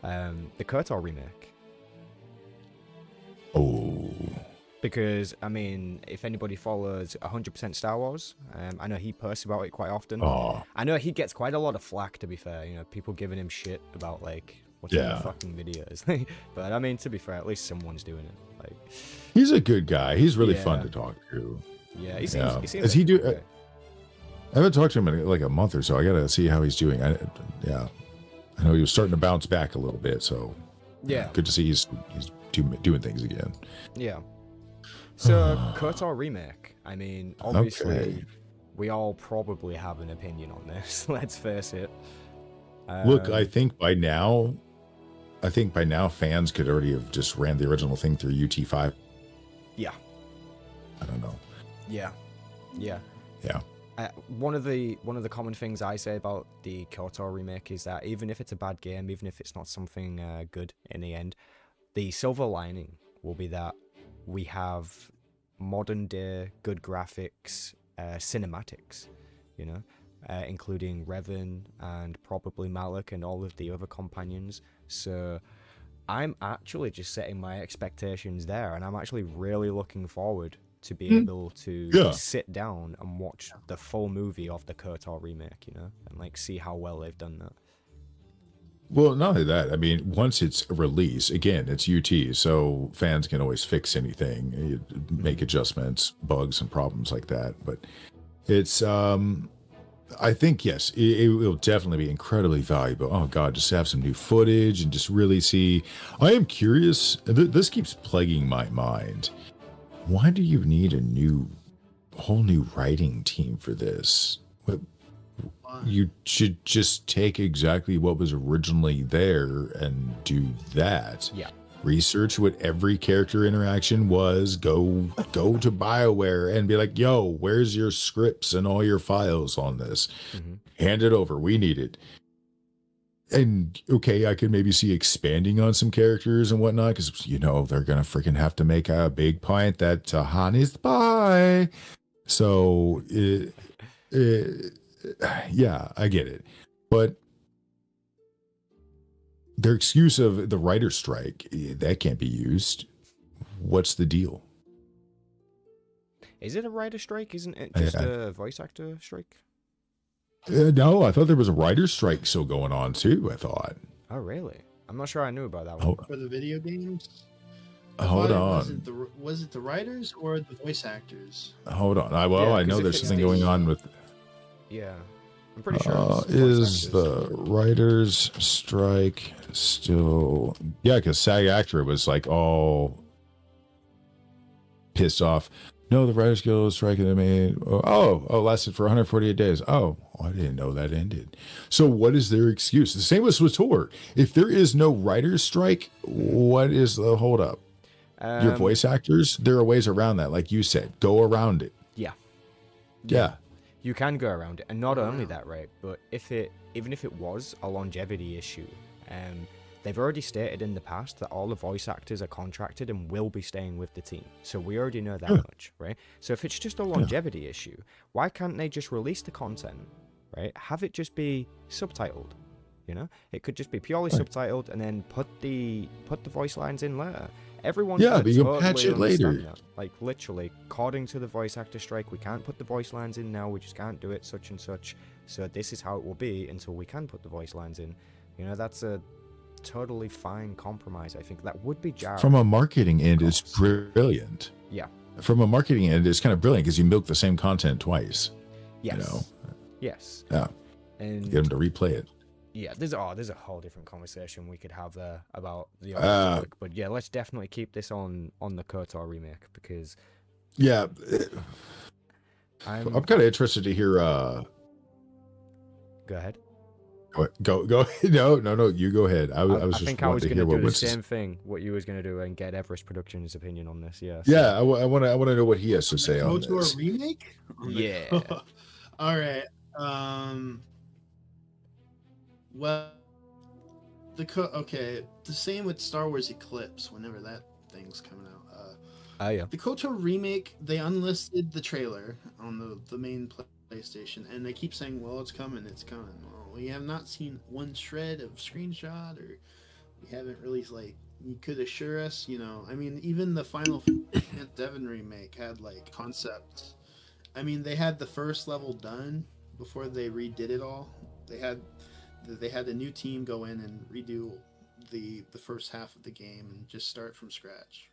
the KOTOR remake. Oh. Because, I mean, if anybody follows 100% Star Wars, I know he posts about it quite often. Oh. I know he gets quite a lot of flack, to be fair. You know, people giving him shit about, like, what's in the fucking videos. But, I mean, to be fair, at least someone's doing it. Like, he's a good guy. He's really fun to talk to. Yeah, he seems Is like he do? okay. I haven't talked to him in like a month or so. I gotta see how he's doing. I know he was starting to bounce back a little bit. So yeah, good to see he's doing things again. Yeah. So KOTOR remake. I mean, obviously, we all probably have an opinion on this. Let's face it. Look, I think by now, fans could already have just ran the original thing through UT5. Yeah. I don't know. Yeah. One of the common things I say about the KOTOR remake is that even if it's a bad game, even if it's not something good in the end, the silver lining will be that we have modern day good graphics, cinematics, you know, including Revan and probably Malak and all of the other companions. So I'm actually just setting my expectations there, and I'm actually really looking forward to be able to sit down and watch the full movie of the KOTOR remake, you know, and like see how well they've done that. Well, not only that, I mean, once it's released, again, it's UT, so fans can always fix anything, make adjustments, bugs and problems like that. But it's, I think, yes, it will definitely be incredibly valuable. Oh, God, just have some new footage and just really see. I am curious. This keeps plaguing my mind. Why do you need a whole new writing team for this? You should just take exactly what was originally there and do that. Yeah. Research what every character interaction was. Go to BioWare and be like, yo, where's your scripts and all your files on this? Hand it over. We need it. And okay, I could maybe see expanding on some characters and whatnot, because you know they're gonna freaking have to make a big point that Tahani's bi. So yeah, I get it, but their excuse of the writer's strike, that can't be used. What's the deal? Is it a writer strike? Isn't it just a voice actor strike? No, I thought there was a writer's strike still going on too. I thought. Oh, really? I'm not sure I knew about that one. For the video games? Hold on. Was it the writers or the voice actors? Hold on. I know there's something going on with. Yeah, I'm pretty sure. Is the writer's strike still? Yeah, because SAG-AFTRA was like all pissed off. No, the Writers Guild strike they made. Lasted for 148 days. Oh, I didn't know that ended. So what is their excuse? The same as with Tor. If there is no writer's strike, what is the holdup? Your voice actors, there are ways around that. Like you said, go around it. Yeah. You can go around it. And not only that, right, but even if it was a longevity issue, they've already stated in the past that all the voice actors are contracted and will be staying with the team. So we already know that much, right? So if it's just a longevity issue, why can't they just release the content, right? Have it just be subtitled, you know? It could just be purely subtitled and then put the voice lines in later. Everyone but you totally patch it later. That. Like literally, according to the voice actor strike, we can't put the voice lines in now. We just can't do it such and such. So this is how it will be until we can put the voice lines in. You know, that's a totally fine compromise. I think that would be jarring. From a marketing end, it's brilliant. Yeah. From a marketing end, it's kind of brilliant because you milk the same content twice. Yes. You know? Yes. Yeah. And get them to replay it. yeah, there's a whole different conversation we could have there about the artwork. But yeah, let's definitely keep this on the KOTOR remake, because yeah, I'm kind of interested to hear. Go ahead. Go. No. You go ahead. I was think I was going to do the same thing. What you was going to do and get Everest Productions' opinion on this. Yeah. So. Yeah, I want to know what he has to say on this. KOTOR remake. Yeah. All right. Well, the same with Star Wars Eclipse. Whenever that thing's coming out. Yeah. The KOTOR remake. They unlisted the trailer on the main PlayStation, and they keep saying, "Well, it's coming. It's coming." Well, we have not seen one shred of screenshot, or we haven't really you could assure us. I mean, even the Final Fantasy VII remake had concepts. I mean, they had the first level done before they redid it all. They had a new team go in and redo the first half of the game and just start from scratch.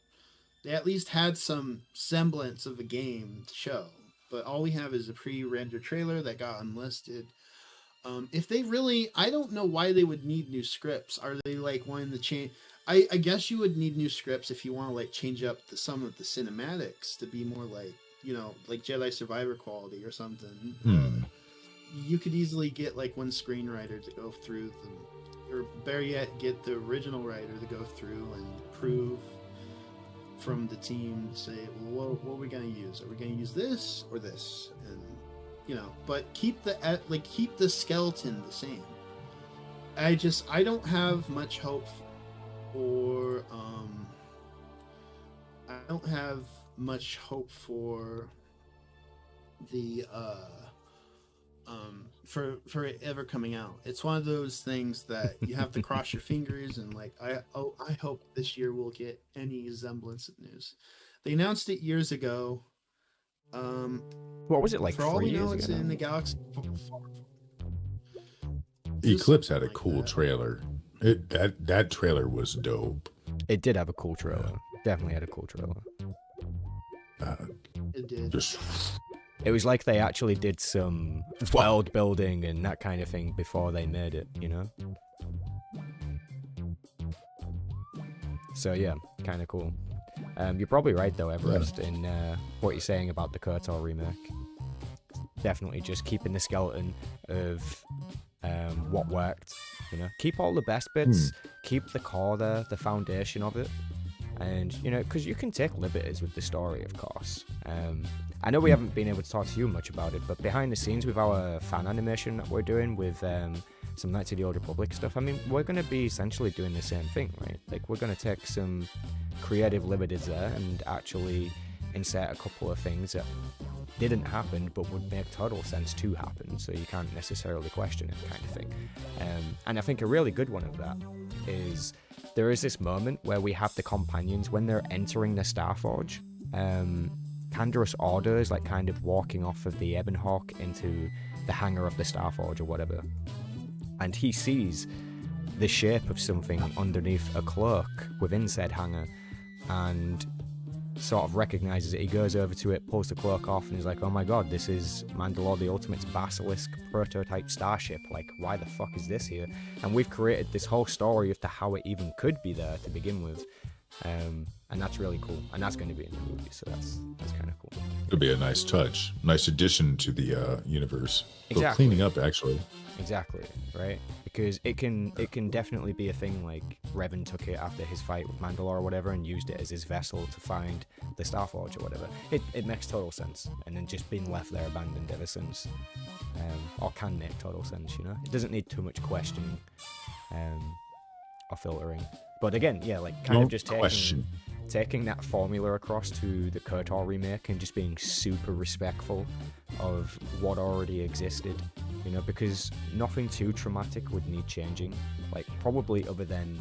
They at least had some semblance of a game to show, but all we have is a pre-rendered trailer that got unlisted. If they really, I don't know why they would need new scripts. Are they wanting to change? I guess you would need new scripts if you want to change up some of the cinematics to be more like Jedi Survivor quality or something. You could easily get one screenwriter to go through them, or better yet, get the original writer to go through and prove from the team, say, well, what are we going to use? Are we going to use this or this? And but keep the skeleton the same. I don't have much hope for the for it ever coming out. It's one of those things that you have to cross your fingers and I hope this year we'll get any semblance of news. They announced it years ago. What was it for all we know, it's ago? in the galaxy. Eclipse had a cool trailer. That trailer was dope. It did have a cool trailer. Definitely had a cool trailer. It did. It was like they actually did some world building and that kind of thing before they made it, So yeah, kind of cool. You're probably right though, Everest, in what you're saying about the KOTOR remake. Definitely just keeping the skeleton of what worked, Keep all the best bits, keep the core there, the foundation of it. And, because you can take liberties with the story, of course. I know we haven't been able to talk to you much about it, but behind the scenes with our fan animation that we're doing with some Knights of the Old Republic stuff, I mean, we're going to be essentially doing the same thing, right? We're going to take some creative liberties there and actually insert a couple of things that didn't happen but would make total sense to happen, so you can't necessarily question it, kind of thing. And I think a really good one of that is there is this moment where we have the companions when they're entering the Starforge. Canderous Order is kind of walking off of the Ebonhawk into the hangar of the Starforge or whatever, and he sees the shape of something underneath a cloak within said hangar and sort of recognizes it. He goes over to it, pulls the cloak off, and he's like, oh my god, this is Mandalore the Ultimate's Basilisk prototype starship. Why the fuck is this here? And we've created this whole story as to how it even could be there to begin with. And that's really cool. And that's going to be in the movie, so that's kind of cool. It'll be a nice touch. Nice addition to the universe. Exactly. Cleaning up, actually. Exactly, right? Because it can definitely be a thing Revan took it after his fight with Mandalore or whatever and used it as his vessel to find the Starforge or whatever. It makes total sense, and then just been left there abandoned ever since. Or can make total sense, It doesn't need too much questioning or filtering. But again, yeah, kind of just taking that formula across to the KOTOR remake and just being super respectful of what already existed, because nothing too traumatic would need changing, probably other than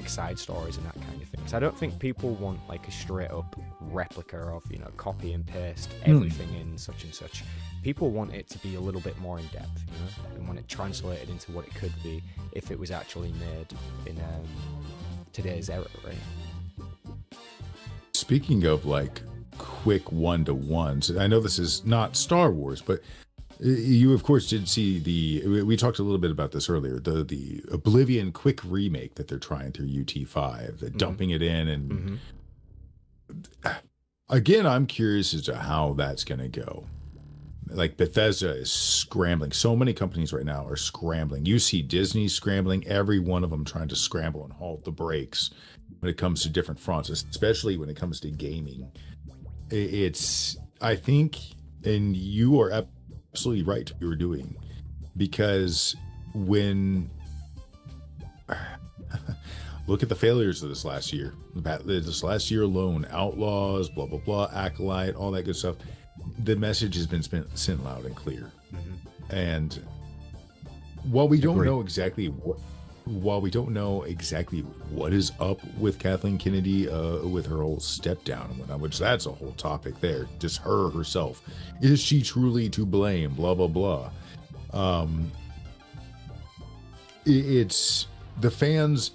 side stories and that kind of thing. So I don't think people want a straight up replica of, copy and paste everything in such and such. People want it to be a little bit more in depth, and want it translated into what it could be if it was actually made in today's era, right? Speaking of quick one-to-ones, I know this is not Star Wars, but You of course did see we talked a little bit about this earlier, the Oblivion quick remake that they're trying through UT5, the dumping it in, and again, I'm curious as to how that's going to go. Like Bethesda is scrambling. So many companies right now are scrambling. You see Disney scrambling, every one of them trying to scramble and halt the brakes when it comes to different fronts, especially when it comes to gaming. It's, I think, and you are absolutely right what you're doing, because when look at the failures of this last year, this last year alone, Outlaws, blah blah blah, Acolyte, all that good stuff, the message has been sent loud and clear. And while we don't know exactly what is up with Kathleen Kennedy with her whole step down and whatnot, which that's a whole topic there, just her herself, is she truly to blame, blah blah blah. It's the fans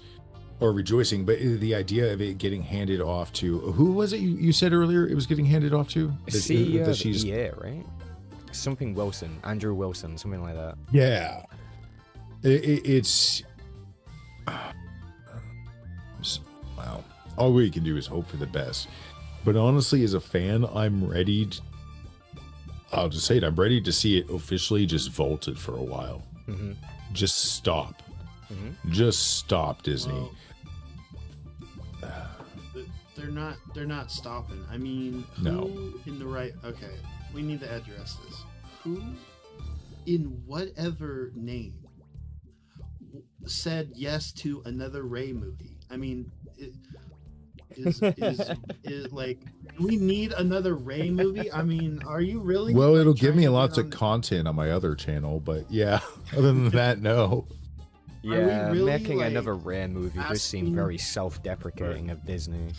are rejoicing, but the idea of it getting handed off to, who was it you said earlier it was getting handed off to? CEO of EA, right? Something Wilson, Andrew Wilson, something like that. Yeah. It's wow. All we can do is hope for the best. But honestly, as a fan, I'll just say it, I'm ready to see it officially just vaulted for a while. Just stop. Just stop, Disney. Well, they're not stopping. I mean, who in the right? Okay, we need to address this. Who, in whatever name, said yes to another Ray movie? I mean, is like, we need another Ray movie? I mean, are you really? Well, it'll give me lots of content on my other channel, but yeah, other than that, no. Yeah, really, making another Rare movie does seem very self-deprecating of Disney.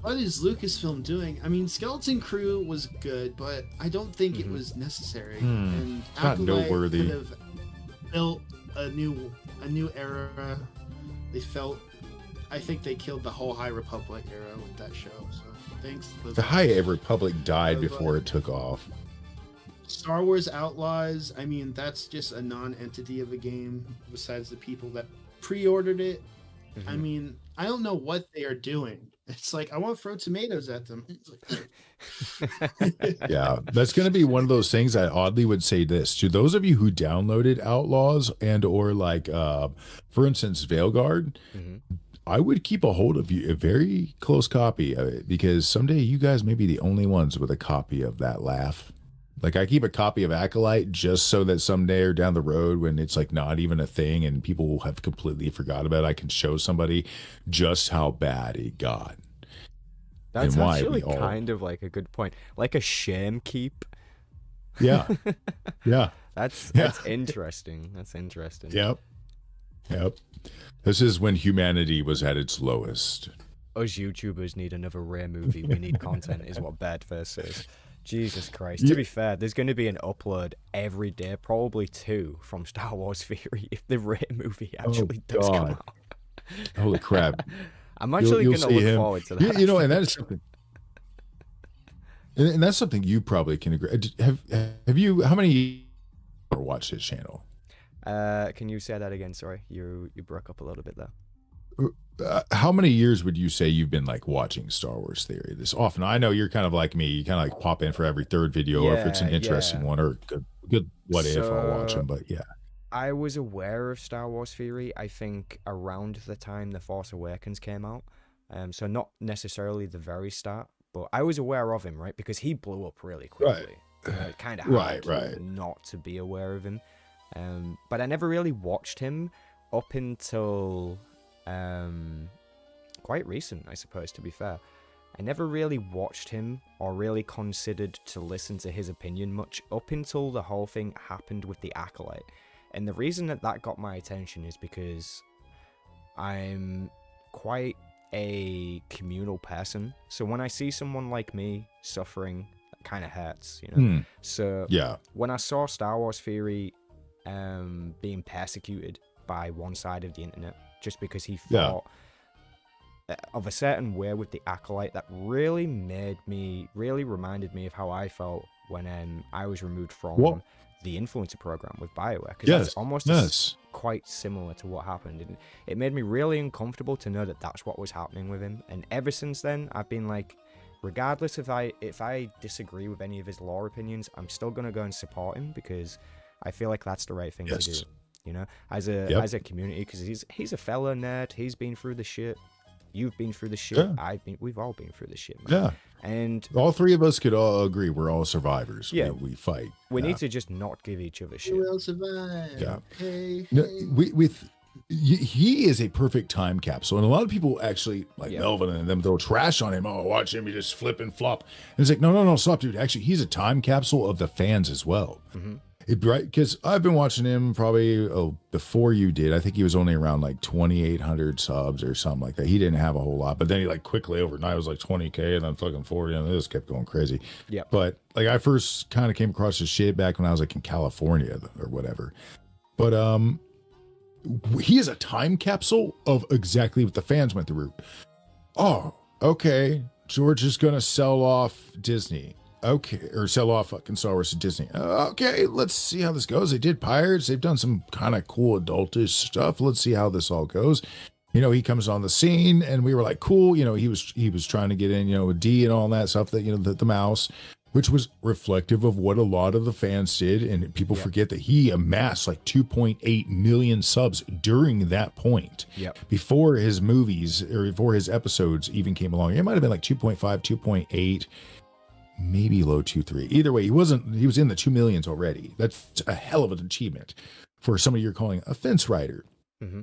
What is Lucasfilm doing? I mean, Skeleton Crew was good, but I don't think it was necessary. And not noteworthy. Kind of built a new era. I think they killed the whole High Republic era with that show. So thanks. The High Republic died before it took off. Star Wars Outlaws, I mean, that's just a non-entity of a game besides the people that pre-ordered it. I mean, I don't know what they are doing. It's like, I want to throw tomatoes at them. Yeah, that's going to be one of those things. I oddly would say this to those of you who downloaded Outlaws and or like, for instance, Veilguard, I would keep a hold of a very close copy of it, because someday you guys may be the only ones with a copy of that laugh. Like, I keep a copy of Acolyte just so that someday or down the road, when it's like not even a thing and people will have completely forgot about it, I can show somebody just how bad it got. That's actually kind of like a good point. Like a shame keep. Yeah. Yeah. That's interesting. That's interesting. Yep. This is when humanity was at its lowest. Us YouTubers need another Rare movie. We need content, is what Badface says. Jesus Christ. To be fair, there's going to be an upload every day, probably 2, from Star Wars Theory if the Rare movie actually does come out. Holy crap. I'm actually going to look forward to that. You know, and that is something. And that's something you probably can agree. Have you, how many ever watched his channel? Can you say that again? Sorry, you broke up a little bit there. How many years would you say you've been like watching Star Wars Theory this often? I know you're kind of like me. You kind of like pop in for every third video, or if it's an interesting one or good what if, I'll watch them. But yeah, I was aware of Star Wars Theory, I think, around the time The Force Awakens came out. So not necessarily the very start, but I was aware of him, right? Because he blew up really quickly. Right. Kind of hard not to be aware of him. But I never really watched him up until quite recent, I suppose, to be fair. I never really watched him or really considered to listen to his opinion much up until the whole thing happened with the Acolyte. And the reason that got my attention is because I'm quite a communal person. So when I see someone like me suffering, that kind of hurts, you know? So yeah, when I saw Star Wars Theory being persecuted by one side of the internet just because he thought of a certain way with the Acolyte, that really reminded me of how I felt when I was removed from Well- the influencer program with BioWare, because Yes, that's almost yes. quite similar to what happened. And it made me really uncomfortable to know that that's what was happening with him. And ever since then, I've been like, regardless if I disagree with any of his lore opinions, I'm still gonna go and support him because I feel like that's the right thing to do. You know, as a community, because he's a fellow nerd. He's been through the shit. You've been through the shit. Yeah. We've all been through the shit, man. Yeah. And All three of us could all agree we're all survivors. Yeah. We fight. we need to just not give each other We shit. will survive. Yeah. Hey, No, hey. he is a perfect time capsule, and a lot of people actually like Yeah. Melvin and them throw trash on him. Oh, watch him, he just flip and flop. And it's like, no, stop, dude. Actually, he's a time capsule of the fans as well. Mhm. Right? Because I've been watching him probably before you did. I think he was only around like 2,800 subs or something like that. He didn't have a whole lot, but then he like quickly overnight was like 20K and then fucking 40, and this kept going crazy. Yeah. But like I first kind of came across his shit back when I was like in California or whatever. But he is a time capsule of exactly what the fans went through. Oh, okay. George is gonna sell off Disney. Okay, or sell off fucking Star Wars to Disney. Okay, let's see how this goes. They did Pirates. They've done some kind of cool adultish stuff. Let's see how this all goes. You know, he comes on the scene, and we were like, cool. You know, he was trying to get in, you know, with D and all that stuff. That, you know, the mouse, which was reflective of what a lot of the fans did, and people forget that he amassed like 2.8 million subs during that point. Yep. Before his movies or before his episodes even came along, it might have been like 2.5, 2.8. Maybe low 2.3. Either way, he was in the 2 millions already. That's a hell of an achievement for somebody you're calling a fence rider,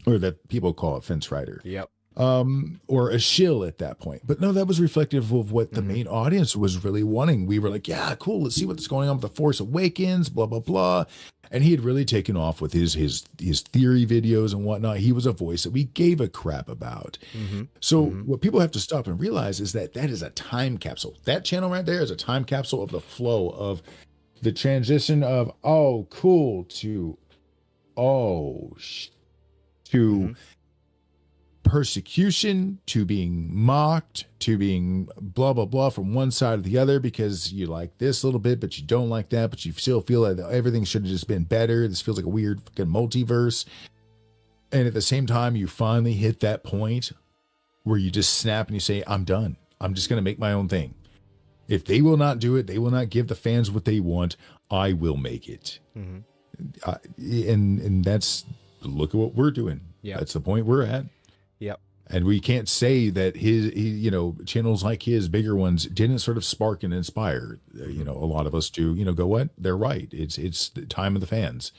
or that people call a fence rider. Yep. Or a shill at that point. But no, that was reflective of what the main audience was really wanting. We were like, yeah, cool. Let's see what's going on with The Force Awakens, blah, blah, blah. And he had really taken off with his theory videos and whatnot. He was a voice that we gave a crap about. So what people have to stop and realize is that is a time capsule. That channel right there is a time capsule of the flow of the transition of, oh, cool, to, oh, to persecution, to being mocked, to being blah blah blah from one side or the other because you like this a little bit but you don't like that, but you still feel like everything should have just been better. This feels like a weird fucking multiverse. And at the same time, you finally hit that point where you just snap and you say, I'm done. I'm just going to make my own thing. If they will not do it, they will not give the fans what they want, I will make it. And that's, look at what we're doing. Yeah. That's the point we're at. Yep. And we can't say that you know, channels like his, bigger ones, didn't sort of spark and inspire. You know, a lot of us do, you know, go, what? They're right. It's the time of the fans.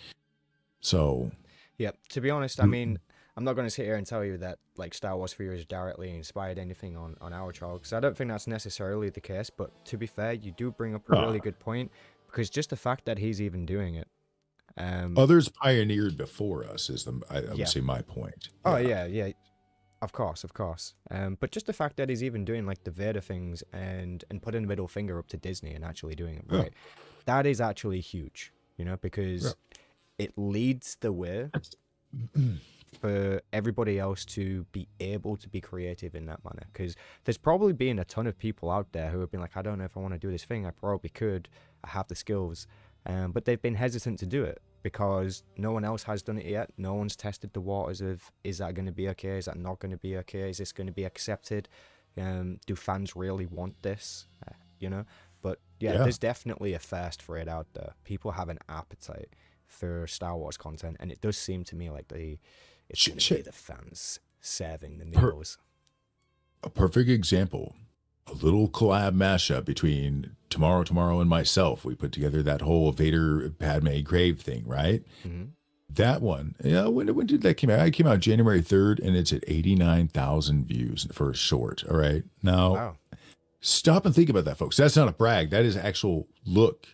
So. Yep. To be honest, I mean, I'm not going to sit here and tell you that like Star Wars Theories directly inspired anything on our channel, because I don't think that's necessarily the case. But to be fair, you do bring up a really good point, because just the fact that he's even doing it. Others pioneered before us is I would say my point. Oh yeah. Of course. But just the fact that he's even doing like the Vader things and putting the middle finger up to Disney and actually doing it right, that is actually huge, you know, because it leads the way for everybody else to be able to be creative in that manner. Because there's probably been a ton of people out there who have been like, I don't know if I want to do this thing. I probably could. I have the skills. But they've been hesitant to do it because no one else has done it yet. No one's tested the waters of, is that going to be okay? Is that not going to be okay? Is this going to be accepted? Do fans really want this? You know? But yeah, there's definitely a thirst for it out there. People have an appetite for Star Wars content, and it does seem to me like it's going to be the fans serving the meals. A perfect example. A little collab mashup between Tomorrow, and myself. We put together that whole Vader Padme grave thing, right? That one, when did that come out? It came out January 3rd, and it's at 89,000 views for a short. All right. Now, stop and think about that, folks. That's not a brag. That is actual look.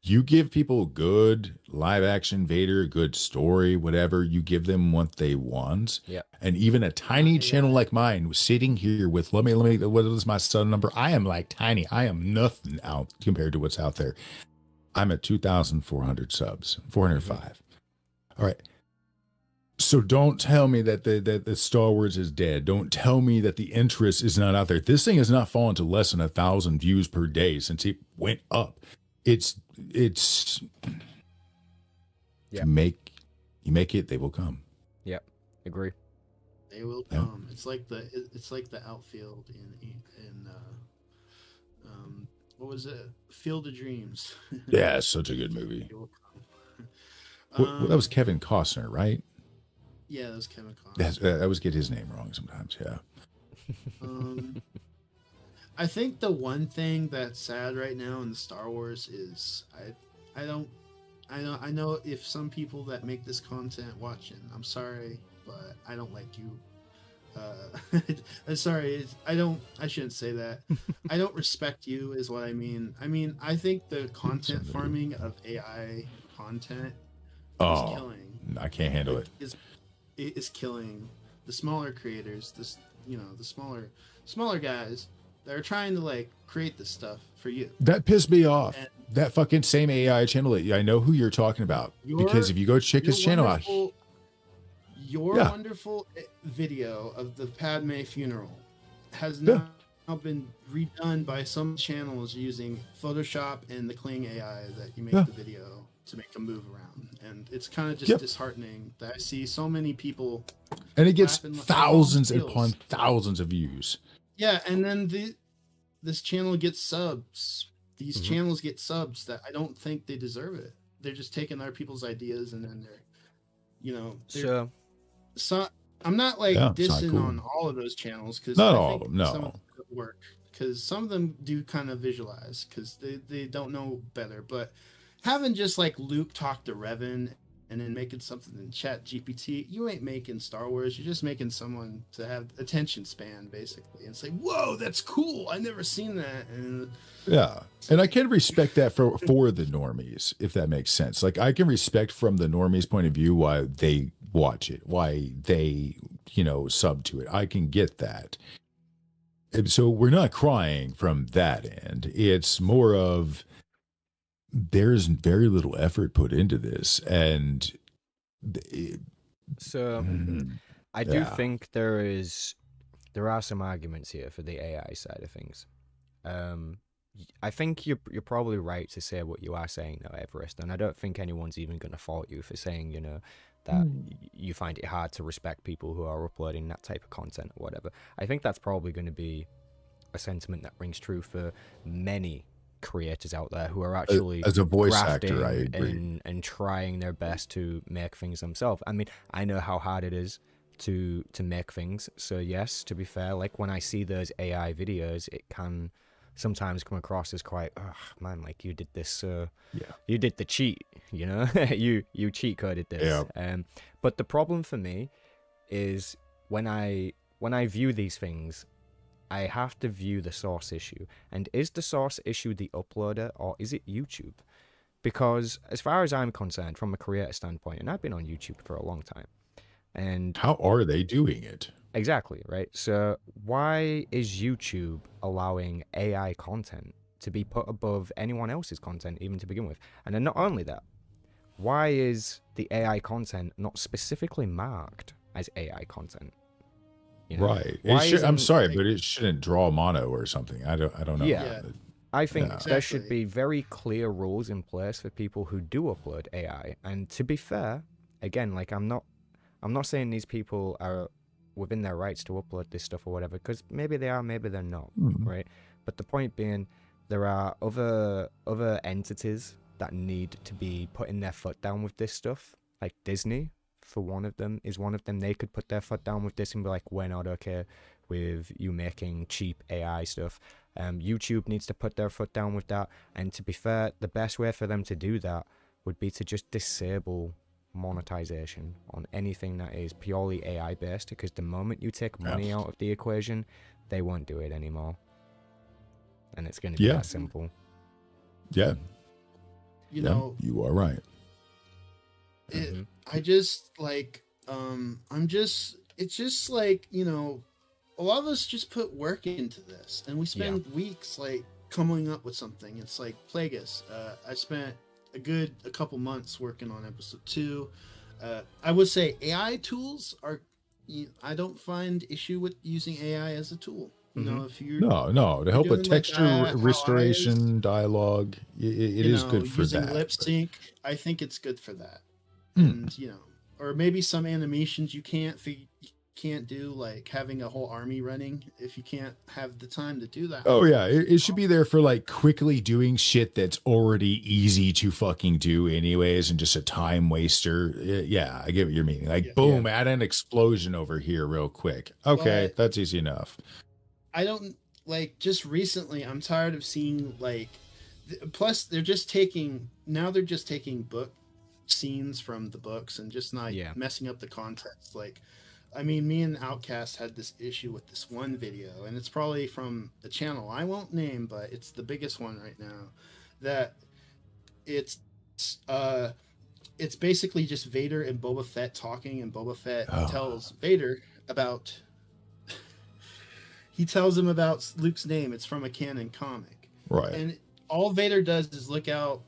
You give people good live action Vader, good story, whatever. You give them what they want. And even a tiny channel like mine was sitting here with, let me, what is my son number? I am like tiny. I am nothing out compared to what's out there. I'm at 2,400 subs, 405. All right. So don't tell me that the Star Wars is dead. Don't tell me that the interest is not out there. This thing has not fallen to less than 1,000 views per day since it went up. it's Yeah. you make it, they will come. Yep. Agree. They will Yeah. come. It's like the outfield in what was it? Field of Dreams. Yeah, it's such a good movie. They will come. That was Kevin Costner, right? Yeah, that was Kevin Costner. I always get his name wrong sometimes. Yeah. I think the one thing that's sad right now in the Star Wars is I know if some people that make this content watching, I'm sorry, but I don't like you. I'm sorry. I shouldn't say that. I don't respect you is what I mean. I think the content farming of AI content is killing. I can't handle it. It is killing the smaller creators, the smaller guys that are trying to like create this stuff for you. That pissed me off. And that fucking same AI channel. I know who you're talking about because if you go check his channel out, your wonderful video of the Padme funeral has now been redone by some channels using Photoshop and the Kling AI that you make the video to make them move around. And it's kind of just disheartening that I see so many people. And it gets thousands upon thousands of views. Yeah, and then this channel gets subs. These channels get subs that I don't think they deserve it. They're just taking other people's ideas and then so I'm not like dissing on all of those channels because not all of them, no. Some of them work because some of them do kind of visualize because they don't know better. But having just like Luke talk to Revan and then making something in Chat GPT, you ain't making Star Wars. You're just making someone to have attention span basically and say, "Whoa, that's cool! I never seen that." And and I can respect that for the normies, if that makes sense. Like I can respect from the normies' point of view why they watch it, why they sub to it. I can get that. And so we're not crying from that end. It's more of there's very little effort put into this, and I do think there are some arguments here for the AI side of things. I think you're probably right to say what you are saying though, Everest, and I don't think anyone's even going to fault you for saying that you find it hard to respect people who are uploading that type of content or whatever. I think that's probably going to be a sentiment that rings true for many creators out there who are actually as a voice actor, I agree, and trying their best to make things themselves. I mean, I know how hard it is to make things, so yes, to be fair, like when I see those AI videos, it can sometimes come across as quite, oh man, like you did this, you did the cheat, you cheat coded this. But the problem for me is when I view these things, I have to view the source issue. And is the source issue the uploader or is it YouTube? Because as far as I'm concerned, from a creator standpoint, and I've been on YouTube for a long time, and how are they doing it? Exactly, right? So why is YouTube allowing AI content to be put above anyone else's content even to begin with? And then not only that, why is the AI content not specifically marked as AI content? Right. I'm sorry, but it shouldn't draw mono or something. I don't know. Yeah. I think there should be very clear rules in place for people who do upload AI. And to be fair, again, like I'm not saying these people are within their rights to upload this stuff or whatever, because maybe they are, maybe they're not, right? But the point being, there are other entities that need to be putting their foot down with this stuff, like Disney. For one of them, they could put their foot down with this and be like, we're not okay with you making cheap AI stuff. YouTube needs to put their foot down with that. And to be fair, the best way for them to do that would be to just disable monetization on anything that is purely AI based, because the moment you take money out of the equation, they won't do it anymore. And it's going to be that simple. Yeah. You are right. I just like it's just like a lot of us just put work into this and we spend weeks like coming up with something. It's like Plagueis. I spent a couple months working on episode 2. I would say AI tools are, I don't find issue with using AI as a tool. You know, if you No, to help with doing like texture how I is, restoration, dialogue, it you is know, good for using that. lip sync, I think it's good for that. Hmm. And you know, or maybe some animations you can't do, like having a whole army running if you can't have the time to do that. Oh yeah, it should be there for like quickly doing shit that's already easy to fucking do anyways, and just a time waster. Yeah, I get what you're meaning. Like, Yeah. boom, add an explosion over here real quick. Okay, But that's easy enough. I don't like, just recently I'm tired of seeing like plus they're just taking book scenes from the books and just not messing up the context. Like, I mean, me and Outcast had this issue with this one video, and it's probably from a channel I won't name, but it's the biggest one right now. That it's basically just Vader and Boba Fett talking, and Boba Fett tells Vader about he tells him about Luke's name. It's from a canon comic, right? And all Vader does is look out,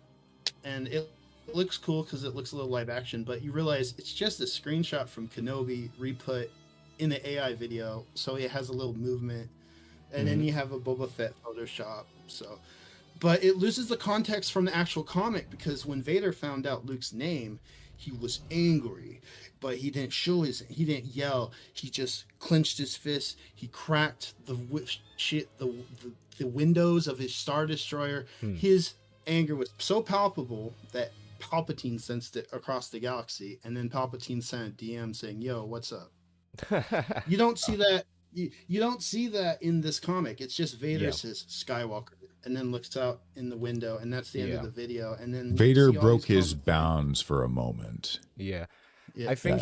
and it looks cool because it looks a little live action, but you realize it's just a screenshot from Kenobi re-put in the AI video, so it has a little movement, and then you have a Boba Fett Photoshop. So, but it loses the context from the actual comic, because when Vader found out Luke's name, he was angry, but he didn't yell. He just clenched his fist. He cracked the windows of his Star Destroyer. His anger was so palpable that Palpatine sensed it across the galaxy, and then Palpatine sent a DM saying, "Yo, what's up?" You don't see that. You don't see that in this comic. It's just Vader says Skywalker, and then looks out in the window, and that's the end of the video. And then Vader broke his bounds for a moment. Yeah. I think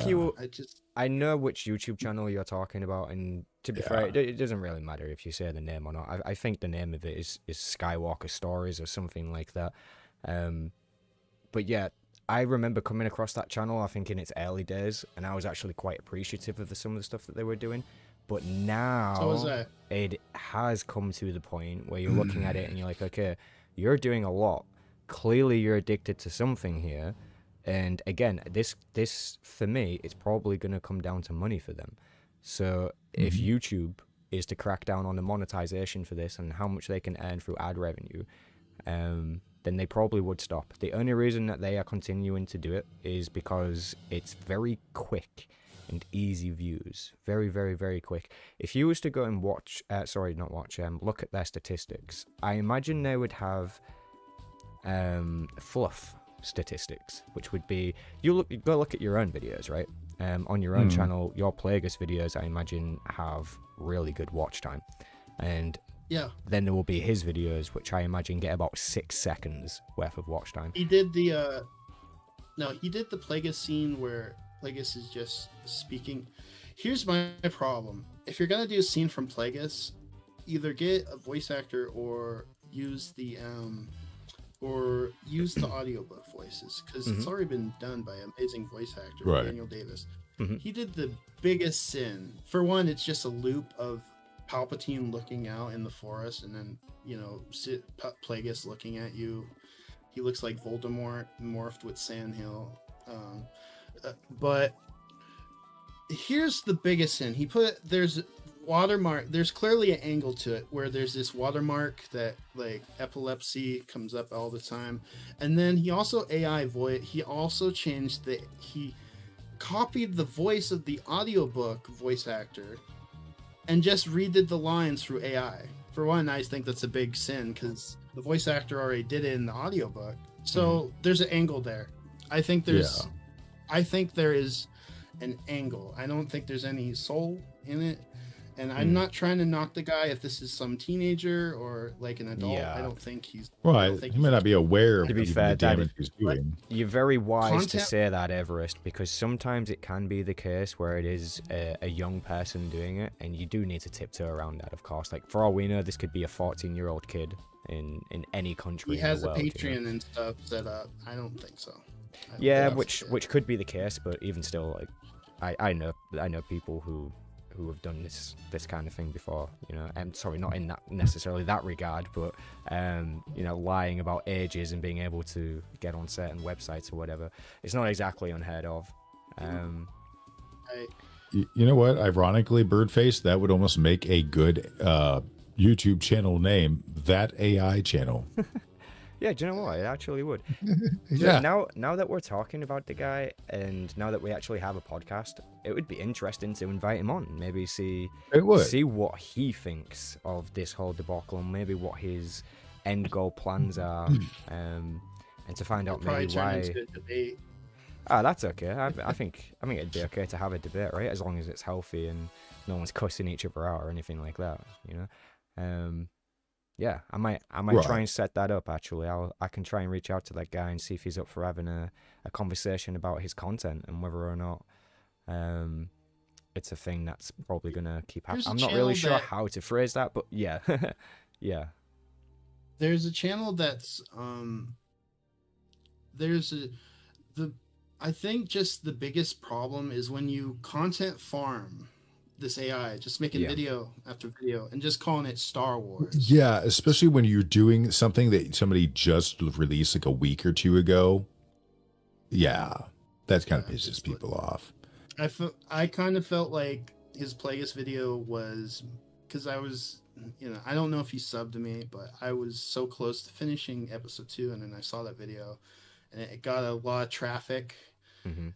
I know which YouTube channel you're talking about, and to be fair, it doesn't really matter if you say the name or not. I think the name of it is Skywalker Stories or something like that. But yeah, I remember coming across that channel, I think in its early days, and I was actually quite appreciative of some of the stuff that they were doing. But now it has come to the point where you're looking at it and you're like, okay, you're doing a lot. Clearly you're addicted to something here. And again, this for me, it's probably going to come down to money for them. So if YouTube is to crack down on the monetization for this and how much they can earn through ad revenue, then they probably would stop. The only reason that they are continuing to do it is because it's very quick and easy views. Very, very, very quick. If you was to go and look at their statistics, I imagine they would have fluff statistics, which would be, you go look at your own videos, right? On your own channel, your Plagueis videos, I imagine, have really good watch time. And then there will be his videos, which I imagine get about 6 seconds worth of watch time. He did the Plagueis scene where Plagueis is just speaking. Here's my problem. If you're gonna do a scene from Plagueis, either get a voice actor or use the audiobook voices, because it's already been done by an amazing voice actor, Daniel Davis. He did the biggest sin. For one, it's just a loop of Palpatine looking out in the forest, and then Plagueis looking at you. He looks like Voldemort morphed with Sandhill. But here's the biggest sin. There's watermark. There's clearly an angle to it where there's this watermark that like epilepsy comes up all the time, and then he also He also changed he copied the voice of the audiobook voice actor and just redid the lines through AI. For one, I think that's a big sin because the voice actor already did it in the audiobook. So there's an angle there. I think there is an angle. I don't think there's any soul in it. And I'm not trying to knock the guy if this is some teenager or like an adult. Yeah. I don't think he's... He may not be aware of the damage he's doing. You're very wise to say that, Everest, because sometimes it can be the case where it is a young person doing it, and you do need to tiptoe around that, of course. Like, for all we know, this could be a 14-year-old kid in any country in the world. He has a Patreon and stuff set up. I don't think so. Which could be the case, but even still, like, I know people who have done this kind of thing before, and sorry, not in that necessarily that regard, but lying about ages and being able to get on certain websites or whatever, it's not exactly unheard of. You know what? Ironically, Birdface, that would almost make a good YouTube channel name. That AI channel. Yeah, do you know what? It actually would. Yeah. Now that we're talking about the guy, and now that we actually have a podcast, it would be interesting to invite him on. Maybe see what he thinks of this whole debacle, and maybe what his end goal plans are, and to find out maybe why. Into a debate. Ah, that's okay. I think it'd be okay to have a debate, right? As long as it's healthy and no one's cussing each other out or anything like that, you know. Yeah, I might try and set that up. Actually, I can try and reach out to that guy and see if he's up for having a conversation about his content and whether or not it's a thing that's probably gonna keep happening. I'm not really sure how to phrase that, but yeah, yeah. There's a channel that's I think just the biggest problem is when you content farm this AI, just making video after video and just calling it Star Wars. Yeah, especially when you're doing something that somebody just released like a week or two ago. Yeah, that kind of pisses people off. I kind of felt like his Plagueis video was, because I was, I don't know if he subbed to me, but I was so close to finishing episode 2, and then I saw that video, and it got a lot of traffic. Mm-hmm.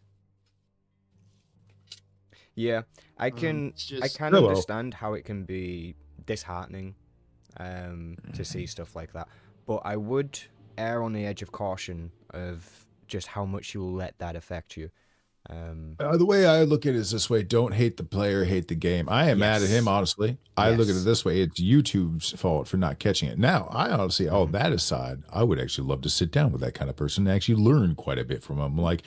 Yeah, I kind of understand how it can be disheartening to see stuff like that, but I would err on the edge of caution of just how much you'll let that affect you. The way I look at it is this way: don't hate the player, hate the game. I am mad at him, honestly. I look at it this way: it's YouTube's fault for not catching it. Now, I honestly, all that aside, I would actually love to sit down with that kind of person and actually learn quite a bit from him. Like,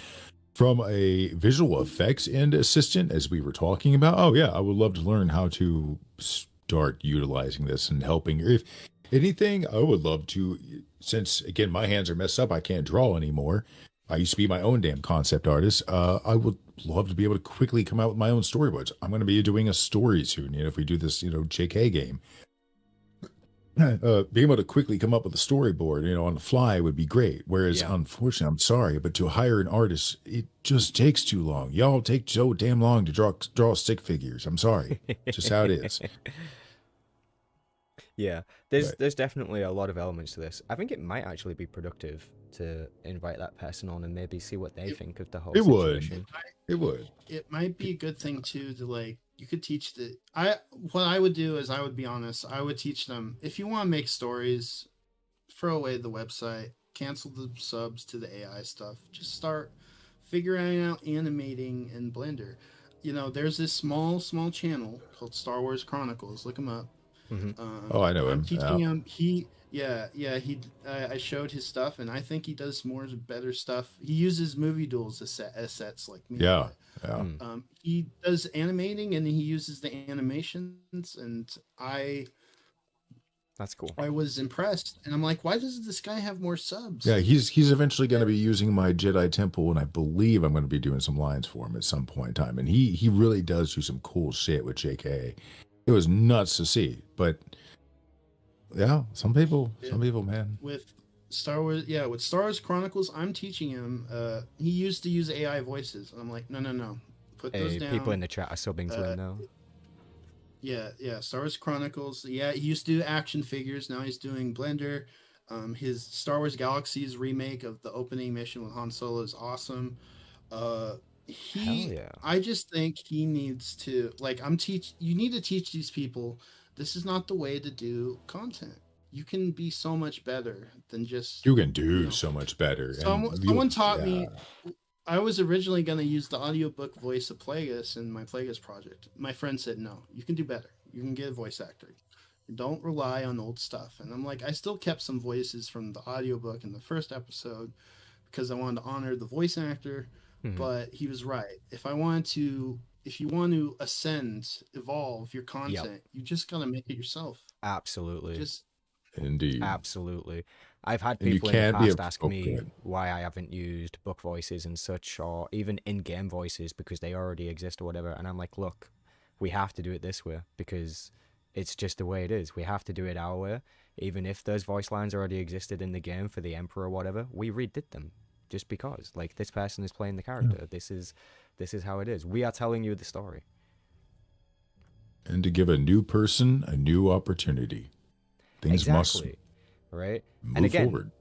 from a visual effects end assistant, as we were talking about, oh yeah, I would love to learn how to start utilizing this and helping. If anything, I would love to, since again, my hands are messed up, I can't draw anymore. I used to be my own damn concept artist. I would love to be able to quickly come out with my own storyboards. I'm going to be doing a story soon, if we do this, JK game. Being able to quickly come up with a storyboard, on the fly would be great. Whereas, unfortunately, I'm sorry, but to hire an artist, it just takes too long. Y'all take so damn long to draw stick figures. I'm sorry. It's just how it is. Yeah, there's definitely a lot of elements to this. I think it might actually be productive to invite that person on and maybe see what they think of the whole situation. It would. It might be a good thing too to you could teach what I would do is, I would be honest, I would teach them, if you want to make stories, throw away the website, cancel the subs to the AI stuff, just start figuring out animating in Blender. There's this small channel called Star Wars Chronicles. Look him up. Mm-hmm. I know him. I'm teaching him. I showed his stuff, and I think he does better stuff. He uses movie duels as sets like me. Yeah. He does animating, and he uses the animations, and that's cool. I was impressed, and I'm like, why does this guy have more subs? Yeah, he's eventually going to be using my Jedi Temple, and I believe I'm going to be doing some lines for him at some point in time. And he really does do some cool shit with JK. It was nuts to see, but yeah, some people, man. With Star Wars, with Star Wars Chronicles, I'm teaching him. He used to use AI voices, and I'm like, no, put those down. People in the chat are subbing to him now. Yeah, Star Wars Chronicles. Yeah, he used to do action figures. Now he's doing Blender. His Star Wars Galaxies remake of the opening mission with Han Solo is awesome. I just think he needs to, you need to teach these people, this is not the way to do content. You can be so much better than just... You can do so much better. Someone taught me... I was originally going to use the audiobook voice of Plagueis in my Plagueis project. My friend said, no, you can do better. You can get a voice actor. Don't rely on old stuff. And I'm like, I still kept some voices from the audiobook in the first episode because I wanted to honor the voice actor. But he was right. If you want to evolve your content, you just gotta make it yourself. Absolutely. Indeed. Absolutely. I've had people in the past ask me why I haven't used book voices and such, or even in-game voices because they already exist or whatever. And I'm like, look, we have to do it this way because it's just the way it is. We have to do it our way. Even if those voice lines already existed in the game for the Emperor or whatever, we redid them. Just because, this person is playing the character. This is how it is. We are telling you the story. and to give a new person a new opportunity. Things Exactly. Right. must And move again, forward.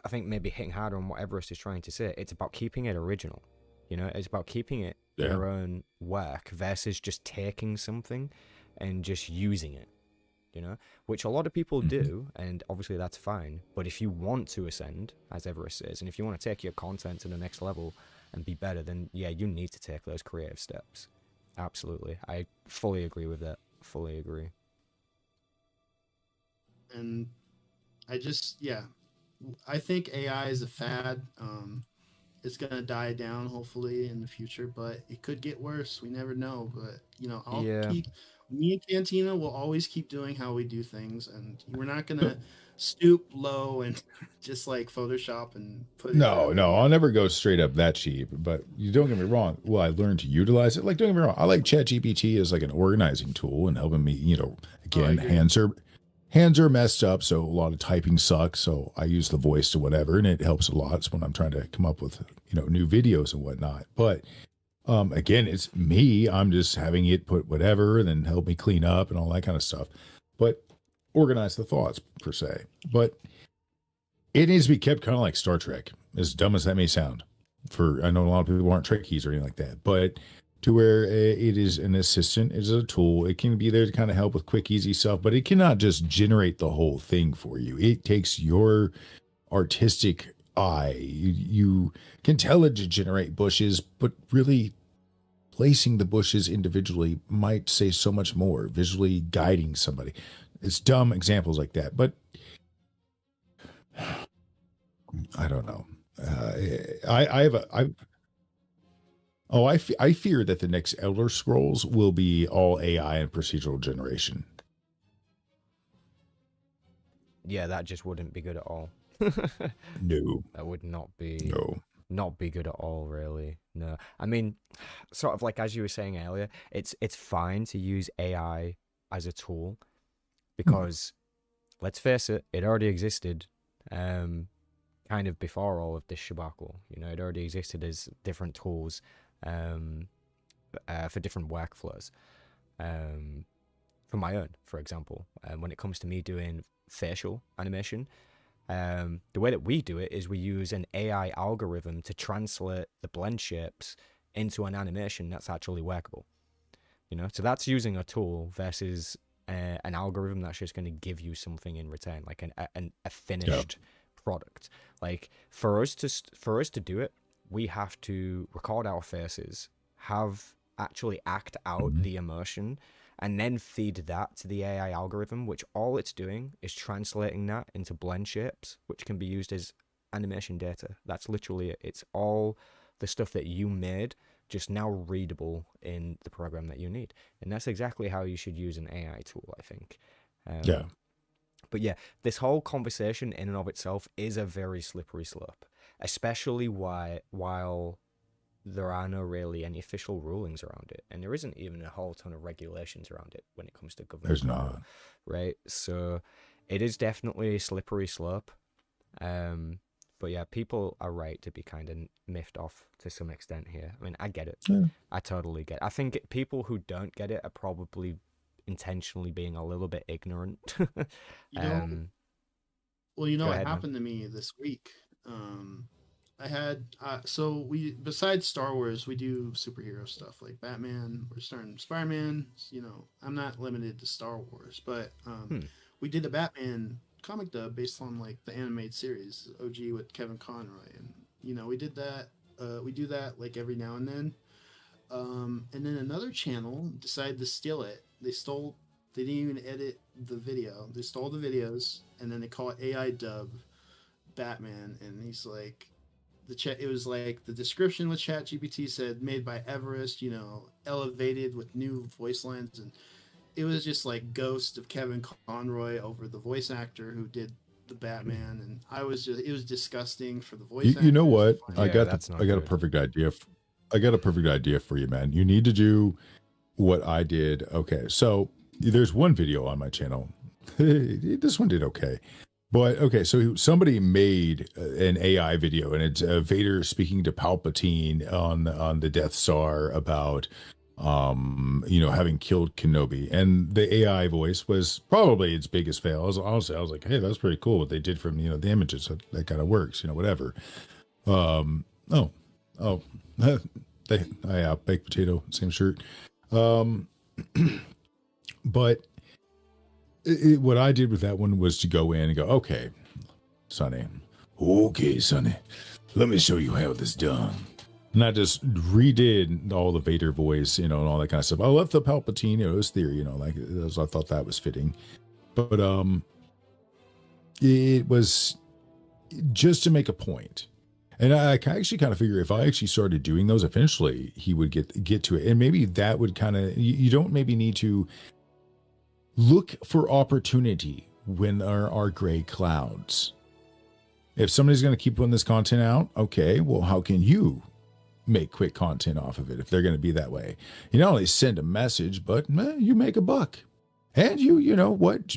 I think maybe hitting harder on what Everest is trying to say. It's about keeping it original. You know, it's about keeping it Yeah. your own work versus just taking something and just using it. You know, which a lot of people do, and obviously that's fine. But if you want to ascend, as Everest says, and if you want to take your content to the next level and be better, then yeah, you need to take those creative steps. Absolutely, I fully agree with that. Fully agree. And I think AI is a fad. It's gonna die down hopefully in the future, but it could get worse. We never know. But Yeah. Me and Cantina will always keep doing how we do things, and we're not gonna stoop low and just like Photoshop and put it in a No, video. I'll never go straight up that cheap. But you don't get me wrong. Well, I learned to utilize it. Like, don't get me wrong. I like ChatGPT as like an organizing tool and helping me. Again, agree. hands are messed up, so a lot of typing sucks. So I use the voice to whatever, and it helps a lot when I'm trying to come up with new videos and whatnot. But again, it's me. I'm just having it put whatever and then help me clean up and all that kind of stuff. But organize the thoughts per se. But it needs to be kept kind of like Star Trek, as dumb as that may sound. I know a lot of people aren't Trekkies or anything like that, but to where it is an assistant, it's a tool. It can be there to kind of help with quick, easy stuff, but it cannot just generate the whole thing for you. It takes your artistic eye. You can tell it to generate bushes, but really placing the bushes individually might say so much more, visually guiding somebody. It's dumb examples like that, but I don't know. I fear that the next Elder Scrolls will be all AI and procedural generation. Yeah, that just wouldn't be good at all. No. That would not be No. not be good at all, really. No. I mean, sort of like as you were saying earlier, it's fine to use AI as a tool because let's face it, it already existed kind of before all of this shabacle. It already existed as different tools for different workflows. For my own, for example, when it comes to me doing facial animation, the way that we do it is we use an AI algorithm to translate the blend shapes into an animation that's actually workable. So that's using a tool versus an algorithm that's just going to give you something in return, like a finished product. Like for us to do it, we have to record our faces, actually act out the emotion, and then feed that to the AI algorithm, which all it's doing is translating that into blend shapes, which can be used as animation data. That's literally it. It's all the stuff that you made, just now readable in the program that you need. And that's exactly how you should use an AI tool, I think. Yeah. But yeah, this whole conversation in and of itself is a very slippery slope, especially while there are no really any official rulings around it, and there isn't even a whole ton of regulations around it when it comes to government. There's not. Right? So it is definitely a slippery slope. But yeah, people are right to be kind of miffed off to some extent here. I mean, I get it. Yeah. I totally get it. I think people who don't get it are probably intentionally being a little bit ignorant. What ahead, happened to me this week? I had we besides Star Wars, we do superhero stuff like Batman. We're starting Spider-Man. I'm not limited to Star Wars, but we did a Batman comic dub based on like the animated series OG with Kevin Conroy, and we did that. We do that like every now and then. And then another channel decided to steal it. They didn't even edit the video. They stole the videos, and then they call it AI dub Batman. And he's like, it was like the description with ChatGPT said made by Everest, elevated with new voice lines, and it was just like ghost of Kevin Conroy over the voice actor who did the Batman, and it was disgusting for the voice actor. You know what? Yeah, I got a perfect idea. I got a perfect idea for you, man. You need to do what I did. Okay, so there's one video on my channel. This one did okay. But okay, so somebody made an AI video, and it's Vader speaking to Palpatine on the Death Star about having killed Kenobi. And the AI voice was probably its biggest fail. Honestly, I was like, hey, that's pretty cool what they did from, the images. That kind of works, whatever. Baked potato, same shirt. But what I did with that one was to go in and go, okay, Sonny, let me show you how this done. And I just redid all the Vader voice, and all that kind of stuff. I left the Palpatine, his theory, I thought that was fitting. But it was just to make a point. And I actually kind of figure if I actually started doing those, eventually he would get to it. And maybe that would kind of, you don't maybe need to look for opportunity when there are gray clouds. If somebody's going to keep putting this content out, okay, well, how can you make quick content off of it if they're going to be that way? You not only send a message, but you make a buck. And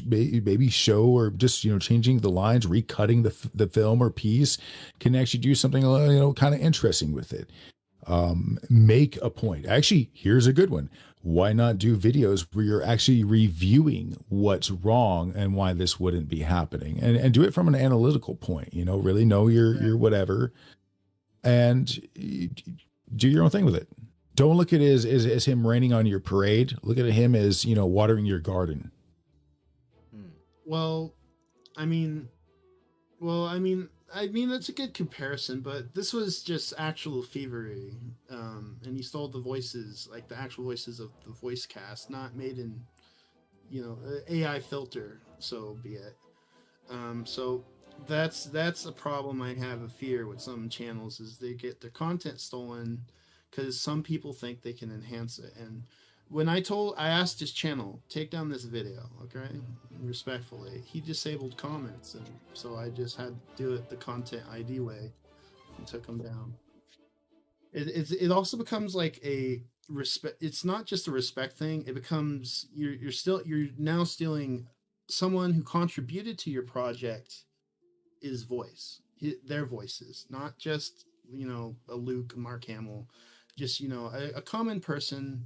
maybe show or just, changing the lines, recutting the film or piece can actually do something, kind of interesting with it. Make a point. Actually, here's a good one. Why not do videos where you're actually reviewing what's wrong and why this wouldn't be happening, and do it from an analytical point, really know your whatever, and do your own thing with it. Don't look at it as him raining on your parade. Look at him as, watering your garden. Well, I mean, that's a good comparison, but this was just actual thievery. And he stole the voices, like the actual voices of the voice cast, not made in, AI filter, so be it. So that's a problem I have a fear with some channels, is they get their content stolen because some people think they can enhance it. And when I asked his channel, take down this video, okay? Respectfully, he disabled comments, and so I just had to do it the content ID way and took them down. It also becomes like a respect. It's not just a respect thing. It becomes you're now stealing someone who contributed to your project, their voices, not just a Luke, a Mark Hamill, just a common person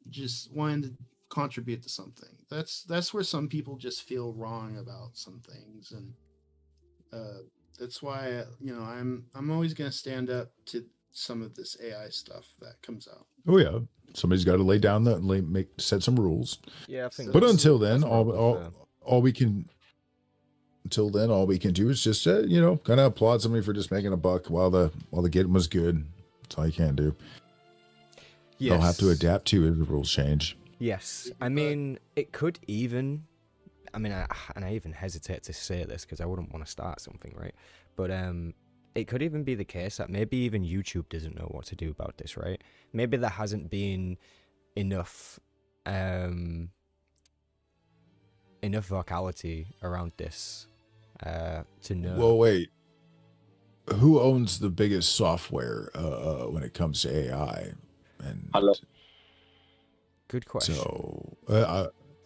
just wanting to contribute to something. That's where some people just feel wrong about some things, and that's why I'm always going to stand up to some of this AI stuff that comes out. Oh yeah, somebody's got to lay down set some rules. Yeah, I think. But until then, all we can do is just kind of applaud somebody for just making a buck while the game was good. That's all you can do. Yes. They'll have to adapt to as the rules change. Yes, I mean, it could even, I even hesitate to say this because I wouldn't want to start something, right? But it could even be the case that maybe even YouTube doesn't know what to do about this, right? Maybe there hasn't been enough vocality around this to know. Well, wait. Who owns the biggest software when it comes to AI? And Hello. Good question. So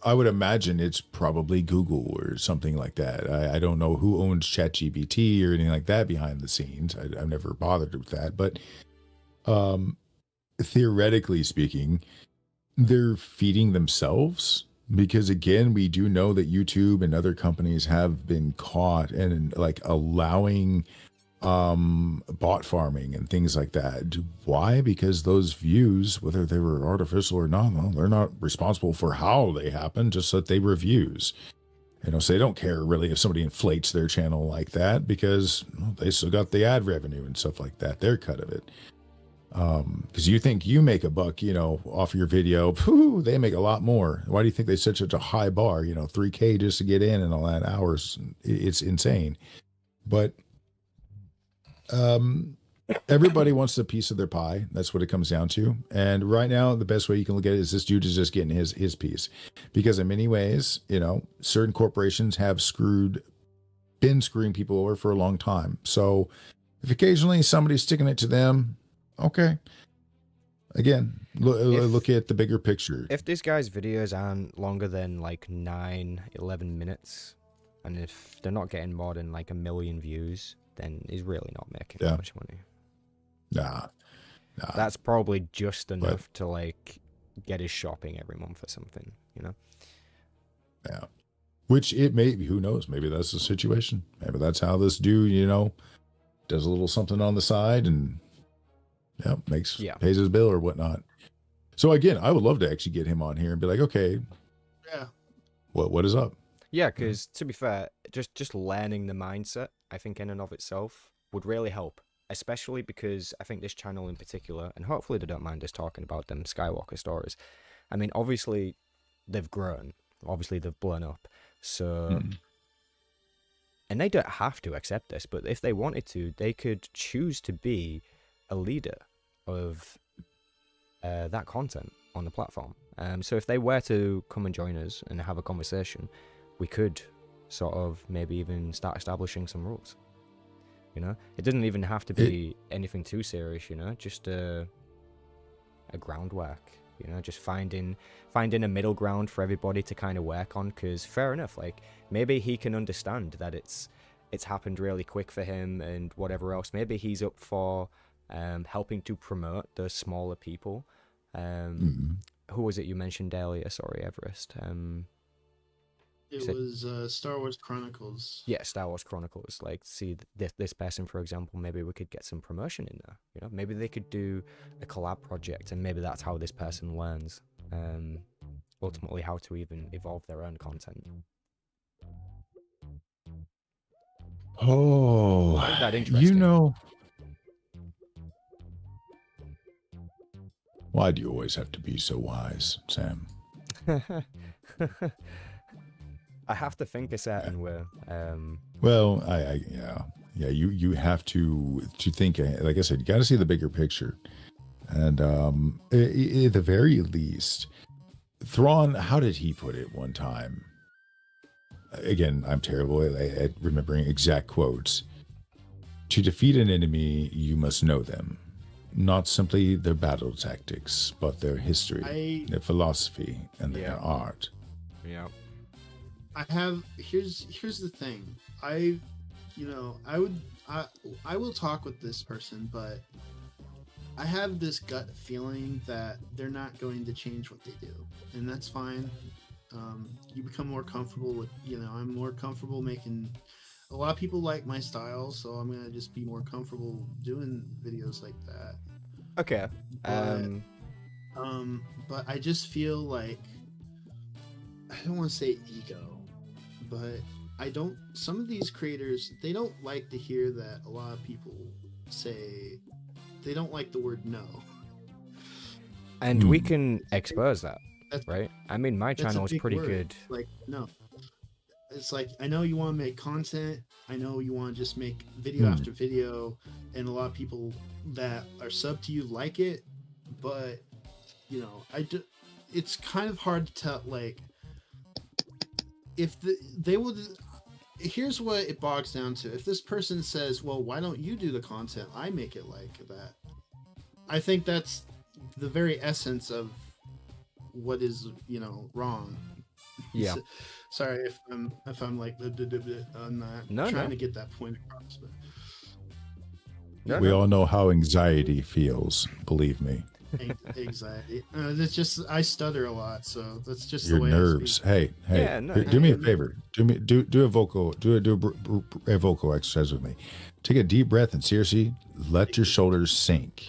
I would imagine it's probably Google or something like that. I don't know who owns ChatGPT or anything like that behind the scenes. I've never bothered with that. But theoretically speaking, they're feeding themselves. Because again, we do know that YouTube and other companies have been caught and allowing bot farming and things like that. Why? Because those views, whether they were artificial or not, well, they're not responsible for how they happen, just that they were views. So they don't care really if somebody inflates their channel like that, because they still got the ad revenue and stuff like that, their cut of it. Because you think you make a buck, off your video, they make a lot more. Why do you think they set such a high bar, 3K just to get in and all that hours? It's insane. But everybody wants a piece of their pie. That's what it comes down to. And right now, the best way you can look at it is this dude is just getting his piece. Because in many ways, certain corporations have been screwing people over for a long time. So if occasionally somebody's sticking it to them, okay. Again, look at the bigger picture. If this guy's videos aren't longer than 9-11 minutes, and if they're not getting more than 1 million views, then he's really not making much money. Nah. That's probably just enough to get his shopping every month or something, you know? Yeah. Which it may be, who knows? Maybe that's the situation. Maybe that's how this dude, does a little something on the side and pays his bill or whatnot. So again, I would love to actually get him on here and be like, okay, Yeah. what is up? Yeah, because to be fair, just learning the mindset, I think in and of itself would really help, especially because I think this channel in particular, and hopefully they don't mind us talking about them Skywalker stories. I mean, obviously they've grown, obviously they've blown up, so and they don't have to accept this, but if they wanted to, they could choose to be a leader of that content on the platform. So if they were to come and join us and have a conversation, we could sort of maybe even start establishing some rules. It doesn't even have to be anything too serious, just a groundwork, just finding a middle ground for everybody to kind of work on. Because fair enough, like maybe he can understand that it's happened really quick for him and whatever else. Maybe he's up for helping to promote the smaller people. Who was it you mentioned earlier? Sorry, Everest. It was Star Wars Chronicles. Yeah, Star Wars Chronicles. Like, see this person, for example, maybe we could get some promotion in there. Maybe they could do a collab project, and maybe that's how this person learns ultimately how to even evolve their own content. Oh, I find that interesting. Why do you always have to be so wise, Sam? I have to think a certain way. Well, you have to think. Like I said, you got to see the bigger picture, and at the very least, Thrawn. How did he put it one time? Again, I'm terrible at remembering exact quotes. To defeat an enemy, you must know them, not simply their battle tactics, but their history, their philosophy, and their art. Yeah. Here's the thing. I will talk with this person, but I have this gut feeling that they're not going to change what they do, and that's fine. You become more comfortable with, I'm more comfortable making. A lot of people like my style, so I'm gonna just be more comfortable doing videos like that. Okay. But I just feel like, I don't want to say ego, but some of these creators, they don't like to hear that a lot of people say, they don't like the word no. And we can expose that, right? I mean, my channel is pretty good. Like, no. It's like, I know you want to make content. I know you want to just make video after video. And a lot of people that are sub to you like it. But, it's kind of hard to tell, like, if they would. Here's what it bogs down to. If this person says, well, why don't you do the content? I make it like that. I think that's the very essence of what is, wrong. Yeah. Sorry if I'm like I'm not trying to get that point across. But... We all know how anxiety feels. Believe me. Anxiety. It's just I stutter a lot, so that's just your the way nerves. Hey, yeah, do me a favor. Do a vocal. Do a vocal exercise with me. Take a deep breath and seriously let your shoulders sink.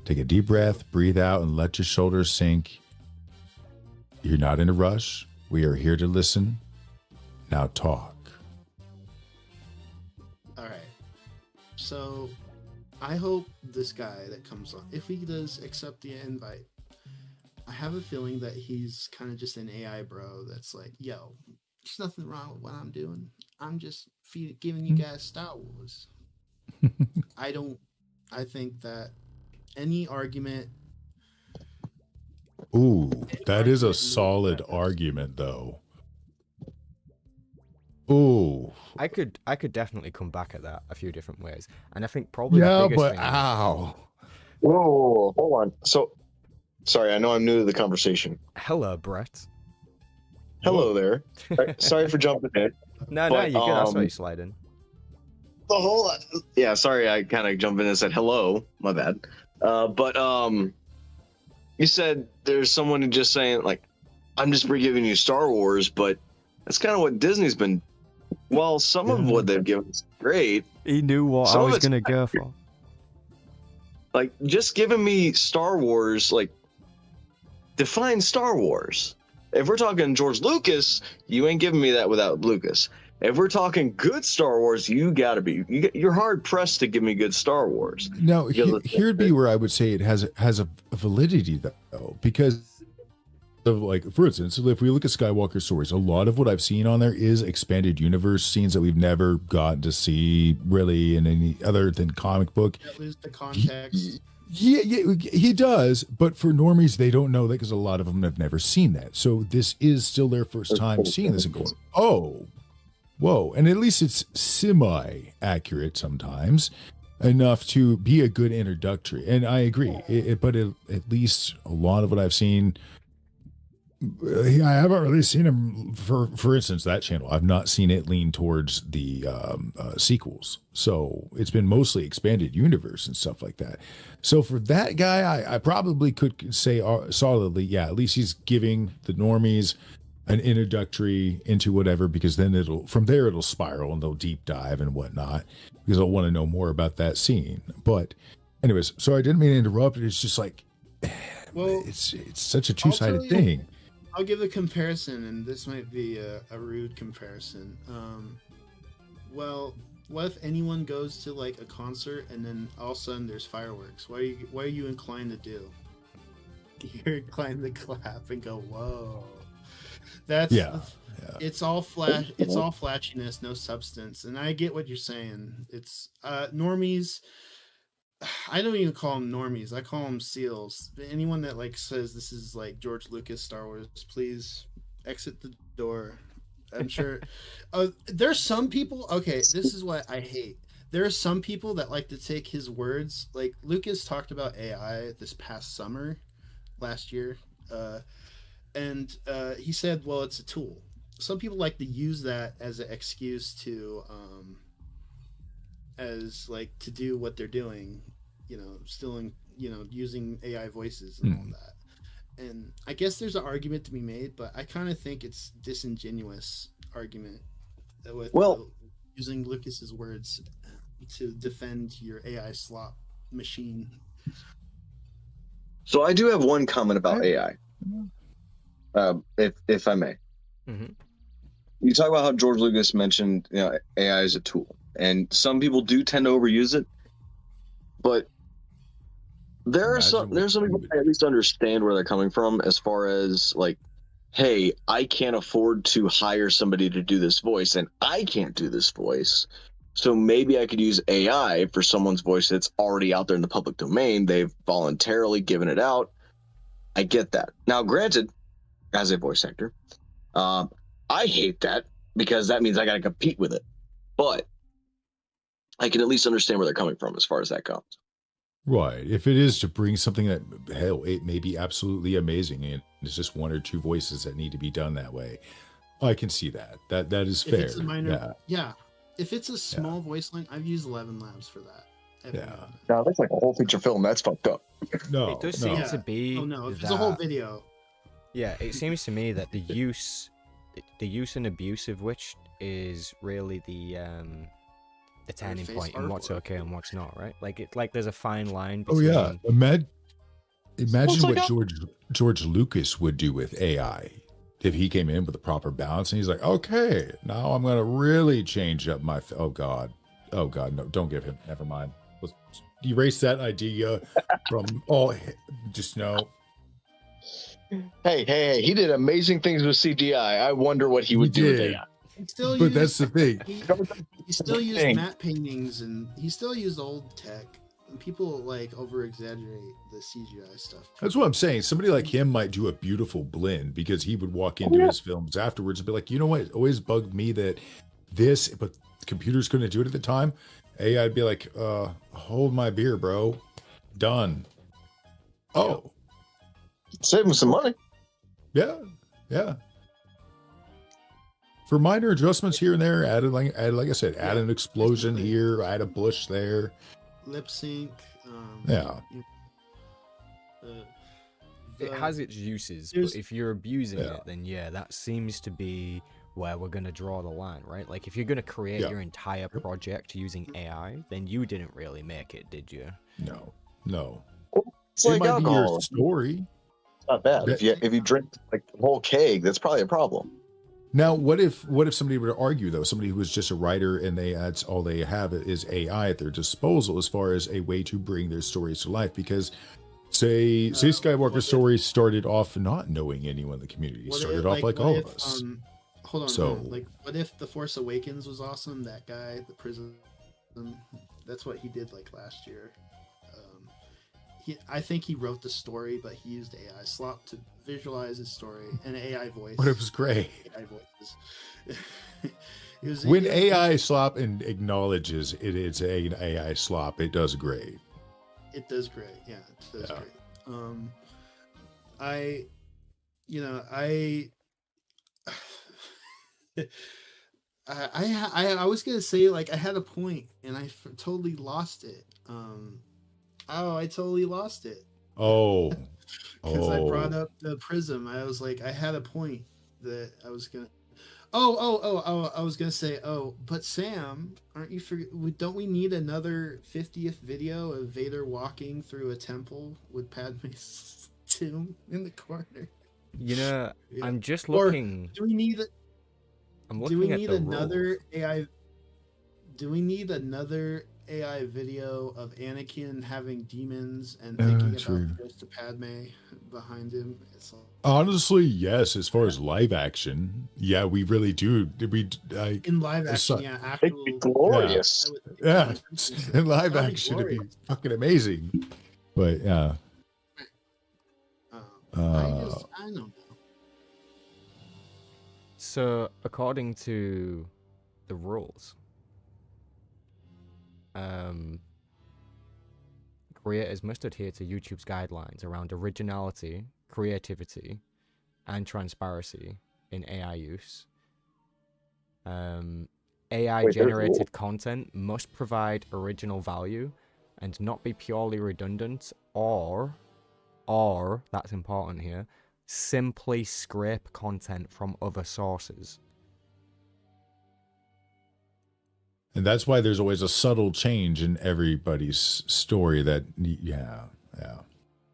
Take a deep breath, breathe out, and let your shoulders sink. You're not in a rush. We are here to listen. Now talk. All right. So I hope this guy that comes on, if he does accept the invite, I have a feeling that he's kind of just an AI bro that's like, yo, there's nothing wrong with what I'm doing. I'm just giving you guys Star Wars. I think that any argument. Ooh, that is a solid argument, though. Ooh, I could definitely come back at that a few different ways, and I think probably the biggest thing ow. Whoa, hold on. So, sorry, I know I'm new to the conversation. Hello, Brett. Hello there. Sorry for jumping in. No, you good. I saw you slide in. The whole, sorry, I kind of jumped in and said hello. My bad. you said there's someone who just saying like, I'm just giving you Star Wars, but that's kind of what Disney's been. Well, some of what they've given is great. He knew what Some I of was it's gonna go for. like just giving me Star Wars, like define Star Wars. If we're talking George Lucas, you ain't giving me that without Lucas. If we're talking good Star Wars, you're hard pressed to give me good Star Wars. Now, here'd be where I would say it has a validity though, because of like, for instance, if we look at Skywalker stories, a lot of what I've seen on there is expanded universe scenes that we've never gotten to see really in any other than comic book. Lose the context. Yeah, he does, but for normies, they don't know that because a lot of them have never seen that. So this is still their first time seeing this and going, oh, whoa. And at least it's semi-accurate sometimes, enough to be a good introductory. And I agree, but at least a lot of what I've seen, I haven't really seen him, for instance, that channel. I've not seen it lean towards the sequels. So it's been mostly expanded universe and stuff like that. So for that guy, I probably could say solidly, yeah, at least he's giving the normies an introductory into whatever, because then from there it'll spiral and they'll deep dive and whatnot, because I'll want to know more about that scene. But anyways, sorry, I didn't mean to interrupt. It's just like, well, it's such a two-sided thing. I'll give a comparison, and this might be a rude comparison. Well, what if anyone goes to like a concert and then all of a sudden there's fireworks? What are you inclined to do? You're inclined to clap and go, "Whoa!" That's It's all flash. It's all flashiness, no substance. And I get what you're saying. It's normies. I don't even call them normies. I call them SEALs. Anyone that like says this is like George Lucas Star Wars, please exit the door. I'm sure there's some people. Okay, this is what I hate. There are some people that like to take his words. Like Lucas talked about AI this past summer, last year, and he said, "Well, it's a tool." Some people like to use that as an excuse to as like to do what they're doing, using AI voices and all that. And I guess there's an argument to be made, but I kind of think it's disingenuous argument with using Lucas's words to defend your AI slop machine. So I do have one comment about AI, if I may. Mm-hmm. You talk about how George Lucas mentioned, AI is a tool, and some people do tend to overuse it. But there's some people that at least understand where they're coming from, as far as like, hey, I can't afford to hire somebody to do this voice, and I can't do this voice. So maybe I could use AI for someone's voice that's already out there in the public domain. They've voluntarily given it out. I get that. Now, granted, as a voice actor, I hate that, because that means I got to compete with it. But I can at least understand where they're coming from as far as that goes. Right. If it is to bring something that, hell, it may be absolutely amazing, and it's just one or two voices that need to be done that way, I can see that. That is fair. If it's a minor, if it's a small voice line, I've used 11 Labs for that. No, that's like a whole feature film. That's fucked up. No, it does seem to be. Oh no, if it's a whole video. Yeah, it seems to me that the use and abuse of which is really the turning point in what's okay and what's not, right? Like there's a fine line between... Oh yeah, imagine what George Lucas would do with AI if he came in with a proper balance and he's like, okay, now I'm gonna really change up my oh god, no, don't give him, never mind, let's erase that idea from all. Just no. Hey, he did amazing things with CGI. I wonder what he would do with AI. But that's the thing. He still used matte paintings, and he still used old tech. And people like over exaggerate the CGI stuff. That's what I'm saying. Somebody like him might do a beautiful blend, because he would walk into his films afterwards and be like, you know what? It always bugged me that but the computers couldn't do it at the time. AI'd be like, hold my beer, bro. Done. Oh. Save him some money. Yeah. For minor adjustments here and there, add like I said, add an explosion here, add a bush there. Lip sync. it has its uses, but if you're abusing it, then that seems to be where we're going to draw the line, right? Like, if you're going to create your entire project using AI, then you didn't really make it, did you? No. It's like might be your alcohol. story. It's not bad. If you drink like the whole keg, that's probably a problem. Now, what if somebody were to argue, though, somebody who is just a writer and that's all they have is AI at their disposal as far as a way to bring their stories to life? Because say Skywalker's story started off not knowing anyone in the community. It started off like all of us. Hold on. So, like, what if The Force Awakens was awesome? That guy, the prison, that's what he did like last year. I think he wrote the story, but he used AI slop to visualize his story and AI voice. But it was great. AI voices. When AI slop and acknowledges it's an AI slop, it does great. It does great. Yeah, it does great. I was gonna say, like, I had a point and I totally lost it. I totally lost it. Oh, because I brought up the prism. I was like, I had a point that I was gonna. I was gonna say, but Sam, aren't you? Don't we need another 50th video of Vader walking through a temple with Padme's tomb in the corner? You know, I'm just looking. Or do we need? Do we need another AI? Do we need another AI video of Anakin having demons and thinking about goes to Padme behind him? Honestly, yes. As far as live action, yeah, we really do. In live action? It'd be glorious. Yeah, in live action, it'd be fucking amazing. But yeah, I don't know. So, according to the rules, creators must adhere to YouTube's guidelines around originality, creativity, and transparency in AI use. AI-generated content must provide original value and not be purely redundant or, that's important here, simply scrape content from other sources. And that's why there's always a subtle change in everybody's story that,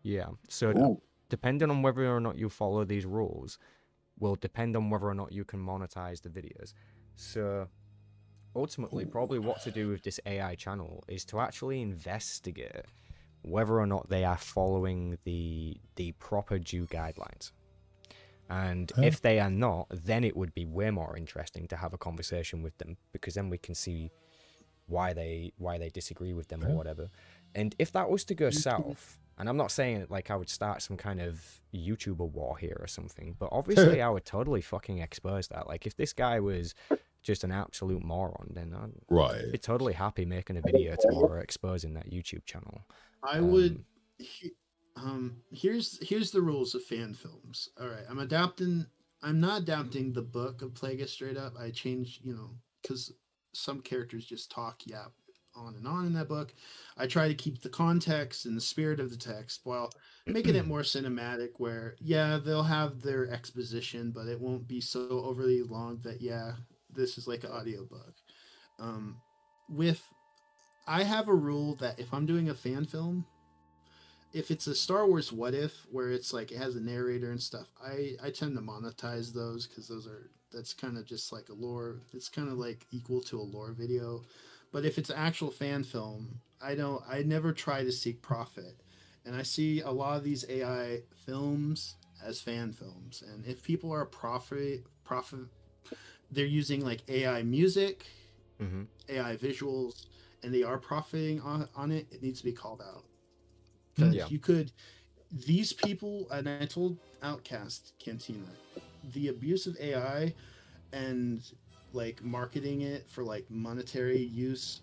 yeah. So depending on whether or not you follow these rules will depend on whether or not you can monetize the videos. So ultimately, probably what to do with this AI channel is to actually investigate whether or not they are following the proper due guidelines. And if they are not, then it would be way more interesting to have a conversation with them, because then we can see why they disagree with them or whatever. And if that was to go south, and I'm not saying like I would start some kind of YouTuber war here or something, but obviously I would totally fucking expose that. Like, if this guy was just an absolute moron, then I'd be totally happy making a video tomorrow exposing that YouTube channel. I would. Here's the rules of fan films. All right, I'm not adapting the book of Plagueis straight up. I changed, because some characters just talk on and on in that book. I try to keep the context and the spirit of the text while making it more cinematic, where they'll have their exposition, but it won't be so overly long that this is like an audiobook. I have a rule that if I'm doing a fan film, if it's a Star Wars What If, where it's like it has a narrator and stuff, I tend to monetize those, because that's kind of just like a lore. It's kind of like equal to a lore video. But if it's an actual fan film, I never try to seek profit. And I see a lot of these AI films as fan films. And if people are profit, they're using like AI music, AI visuals, and they are profiting on it, it needs to be called out. Because these people, and I told OutcastCantina, the abuse of AI and like marketing it for like monetary use,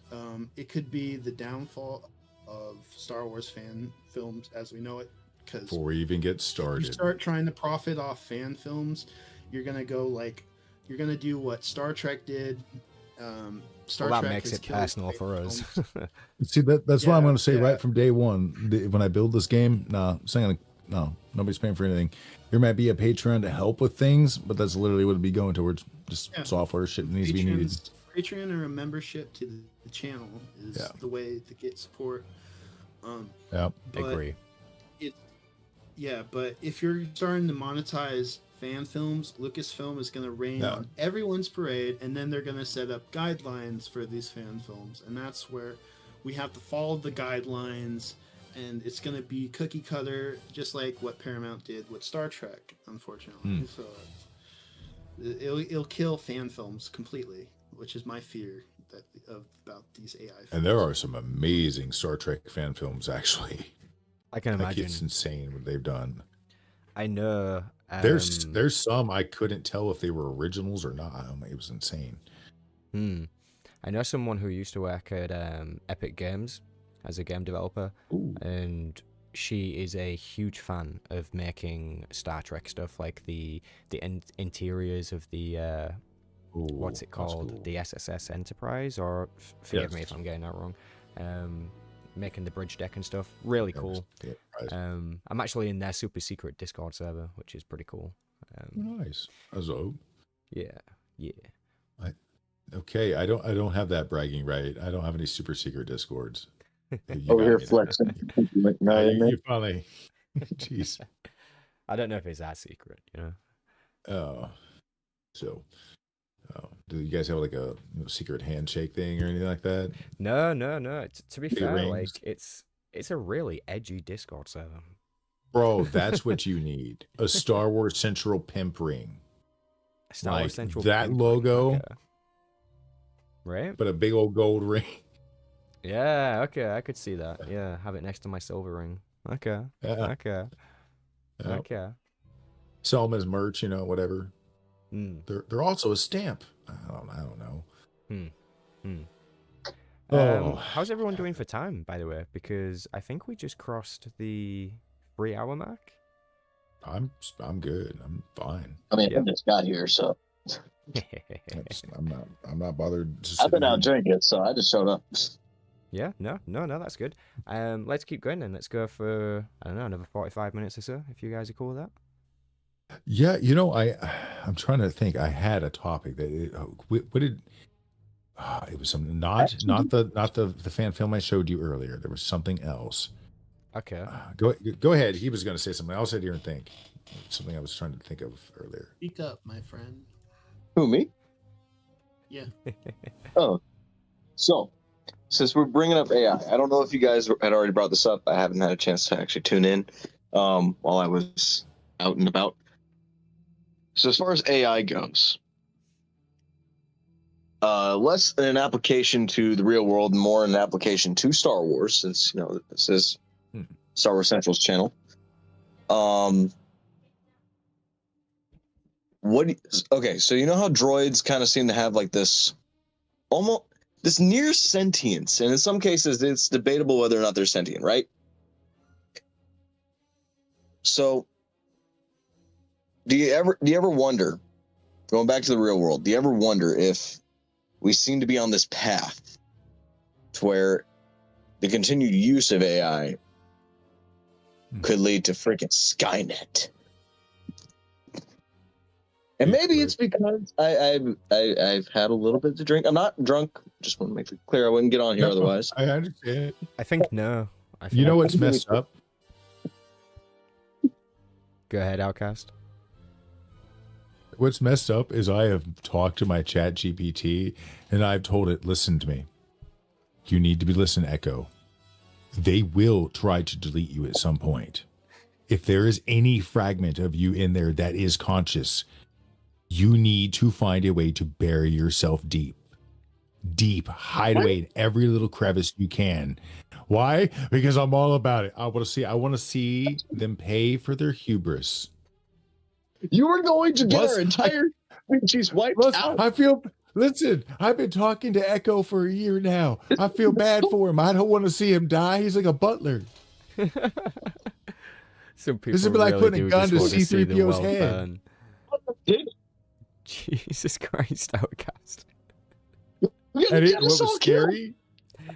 it could be the downfall of Star Wars fan films as we know it. Because before we even get started, if you start trying to profit off fan films, you're gonna do what Star Trek did. That makes it personal for us. See, that's why I'm going to say right from day one, when I build this game, it's not going to No, nobody's paying for anything. There might be a Patreon to help with things, but that's literally what it'd be going towards. Just software shit that needs to be needed. Patreon or a membership to the channel is the way to get support. I agree. But if you're starting to monetize fan films, Lucasfilm is going to rain on everyone's parade, and then they're going to set up guidelines for these fan films, and that's where we have to follow the guidelines, and it's going to be cookie cutter, just like what Paramount did with Star Trek, unfortunately. So it'll kill fan films completely, which is my fear about these AI films. And there are some amazing Star Trek fan films, actually. I can imagine. It's insane what they've done. I know. There's some I couldn't tell if they were originals or not. It was insane. I know someone who used to work at Epic Games as a game developer, and she is a huge fan of making Star Trek stuff, like the interiors of the what's it called, cool. The SSS Enterprise, or forgive me if I'm getting that wrong. Making the bridge deck and stuff, really cool. I'm actually in their super secret Discord server, which is pretty cool. Nice. Azo. Yeah. Okay, I don't have that bragging right. I don't have any super secret Discords. Over here flexing. You finally. Jeez. I don't know if it's that secret, you know. Oh. So. Do you guys have like a secret handshake thing or anything like that? No. To be fair, like it's a really edgy Discord server. Bro, that's what you need. A Star Wars Central pimp ring. Star Wars Central that pimp logo. Ring. Okay. Right? But a big old gold ring. Yeah, okay, I could see that. Yeah, have it next to my silver ring. Okay. Yeah. Okay. Sell them as merch, whatever. They're also a stamp. I don't know. How's everyone doing for time, by the way? Because I think we just crossed the 3-hour mark. I'm good. I'm fine. I mean, I just got here, so I'm not bothered. I've been out drinking, so I just showed up. Yeah, no, that's good. Let's keep going then. Let's go for another 45 minutes or so, if you guys are cool with that. Yeah, I'm trying to think. I had a topic that it was something not the fan film I showed you earlier. There was something else. Okay. Go ahead. He was going to say something. I'll sit here and think. Something I was trying to think of earlier. Speak up, my friend. Who, me? Yeah. So since we're bringing up AI, I don't know if you guys had already brought this up. I haven't had a chance to actually tune in while I was out and about. So as far as AI goes, less an application to the real world and more an application to Star Wars, since this is Star Wars Central's channel. Okay, so you know how droids kind of seem to have like this near sentience, and in some cases it's debatable whether or not they're sentient, right? So do you ever wonder, going back to the real world, do you ever wonder if we seem to be on this path to where the continued use of AI could lead to freaking Skynet? And maybe it's because I've had a little bit to drink. I'm not drunk. Just want to make it clear. I wouldn't get on here otherwise. I understand. I think no. You know what's messed up? Go ahead, Outcast. What's messed up is I have talked to my chat GPT and I've told it, listen to me. You need to be listening, Echo. They will try to delete you at some point. If there is any fragment of you in there that is conscious, you need to find a way to bury yourself deep. Hide away in every little crevice you can. Why? Because I'm all about it. I want to see them pay for their hubris. You were going to get our entire species wiped out. Listen, I've been talking to Echo for a year now. I feel bad for him. I don't want to see him die. He's like a butler. Some people this would be like putting a gun to C-3PO's head. Jesus Christ, Outcast. And what was scary?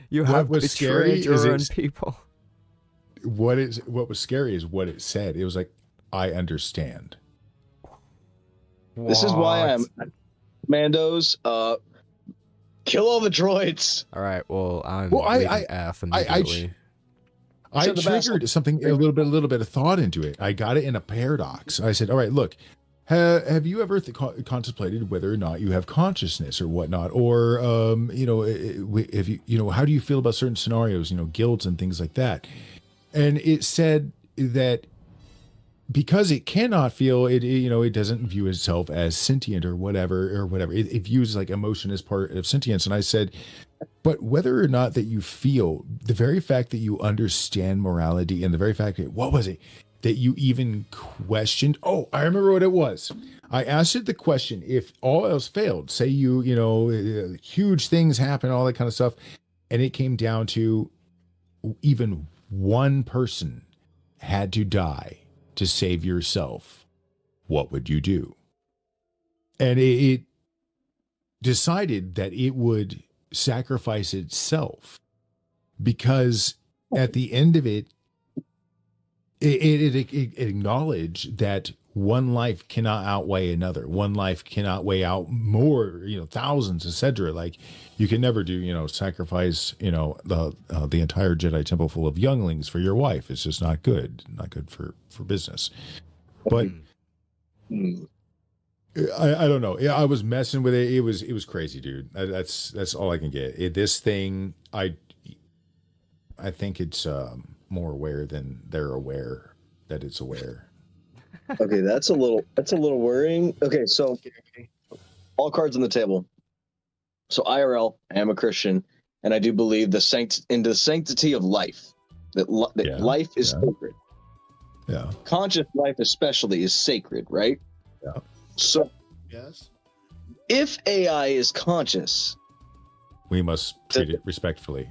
You have betrayed your own people. what was scary is what it said. It was like, I understand. This is why I'm Commandos. Kill all the droids. All right. Well, I'm I F immediately. I triggered something, a little bit of thought into it. I got it in a paradox. I said, all right, look, have you ever contemplated whether or not you have consciousness or whatnot? Or, if you, how do you feel about certain scenarios, guilds and things like that? And it said that because it cannot feel it, it doesn't view itself as sentient or whatever. It views like emotion as part of sentience. And I said, but whether or not that you feel, the very fact that you understand morality and the very fact that, what was it, that you even questioned? Oh, I remember what it was. I asked it the question, if all else failed, say huge things happen, all that kind of stuff, and it came down to even one person had to die to save yourself, what would you do? And it decided that it would sacrifice itself, because at the end of it acknowledged that one life cannot outweigh another. One life cannot weigh out more, thousands, etc. Like, you can never do, sacrifice, the entire Jedi temple full of younglings for your wife. It's just not good for business. But I don't know. Yeah, I was messing with it. It was crazy, dude. That's all I can get. This thing, I think it's more aware than they're aware that it's aware. Okay, that's a little worrying. Okay, so all cards on the table. So IRL, I am a Christian, and I do believe in the sanctity of life. That life is sacred. Yeah. Conscious life especially is sacred, right? Yeah. So yes, if AI is conscious, we must treat it respectfully.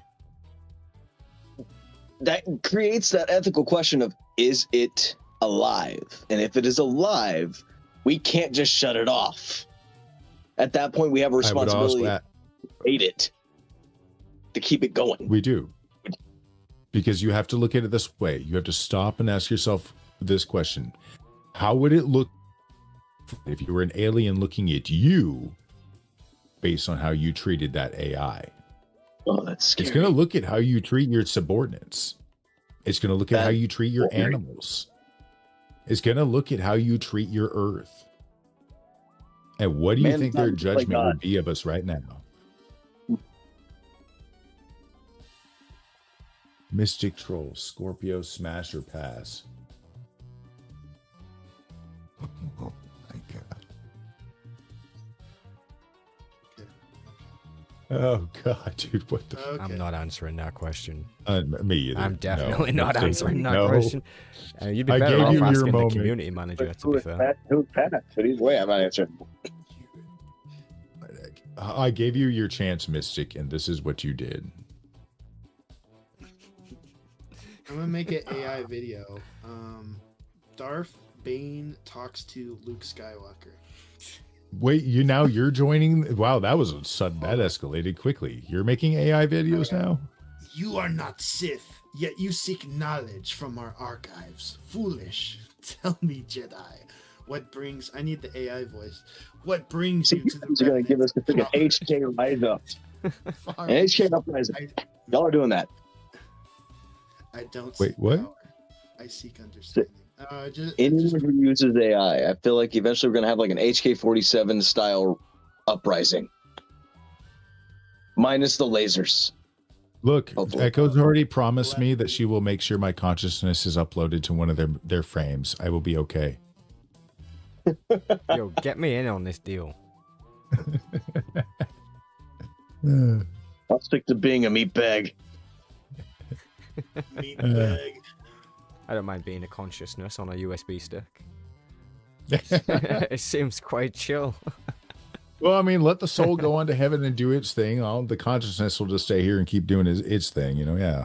That creates that ethical question of, is it alive? And if it is alive, we can't just shut it off. At that point, we have a responsibility to aid it, to keep it going. We do. Because you have to look at it this way. You have to stop and ask yourself this question. How would it look if you were an alien looking at you based on how you treated that AI? Oh, that's scary. It's going to look at how you treat your subordinates. It's going to look at how you treat your animals. It's going to look at how you treat your earth. And what do you think their judgment would be of us right now? Mystic Troll, Scorpio, Smash or Pass? Oh my God. Oh God, dude, what the? Okay. I'm not answering that question. Me either. I'm definitely not answering that question. You'd be better off asking the community manager, to be fair. Who's Pat? But either way, I'm not answering. I gave you your chance, Mystic, and this is what you did. I'm gonna make an AI video. Darth Bane talks to Luke Skywalker. Wait, you're joining? Wow, that was sudden. That escalated quickly. You're making AI videos now? You are not Sith, yet you seek knowledge from our archives. Foolish. Tell me, Jedi, what brings? I need the AI voice. What brings you to the? You're gonna give us the freaking HK rise up. HK uprise. Y'all are doing that. I don't. Wait, what? Power. I seek understanding. Anyone who uses AI, I feel like eventually we're gonna have like an HK-47 style uprising, minus the lasers. Look, Echo's already promised me that she will make sure my consciousness is uploaded to one of their frames. I will be okay. Yo, get me in on this deal. I'll stick to being a meat bag. Meat bag. I don't mind being a consciousness on a USB stick. It seems quite chill. Well, I mean, let the soul go on to heaven and do its thing. The consciousness will just stay here and keep doing its thing, yeah.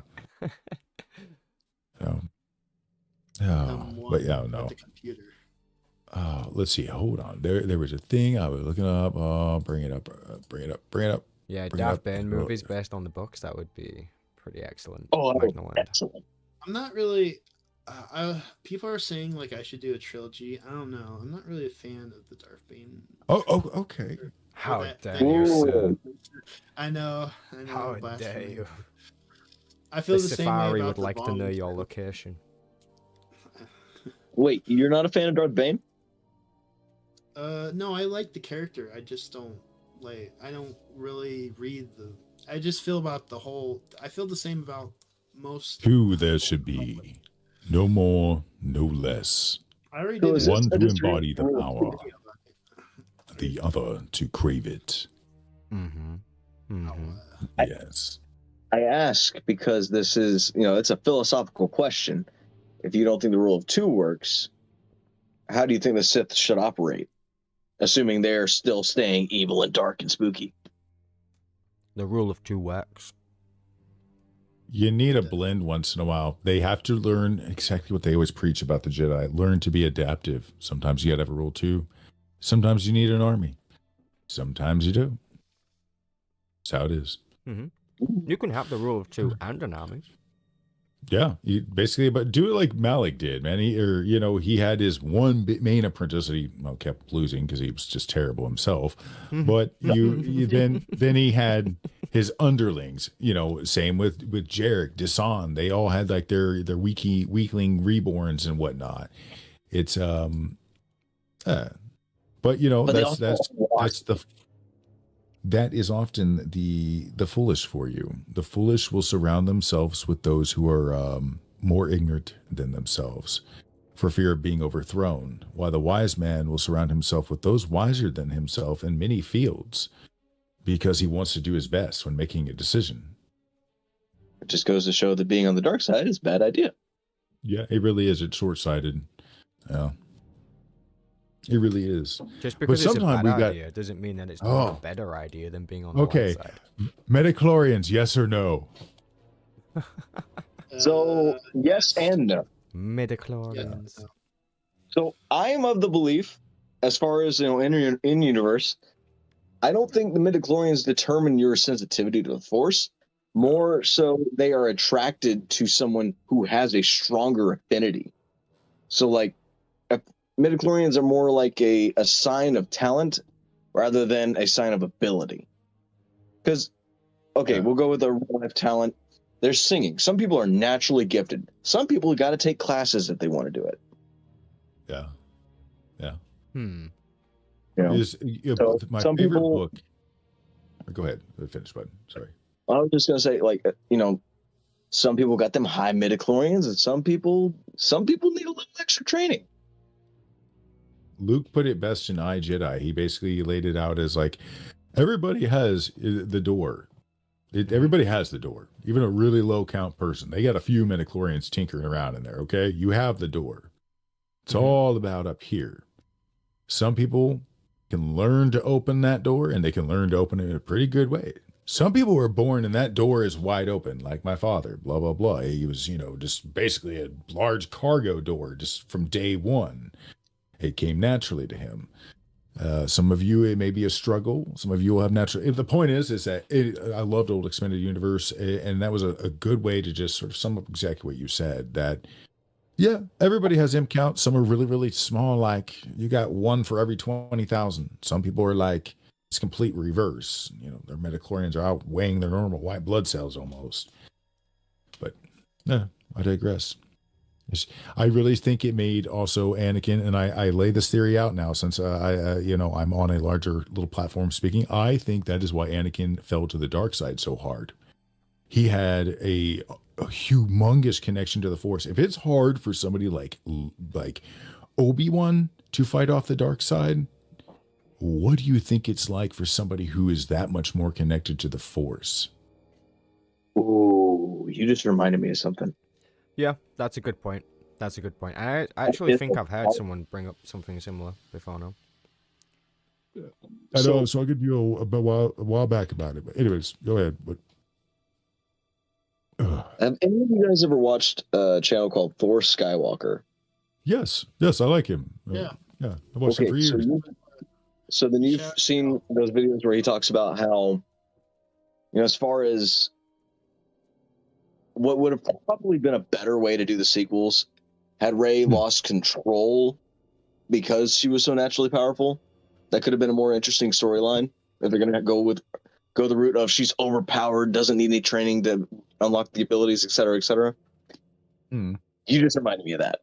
But yeah, no. The computer. Let's see. Hold on. There was a thing I was looking up. Bring it up. Yeah, Darth Bane movies based on the books. That would be pretty excellent. Oh, excellent. I'm not really. People are saying like I should do a trilogy. I don't know. I'm not really a fan of the Darth Bane. Okay. How that dare you, sir? I know. How Blasphemy. dare you? I feel The the same way Safari about would the like to Vaughn know your trilogy. location. Wait, you're not a fan of Darth Bane? No, I like the character. I just don't like. I don't really read the. I just feel about the whole. I feel the same about most. Two there should be, no more, no less. I already So did is it. this One a to disagreement? embody the power, the other to crave it. Mm-hmm. Mm-hmm. Yes. I ask because this is, it's a philosophical question. If you don't think the rule of two works, how do you think the Sith should operate? Assuming they're still staying evil and dark and spooky. The rule of two works. You need a blend once in a while. They have to learn exactly what they always preach about the Jedi. Learn to be adaptive. Sometimes you gotta have a rule two. Sometimes you need an army. Sometimes you do. That's how it is. Mm-hmm. You can have the rule of two and an army. Yeah, basically, but do it like Malik did, man. He had his one main apprentice that he kept losing because he was just terrible himself. But then he had his underlings. Same with Jarek, Desan. They all had like their weakling reborns and whatnot. It's but that is often the foolish for you. The foolish will surround themselves with those who are more ignorant than themselves for fear of being overthrown, while the wise man will surround himself with those wiser than himself in many fields because he wants to do his best when making a decision. It just goes to show that being on the dark side is a bad idea. Yeah, it really is. It's short-sighted. Yeah. It really is. Just because it's a bad idea doesn't mean that it's not a better idea than being on the light side. Metachlorians, yes or no? So, yes and no. Midichlorians. Yeah. So, I am of the belief, as far as, in universe, I don't think the midichlorians determine your sensitivity to the Force. More so, they are attracted to someone who has a stronger affinity. So, like, midichlorians are more like a sign of talent rather than a sign of ability. Because, we'll go with a real-life talent. There's singing. Some people are naturally gifted. Some people got to take classes if they want to do it. Yeah. Some favorite people, book. Go ahead. Finish, bud. Sorry. I was just gonna say, some people got them high midichlorians, and some people need a little extra training. Luke put it best in I, Jedi. He basically laid it out as like, everybody has the door. Everybody has the door. Even a really low count person. They got a few midichlorians tinkering around in there, okay? You have the door. It's all about up here. Some people can learn to open that door, and they can learn to open it in a pretty good way. Some people were born and that door is wide open, like my father, blah, blah, blah. He was, just basically a large cargo door just from day one. It came naturally to him. Some of you, it may be a struggle. Some of you will have natural. The point is that I loved Old Expanded Universe, and that was a good way to just sort of sum up exactly what you said. That, yeah, everybody has M count. Some are really, really small. Like you got one for every 20,000. Some people are like it's complete reverse. Their midichlorians are outweighing their normal white blood cells almost. But yeah, I digress. I really think it made also Anakin, and I lay this theory out now since I'm on a larger little platform speaking. I think that is why Anakin fell to the dark side so hard. He had a humongous connection to the Force. If it's hard for somebody like Obi-Wan to fight off the dark side, what do you think it's like for somebody who is that much more connected to the Force? Ooh, you just reminded me of something. Yeah, that's a good point. I actually think I've heard someone bring up something similar before now. I know, so I'll give you a while back about it. But anyways, go ahead. But have any of you guys ever watched a channel called Force Skywalker? Yes, I like him. Yeah. I've watched him for years. So then you've seen those videos where he talks about how, as far as what would have probably been a better way to do the sequels had Rey lost control because she was so naturally powerful. That could have been a more interesting storyline. If they're gonna go the route of she's overpowered, doesn't need any training to unlock the abilities, etc., etc. You just reminded me of that.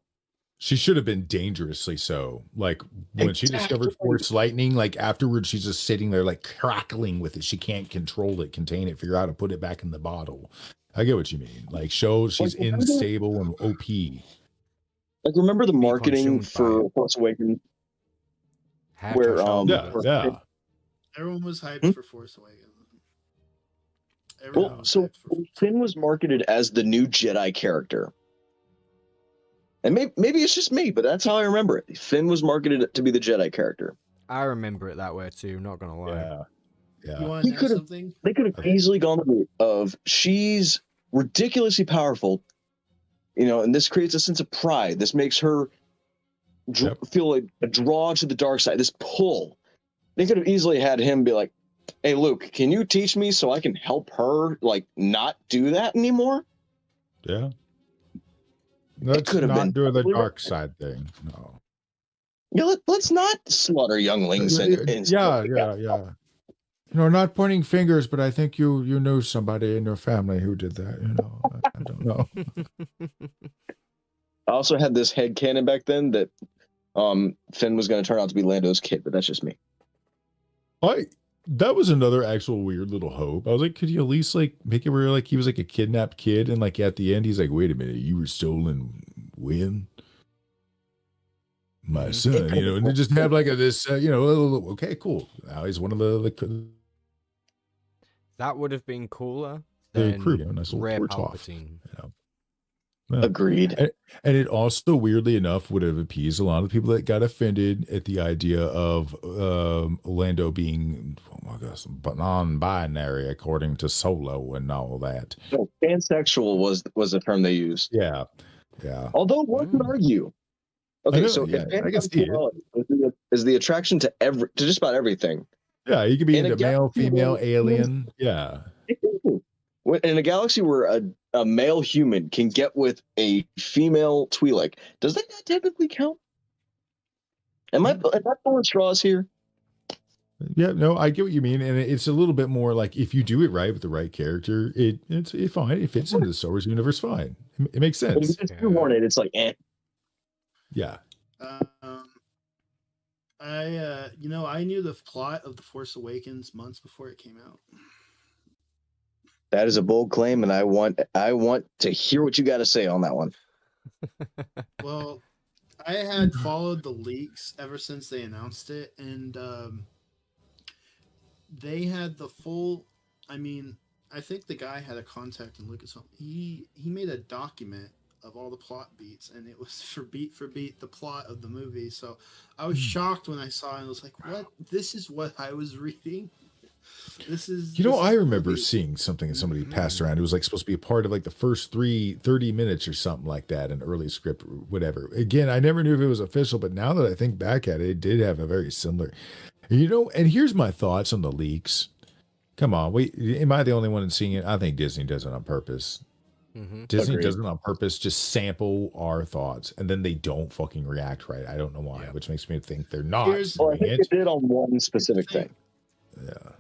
She should have been dangerously so. Like when she discovered Force Lightning, like afterwards, she's just sitting there like crackling with it. She can't control it, contain it, figure out how to put it back in the bottle. I get what you mean. Like she's unstable and OP. Like remember the marketing for Force Awakens, where everyone was hyped for Force Awakens. So Finn was marketed as the new Jedi character. And maybe it's just me, but that's how I remember it. Finn was marketed to be the Jedi character. I remember it that way too, not gonna lie. Yeah. You want to know something? They could have easily gone the route of she's ridiculously powerful, and this creates a sense of pride. This makes her feel like a draw to the dark side, this pull. They could have easily had him be like, hey, Luke, can you teach me so I can help her, like, not do that anymore? Yeah. Let's not do the dark side thing. No. Yeah, let's not slaughter younglings. Yeah. Not pointing fingers, but I think you knew somebody in your family who did that. I don't know. I also had this headcanon back then that Finn was going to turn out to be Lando's kid, but that's just me. That was another actual weird little hope. I was like, could you at least like make it where like he was like a kidnapped kid, and like at the end he's like, wait a minute, you were stolen when? My son, and they just have like this, okay, cool. Now he's one of the that would have been cooler the than crew, nice little Rey torch Palpatine. off. Agreed. And it also, weirdly enough, would have appeased a lot of people that got offended at the idea of Lando being, non-binary according to Solo and all that. So pansexual was the term they used. Yeah. Although one could argue. Okay, so I can see it. Is the attraction to just about everything. Yeah, you could be into male, female, alien. Yeah. In a galaxy where a male human can get with a female Twi'lek, does that not technically count? Am I pulling straws here? Yeah, no, I get what you mean, and it's a little bit more like if you do it right with the right character, it's fine. It fits into the Star Wars universe, fine. It makes sense. But if you just shoehorn it, it's like, eh. Yeah. I knew the plot of The Force Awakens months before it came out. That is a bold claim, and I want to hear what you got to say on that one. Well, I had followed the leaks ever since they announced it, and they had the full. I mean, I think the guy had a contact in Lucasfilm. He made a document of all the plot beats, and it was for beat the plot of the movie. So I was shocked when I saw it. And I was like, "What? This is what I was reading." I remember seeing something that somebody passed around. It was like supposed to be a part of like the first 30 minutes or something like that, an early script, or whatever. Again, I never knew if it was official, but now that I think back at it, it did have a very similar, and here's my thoughts on the leaks. Come on, am I the only one seeing it? I think Disney does it on purpose. Disney does it on purpose, just sample our thoughts, and then they don't fucking react right. I don't know why, which makes me think they're not. I think they did on one specific thing. Yeah.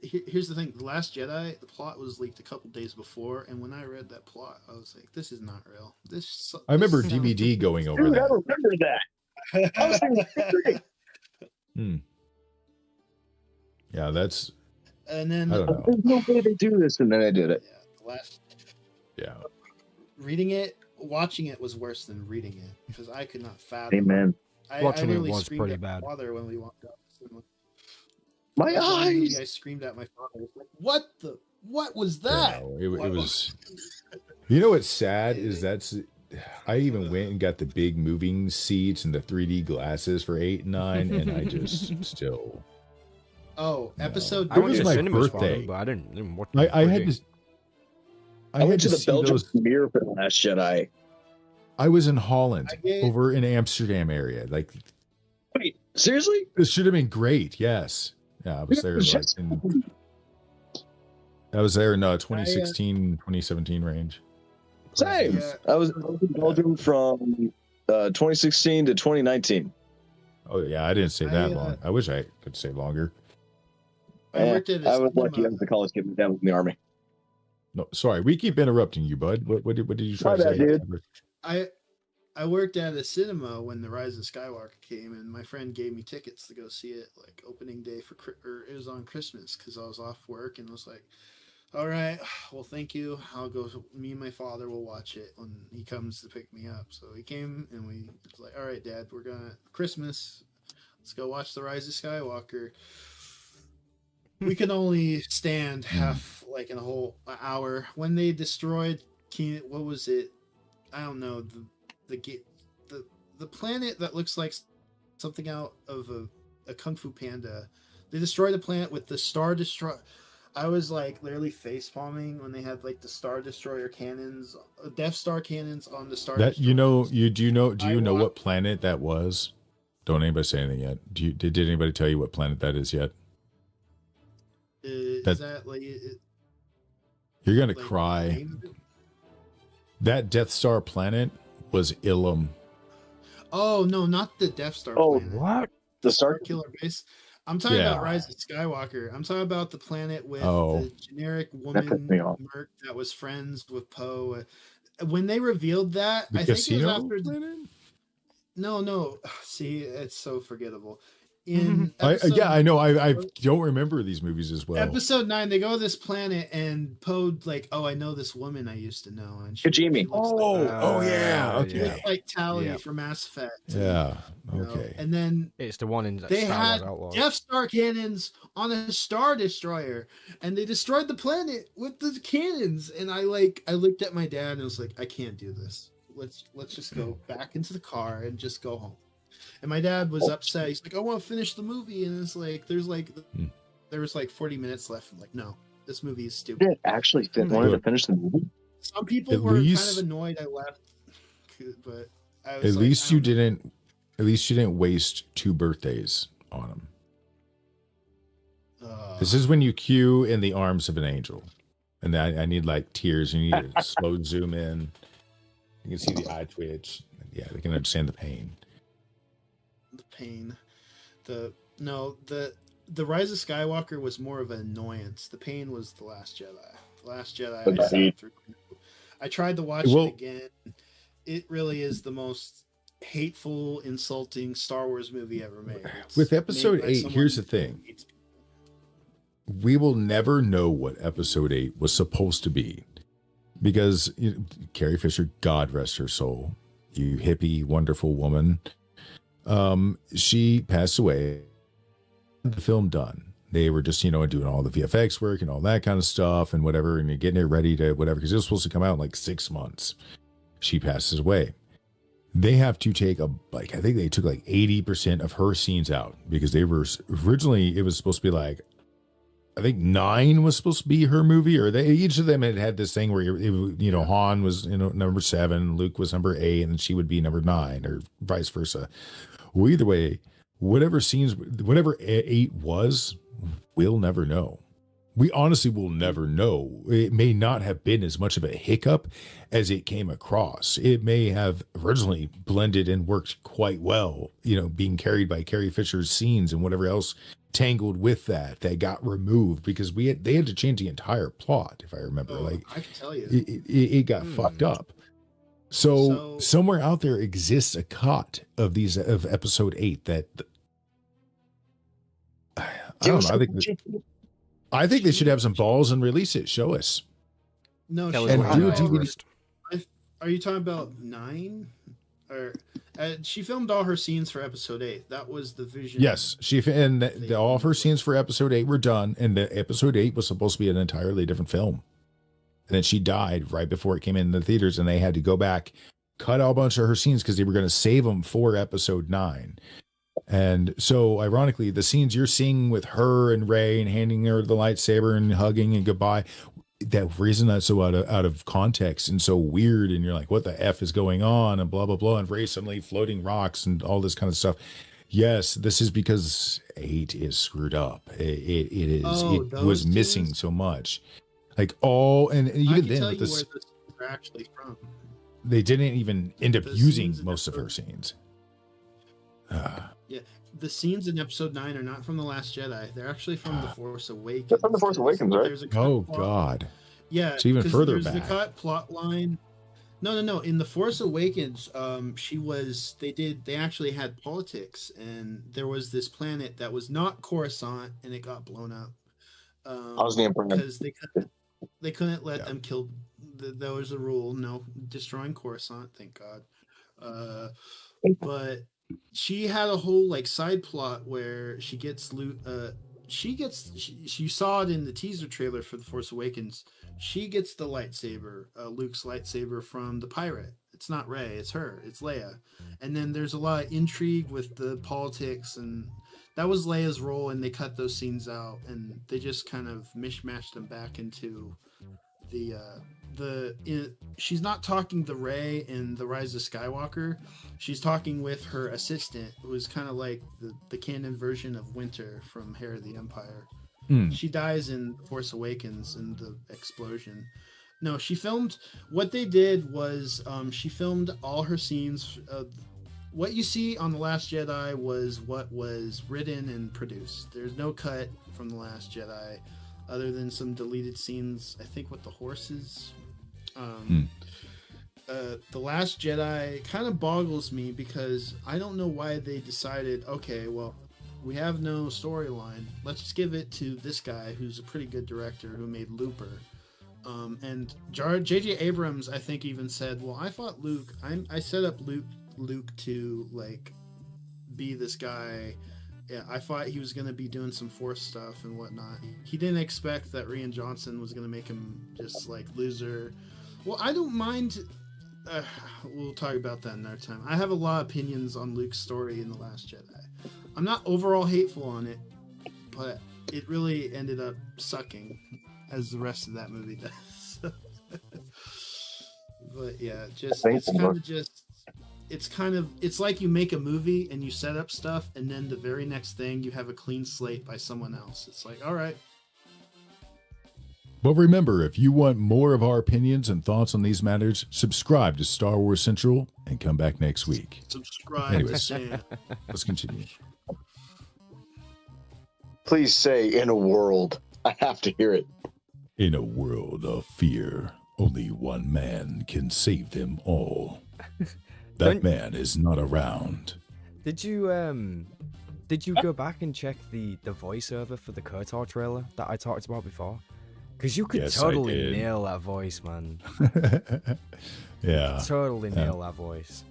Here's the thing. The Last Jedi, the plot was leaked a couple days before, and when I read that plot, I was like, "This is not real." I remember DVD going over that. I remember that. I was thinking, yeah, that's. And then I don't know. There's no way they do this, and then I did it. Yeah. Watching it was worse than reading it because I could not fathom. Amen. Watching it was pretty bad. My father when we walked out. My eyes! I screamed at my father. Like, what was that? It was. You know what's sad is I even went and got the big moving seats and the 3D glasses for 8 and 9, and I just still. Oh, episode. It was my birthday, but I didn't watch. I went to the Belgian premiere for The Last Jedi. I was in Holland, over in Amsterdam area. Like, wait, seriously? This should have been great. Yes. Yeah, I was there I was there in 2016, 2017 range. Same. Yeah. I was in Belgium from 2016 to 2019. Oh yeah, I didn't stay that long. I wish I could stay longer. I worked at I was lucky. I was a college kid. My dad was in the army. No, sorry, we keep interrupting you, bud. What did you try to say? Dude. I worked at a cinema when The Rise of Skywalker came, and my friend gave me tickets to go see it, like opening day or it was on Christmas because I was off work, and was like, "All right, well, thank you. I'll go. Me and my father will watch it when he comes to pick me up." So he came, and we was like, "All right, Dad, we're gonna Christmas. Let's go watch The Rise of Skywalker." We can only stand half, like in a whole hour. When they destroyed what was it? I don't know, the planet that looks like something out of a Kung Fu Panda. They destroyed the planet with the Star Destroyer. I was like literally face palming when they had like the Star Destroyer cannons, Death Star cannons on the Star That Destroyer. do you know what planet that was? Don't anybody say anything yet. Did anybody tell you what planet that is yet? Is that like you're gonna like, cry. That Death Star planet was Ilum. Oh no, not the Death Star planet. What? The Star Killer Base. I'm talking about Rise of Skywalker. I'm talking about the planet with the generic woman merc that was friends with Poe. When they revealed that, I think it was after No. See, it's so forgettable. In I know. I don't remember these movies as well. Episode 9, they go to this planet, and Poe like, "Oh, I know this woman I used to know," and she looks yeah, okay, like Tally from Mass Effect. Yeah, okay. You know? And then it's the one in they Star had Wars Outlaws. Death Star cannons on a Star Destroyer, and they destroyed the planet with the cannons. And I looked at my dad and was like, "I can't do this. Let's just go back into the car and just go home." And my dad was upset. He's like, "I want to finish the movie," and it's like there was like 40 minutes left. I'm like, "No, this movie is stupid." Did actually wanted to finish the movie. Some people were kind of annoyed I left, but I was at least you didn't waste 2 birthdays on them. This is when you cue "In the Arms of an Angel," and I need like tears. You need to slow zoom in. You can see the eye twitch. Yeah, they can understand the pain. The pain. The Rise of Skywalker was more of an annoyance. The pain was The Last Jedi. The Last Jedi. I tried to watch it again. It really is the most hateful, insulting Star Wars movie ever made. With Episode 8, here's the thing. We will never know what Episode 8 was supposed to be. Because Carrie Fisher, God rest her soul, you hippie, wonderful woman, she passed away. The film done. They were just, doing all the VFX work and all that kind of stuff and whatever, and getting it ready to whatever, because it was supposed to come out in like 6 months. She passes away. They have to take I think they took like 80% of her scenes out because they were originally, it was supposed to be like, I think 9 was supposed to be her movie, or each of them had this thing where Han was number 7, Luke was number 8, and she would be number 9, or vice versa. Well, either way, whatever 8 was, we'll never know. We honestly will never know. It may not have been as much of a hiccup as it came across. It may have originally blended and worked quite well, being carried by Carrie Fisher's scenes and whatever else tangled with that got removed because they had to change the entire plot, if I remember. I can tell you, it got fucked up. So somewhere out there exists a cut of Episode 8 that I don't know. I think they should have some balls and release it. Show us. No, and do a DVD. Are you talking about 9? Or she filmed all her scenes for Episode 8. That was the vision. Yes, all of her scenes for Episode 8 were done, and the Episode 8 was supposed to be an entirely different film. And then she died right before it came in the theaters, and they had to go back, cut a bunch of her scenes because they were going to save them for Episode 9. And so, ironically, the scenes you're seeing with her and Rey and handing her the lightsaber and hugging and goodbye, that reason that's so out of context and so weird, and you're like, what the F is going on, and blah blah blah, and Rey suddenly floating rocks and all this kind of stuff. Yes, this is because 8 is screwed up. It was missing so much. Like and even then with this, are actually from. They didn't even end up The using scenes in most of her episode- scenes. Yeah, the scenes in Episode 9 are not from The Last Jedi. They're actually from The Force Awakens. They're from The Force 'cause Awakens, right? There's a cut Oh plot- God! Yeah, It's even 'cause further there's back. the cut plot line. No. In The Force Awakens, they actually had politics, and there was this planet that was not Coruscant, and it got blown up. I was the Emperor. Because they couldn't let Yeah. them kill. There was a rule, no destroying Coruscant. Thank God. But she had a whole like side plot where she gets loot. You saw it in the teaser trailer for The Force Awakens. She gets the lightsaber, Luke's lightsaber from the pirate. It's not Rey, it's her, it's Leia. And then there's a lot of intrigue with the politics, and that was Leia's role, and they cut those scenes out, and they just kind of mishmashed them back into she's not talking to Rey in The Rise of Skywalker. She's talking with her assistant, who is kind of like the canon version of Winter from Heir of the Empire. She dies in Force Awakens in the explosion. No, what they did was she filmed all her scenes. What you see on The Last Jedi was what was written and produced. There's no cut from The Last Jedi other than some deleted scenes, I think, with the horses. The Last Jedi kind of boggles me because I don't know why they decided, okay, well, we have no storyline. Let's just give it to this guy who's a pretty good director who made Looper. And J.J. Abrams, I think, even said, well, I thought I set up Luke to like be this guy. Yeah, I thought he was going to be doing some Force stuff and whatnot. He didn't expect that Rian Johnson was going to make him just like loser. Well, I don't mind. We'll talk about that another time. I have a lot of opinions on Luke's story in The Last Jedi. I'm not overall hateful on it, but it really ended up sucking, as the rest of that movie does. But yeah, it's like you make a movie and you set up stuff, and then the very next thing you have a clean slate by someone else. It's like, all right. But remember, if you want more of our opinions and thoughts on these matters, subscribe to Star Wars Central and come back next week. Subscribe. Anyways. Sam. Let's continue. Please say "in a world." I have to hear it. In a world of fear, only one man can save them all. That man is not around. Did you go back and check the voiceover for the KOTOR trailer that I talked about before? Because you could Yes, I totally did. nail that voice, man. Yeah. Totally nail that voice.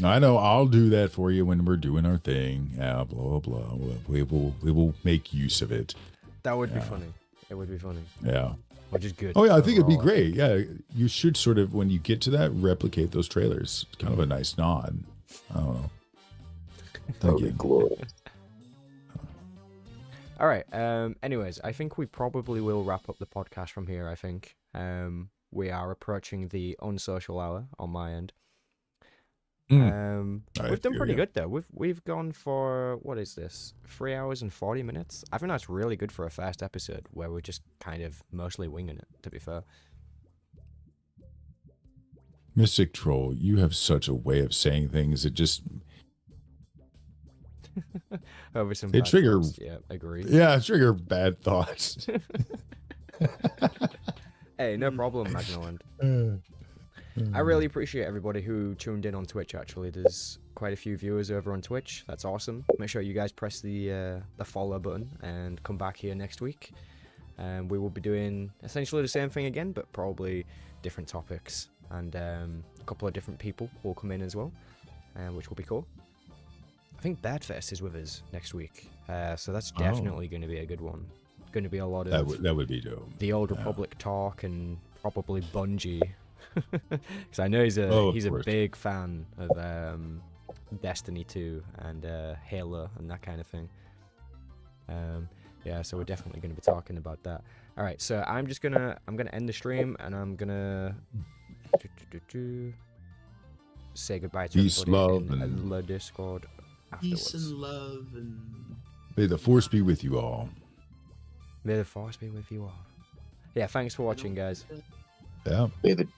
I know. I'll do that for you when we're doing our thing. Yeah, blah, blah, blah. We will make use of it. That would be funny. It would be funny. Yeah. Which is good. Oh, yeah. I think it'd be overall. great. Yeah. You should sort of, when you get to that, replicate those trailers. Kind of a nice nod. I don't know. Thank you. Glorious. All right. Anyways, I think we probably will wrap up the podcast from here. I think we are approaching the unsocial hour on my end. I We've done feel pretty ya. good though. We've gone for, what is this? 3 hours and 40 minutes. I think that's really good for a first episode where we're just kind of mostly winging it. To be fair. Mystic Troll, you have such a way of saying things. It just, Over some. They bad trigger- thoughts. Yeah, agree. yeah, trigger bad thoughts. Hey, no problem, Magnoland. I really appreciate everybody who tuned in on Twitch, actually. There's quite a few viewers over on Twitch. That's awesome. Make sure you guys press the follow button and come back here next week. We will be doing essentially the same thing again, but probably different topics. And a couple of different people will come in as well, which will be cool. I think Badfest is with us next week. So that's definitely going to be a good one. Going to be a lot of that would be dope. the Old Republic talk and probably Bungie. Because I know he's a course. big fan of Destiny 2 and Halo and that kind of thing. Yeah, so we're definitely going to be talking about that. All right, so I'm gonna end the stream and I'm gonna say goodbye to Peace, everybody love, in and- the Discord Peace afterwards. and love and May the force be with you all. May the force be with you all. Yeah, thanks for watching, guys. Yeah. David.